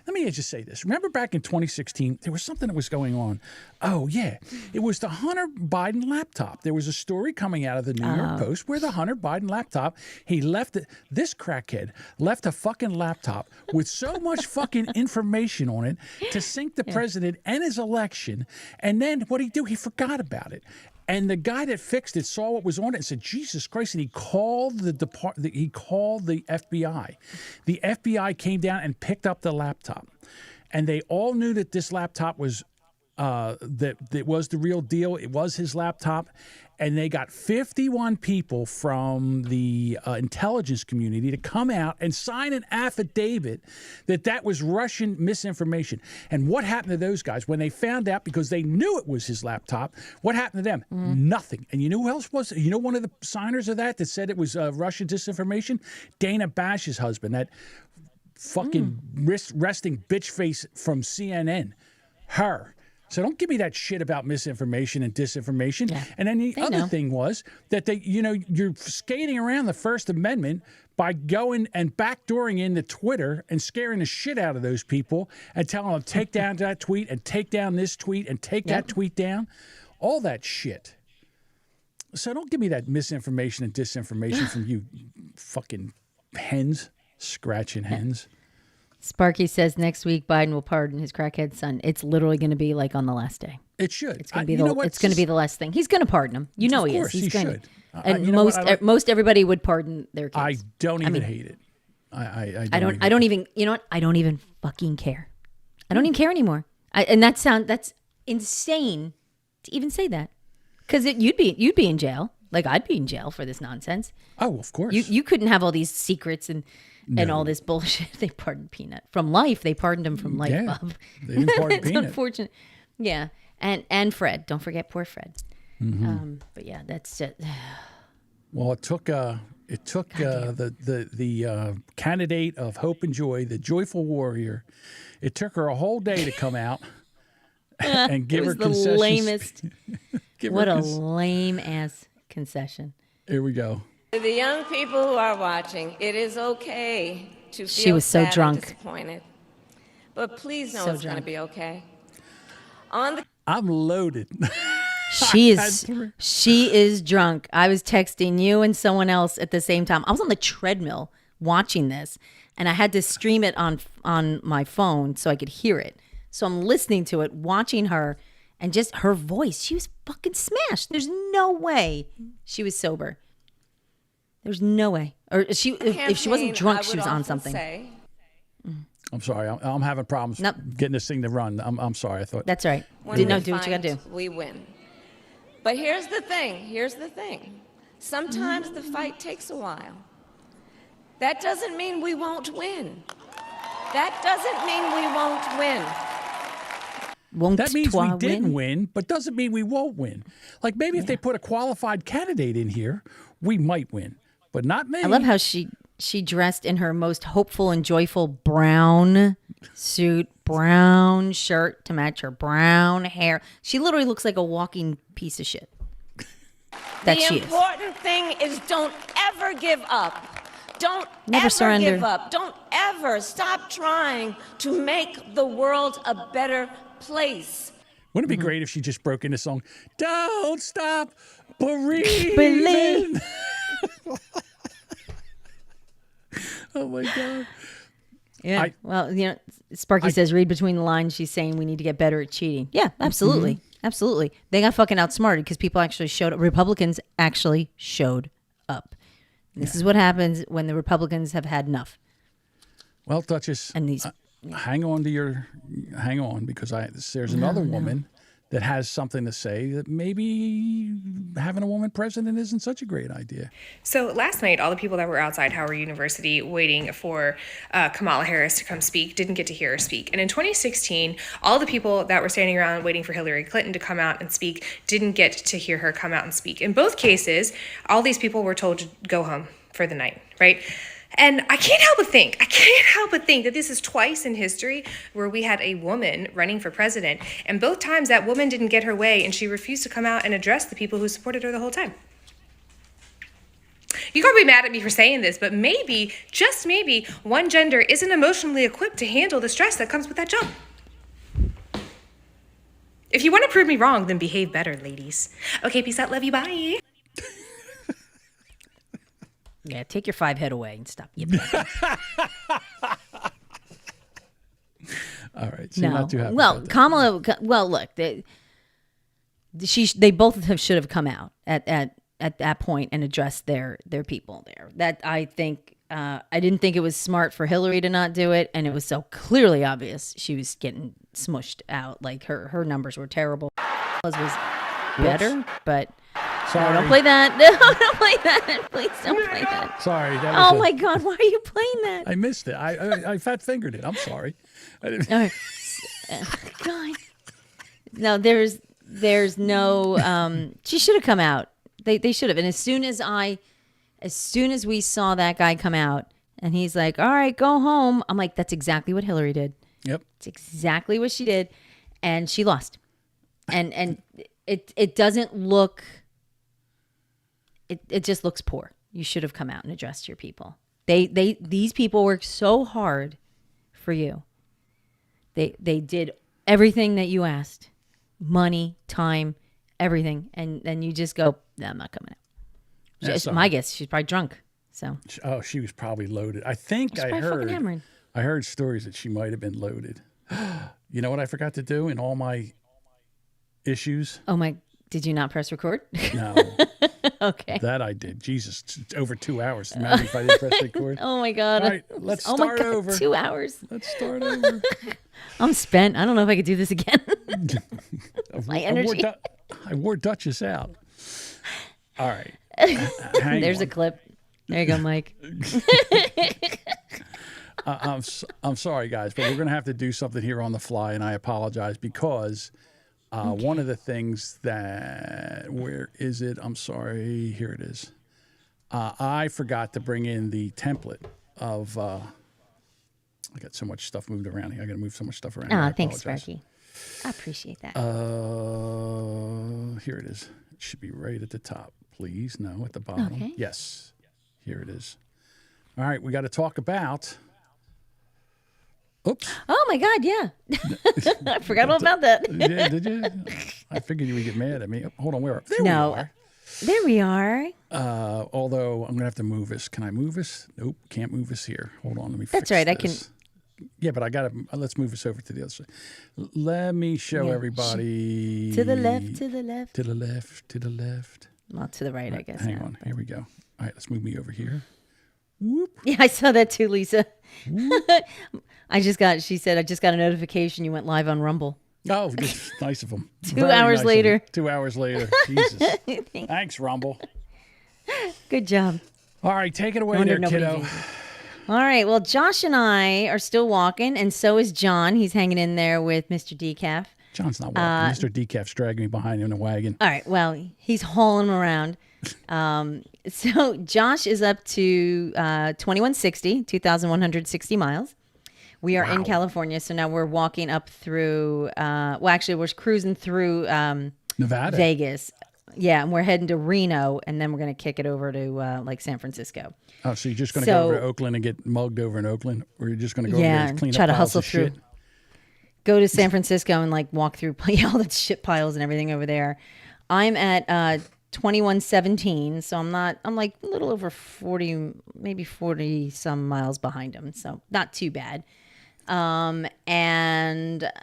me just say this. Remember back in 2016, there was something that was going on. Oh, yeah. It was the Hunter Biden laptop. There was a story coming out of the New York Post where the Hunter Biden laptop, this crackhead left a fucking laptop with so much fucking information on it to sink the president and his election. And then what did he do? He forgot about it. And the guy that fixed it saw what was on it and said, "Jesus Christ!" And he called the FBI. The FBI came down and picked up the laptop, and they all knew that this laptop was that it was the real deal. It was his laptop, and they got 51 people from the intelligence community to come out and sign an affidavit that was Russian misinformation. And what happened to those guys when they found out, because they knew it was his laptop? What happened to them? Nothing. And you know who else was? You know one of the signers of that said it was Russian disinformation? Dana Bash's husband, that fucking resting bitch face from CNN. Her. So don't give me that shit about misinformation and disinformation. Yeah. And then the other thing was that you're skating around the First Amendment by going and backdooring into Twitter and scaring the shit out of those people and telling them take down that tweet and take down this tweet and take that tweet down. All that shit. So don't give me that misinformation and disinformation from you fucking hens, scratching hens. Sparky says next week Biden will pardon his crackhead son. It's literally going to be like on the last day. It should. It's going to be it's going to be the last thing. He's going to pardon him. You know he is. He should. And most everybody would pardon their kids. I don't even hate it. I don't even. You know what? I don't even fucking care. I don't even care anymore. That's insane to even say that, because you'd be in jail. Like I'd be in jail for this nonsense. Oh, of course. You couldn't have all these secrets and all this bullshit. They pardoned Peanut from life. They pardoned him from life, Bob. They didn't pardon It's Peanut. Unfortunate. Yeah, and Fred. Don't forget poor Fred. Mm-hmm. But yeah, that's it. Well, it took the candidate of hope and joy, the joyful warrior. It took her a whole day to come out and give her concessions. The lamest. What a lame ass concession. Here we go. To the young people who are watching, it is okay to feel She was so sad drunk. and disappointed. But please know So it's going to drunk. be okay. I'm loaded. She is drunk. I was texting you and someone else at the same time. I was on the treadmill watching this, and I had to stream it on my phone so I could hear it. So I'm listening to it, watching her, and just her voice. She was fucking smashed. There's no way she was sober. There's no way. Or if she wasn't drunk, she was on something. I'm sorry. I'm having problems getting this thing to run. I'm sorry. I thought that's right. When Do what you got to do. We win. But here's the thing. Sometimes the fight takes a while. That doesn't mean we won't win. That means we didn't win, but doesn't mean we won't win. Like maybe if they put a qualified candidate in here, we might win, but not me. I love how she dressed in her most hopeful and joyful brown suit, brown shirt to match her brown hair. She literally looks like a walking piece of shit. That she is. The important thing is don't ever give up. Don't Never ever surrender. give up. Don't ever stop trying to make the world a better place. Wouldn't it be great if she just broke into song? Don't stop believing. Oh my God. Yeah. Well, Sparky says, read between the lines. She's saying we need to get better at cheating. Yeah, absolutely. Absolutely. They got fucking outsmarted because people actually showed up. Republicans actually showed up. This is what happens when the Republicans have had enough. Well, Duchess, and these, hang on because there's another woman that has something to say that maybe having a woman president isn't such a great idea. So last night, all the people that were outside Howard University waiting for Kamala Harris to come speak didn't get to hear her speak. And in 2016, all the people that were standing around waiting for Hillary Clinton to come out and speak didn't get to hear her come out and speak. In both cases, all these people were told to go home for the night, right? And I can't help but think that this is twice in history where we had a woman running for president, and both times that woman didn't get her way, and she refused to come out and address the people who supported her the whole time. You're going to be mad at me for saying this, but maybe, just maybe, one gender isn't emotionally equipped to handle the stress that comes with that job. If you want to prove me wrong, then behave better, ladies. Okay, peace out, love you, bye. Yeah, take your 5 head away and stop. All right. So you're not too happy well, about that. Kamala. Well, look, they both should have come out at that point and addressed their people there. That I think. I didn't think it was smart for Hillary to not do it, and it was so clearly obvious she was getting smushed out. Like her numbers were terrible. Was better, but. Sorry. No, don't play that. No, don't play that. Please don't play that. Sorry. Oh my God, why are you playing that? I missed it. I fat fingered it. I'm sorry. God. No, there's no. She should have come out. They should have. And as soon as we saw that guy come out, and he's like, "All right, go home," I'm like, "That's exactly what Hillary did." Yep. It's exactly what she did, and she lost. And it doesn't look. It just looks poor. You should have come out and addressed your people. These people worked so hard for you. They did everything that you asked. Money, time, everything. And then you just go, no, I'm not coming out. My guess, she's probably drunk. So. Oh, she was probably loaded. I think I heard stories that she might have been loaded. You know what I forgot to do in all my issues? Oh my, did you not press record? No. Okay. That I did. Jesus, it's over 2 hours. Imagine if I didn't press record. Oh my God. All right, let's start over. 2 hours. Let's start over. I'm spent. I don't know if I could do this again. My energy. I wore Duchess out. All right. There's a clip. There you go, Mike. I'm sorry, guys, but we're going to have to do something here on the fly, and I apologize because one of the things that, where is it? I'm sorry. Here it is. I forgot to bring in the template of, I got so much stuff moved around here. I got to move so much stuff around. Oh, thanks, Sparky. I appreciate that. Here it is. It should be right at the top, please. No, at the bottom. Okay. Yes. Here it is. All right, we got to talk about. Oops. Oh my God, yeah. I forgot all about that. Yeah, did you? I figured you would get mad at me. Hold on, where? There we are. There we are. Although I'm gonna have to move this. Can I move this? Nope, can't move this here. Hold on, let me. That's fix right. This. Yeah, but I gotta. Let's move this over to the other side. Let me show everybody. To the left. To the left. To the left. To the left. Well, to the right, I guess. Hang on. Here we go. All right, let's move me over here. Whoop. Yeah, I saw that too, Lisa. She said, I just got a notification you went live on Rumble. Oh, nice of them. 2 hours later. 2 hours later. Jesus. Thanks, Rumble. Good job. All right, take it away there, kiddo. All right, well, Josh and I are still walking, and so is John. He's hanging in there with Mr. Decaf. John's not walking. Mr. Decaf's dragging me behind him in a wagon. All right, well, he's hauling him around. So Josh is up to 2,160 miles, We are in California, so now we're walking up through. Well, actually, we're cruising through Nevada, Vegas. Yeah, and we're heading to Reno, and then we're going to kick it over to like San Francisco. Oh, so you're just going to go over to Oakland and get mugged over in Oakland, or you're just going to go over there and clean try up to piles hustle of through. shit? Go to San Francisco and like walk through all the shit piles and everything over there. I'm at 2117, so I'm like a little over 40, maybe 40 some miles behind him, so not too bad. And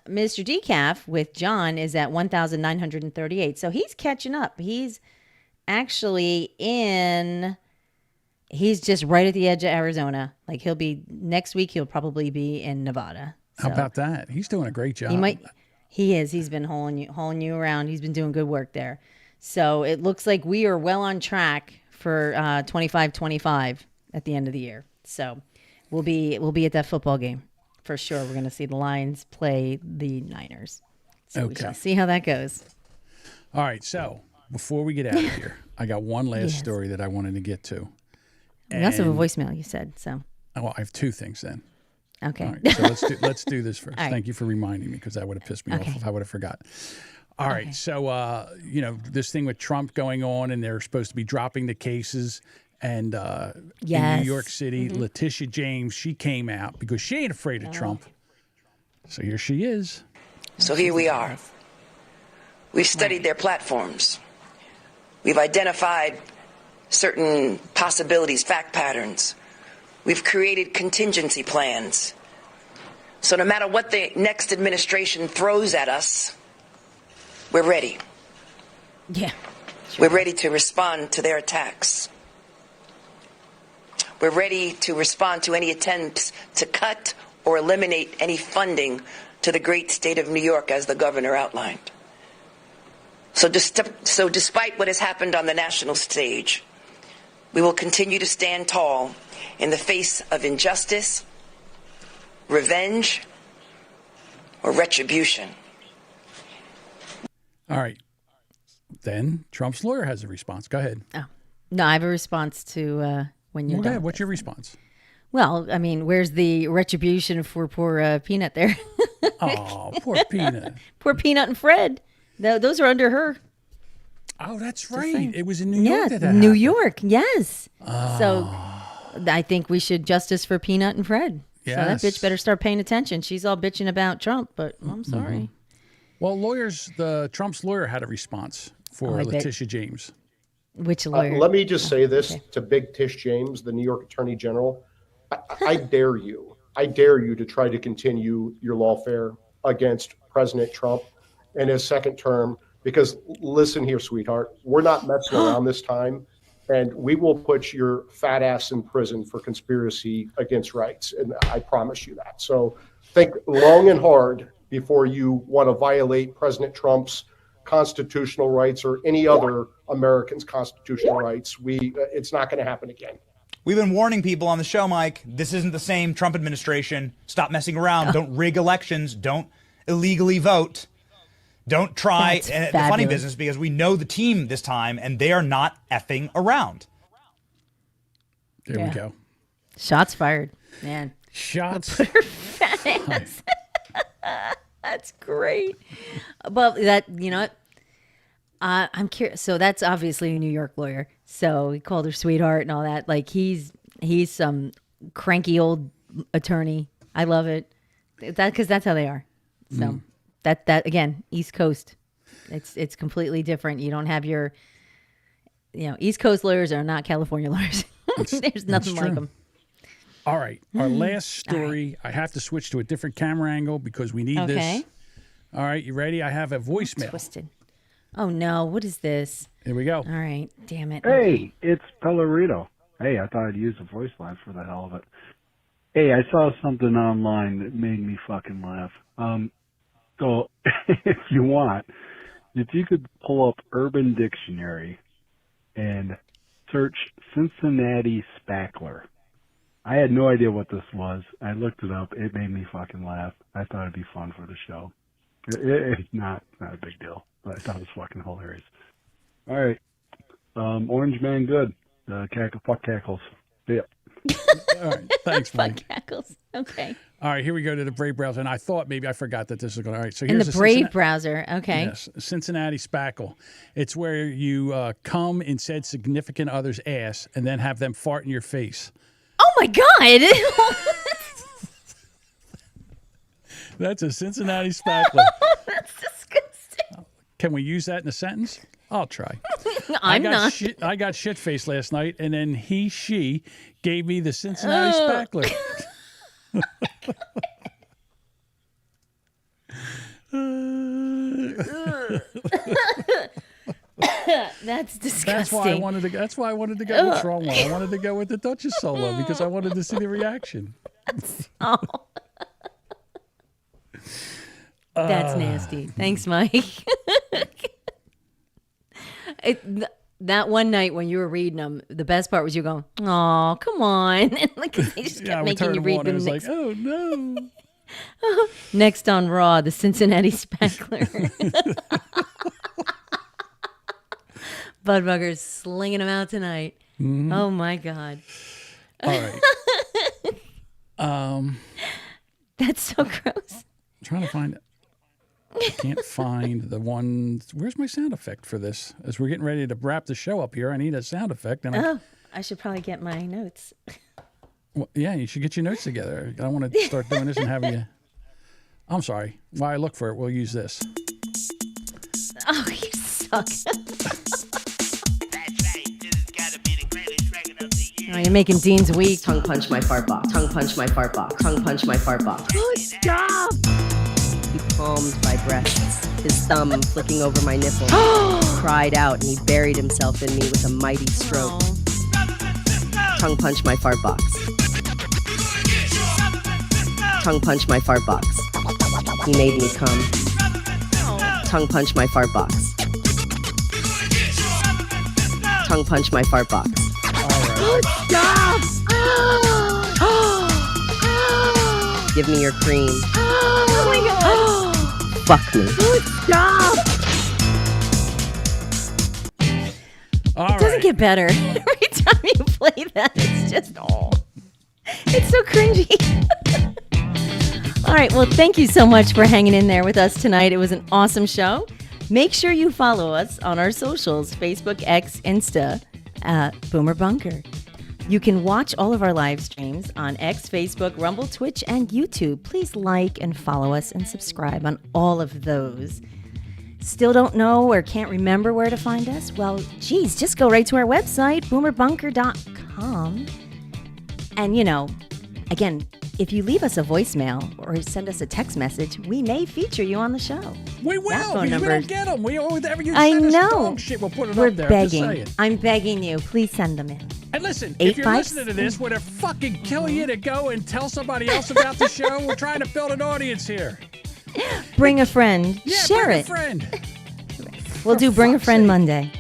Mr. Decaf with John is at 1,938. So he's catching up. He's actually he's just right at the edge of Arizona. Like next week, he'll probably be in Nevada. How about that? He's doing a great job. He is. He's been hauling you around. He's been doing good work there. So it looks like we are well on track for 25-25 at the end of the year. So we'll be at that football game. For sure, we're going to see the Lions play the Niners. So we shall see how that goes. All right, so before we get out of here, I got one last story that I wanted to get to. We also have a voicemail, you said. So. Oh, I have two things then. Okay. All right, so let's do this first. Right. Thank you for reminding me, because that would have pissed me off if I would have forgot. All right, so this thing with Trump going on, and they're supposed to be dropping the cases. And in New York City, Letitia James, she came out because she ain't afraid of Trump. So here she is. So here we are. We've studied their platforms. We've identified certain possibilities, fact patterns. We've created contingency plans. So no matter what the next administration throws at us, we're ready. Yeah. We're ready to respond to their attacks. We're ready to respond to any attempts to cut or eliminate any funding to the great state of New York, as the governor outlined. So despite what has happened on the national stage, we will continue to stand tall in the face of injustice, revenge, or retribution. All right. Then Trump's lawyer has a response. Go ahead. Oh. No, I have a response to when you're done. What's your response? Well, I mean, where's the retribution for poor Peanut there? Oh, poor Peanut. Poor Peanut and Fred. Those are under her. Oh, that's right. It was in New York that New happened. York, yes. Oh. So I think we should justice for Peanut and Fred. Yes. So that bitch better start paying attention. She's all bitching about Trump, but I'm sorry. Well, Trump's lawyer had a response for I bet. Letitia James. Which lawyer? Let me just say this to Big Tish James, the New York Attorney General. I dare you. I dare you to try to continue your lawfare against President Trump in his second term. Because listen here, sweetheart, we're not messing around this time. And we will put your fat ass in prison for conspiracy against rights. And I promise you that. So think long and hard before you want to violate President Trump's constitutional rights or any other American's constitutional rights. It's not going to happen again. We've been warning people on the show, Mike. This isn't the same Trump administration. Stop messing around. Don't rig elections. Don't illegally vote. Don't try the funny business, because we know the team this time, and they are not effing around. There we go. Shots fired, man. Shots. Put her fat ass. That's great. Well, I'm curious. So that's obviously a New York lawyer. So he called her sweetheart and all that. Like he's some cranky old attorney. I love it. Because that's how they are. So that again, East Coast. It's completely different. You don't have your, East Coast lawyers are not California lawyers. There's nothing like them. All right. Our last story. I have to switch to a different camera angle because we need this. All right. You ready? I have a voicemail. Twisted. Oh, no. What is this? Here we go. All right. Damn it. Hey, it's Pellerito. Hey, I thought I'd use a voice line for the hell of it. Hey, I saw something online that made me fucking laugh. So if you want, if you could pull up Urban Dictionary and search Cincinnati spackler. I had no idea what this was. I looked it up. It made me fucking laugh. I thought it'd be fun for the show. It's not a big deal, but I thought it was fucking hilarious. All right. Orange Man good. Fuck cackles. See ya. All right. Thanks, Mike. Crackles. Okay. All right, here we go to the Brave browser, and I thought maybe I forgot that this was going. All right, so In here's the a Brave browser, okay. Yes, Cincinnati Spackle. It's where you come in said significant other's ass and then have them fart in your face. Oh my God! That's a Cincinnati Spackle. That's disgusting. Can we use that in a sentence? I'll try. I'm not. I got shit-faced last night, and then she gave me the Cincinnati Spackler. That's disgusting. That's why I wanted to go with strong one. I wanted to go with the Duchess solo because I wanted to see the reaction. That's nasty. Thanks, Mike. That one night when you were reading them, the best part was you going, "Oh, come on!" And like they just kept making you read them. I was like, "Oh no!" Next on Raw, the Cincinnati Spackler. Budbugger's slinging them out tonight. Mm-hmm. Oh my God! All right. That's so gross. I'm trying to find it. I can't find the one. Where's my sound effect for this? As we're getting ready to wrap the show up here, I need a sound effect. And I should probably get my notes. Well, yeah, you should get your notes together. I want to start doing this and have you. I'm sorry. While I look for it, we'll use this. Oh, you suck. Oh, you're making Dean's week. Tongue punch my fart box. Tongue punch my fart box. Tongue punch my fart box. Oh, stop! He palmed my breasts, his thumb flicking over my nipple. Cried out, and he buried himself in me with a mighty stroke. Tongue punch my fart box. Tongue punch my fart box. He made me come. Tongue punch my fart box. Tongue punch my fart box. Oh, stop! Give me your cream. Oh my God! Fuck me. Stop! All it doesn't get better. Every time you play that, it's just it's so cringy. All right, well, thank you so much for hanging in there with us tonight. It was an awesome show. Make sure you follow us on our socials, Facebook, X, Insta, Boomer Bunker. You can watch all of our live streams on X, Facebook, Rumble, Twitch, and YouTube. Please like and follow us and subscribe on all of those. Still don't know or can't remember where to find us? Well, geez, just go right to our website, boomerbunker.com. And, again, if you leave us a voicemail or send us a text message, we may feature you on the show. We will, because we don't get them. Whatever you I send us know. dog shit, we'll put it We're up there. begging. I'm begging you. Please send them in. And listen, if you're listening to this, would it fucking kill you to go and tell somebody else about the show? We're trying to build an audience here. Bring a friend. Yeah, Share bring it. a friend. We'll do Bring a Friend Monday.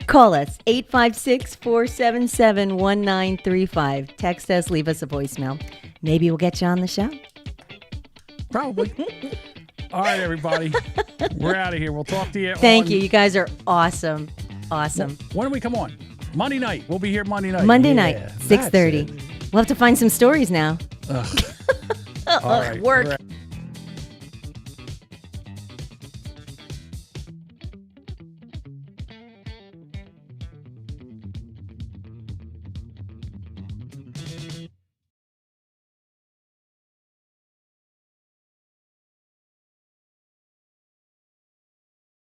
Call us, 856-477-1935. Text us, leave us a voicemail. Maybe we'll get you on the show. Probably. All right, everybody. We're out of here. We'll talk to you. Thank you. You guys are awesome. Awesome. When do we come on? Monday night. We'll be here Monday night. Monday night, 6:30. We'll have to find some stories now. All right. Work.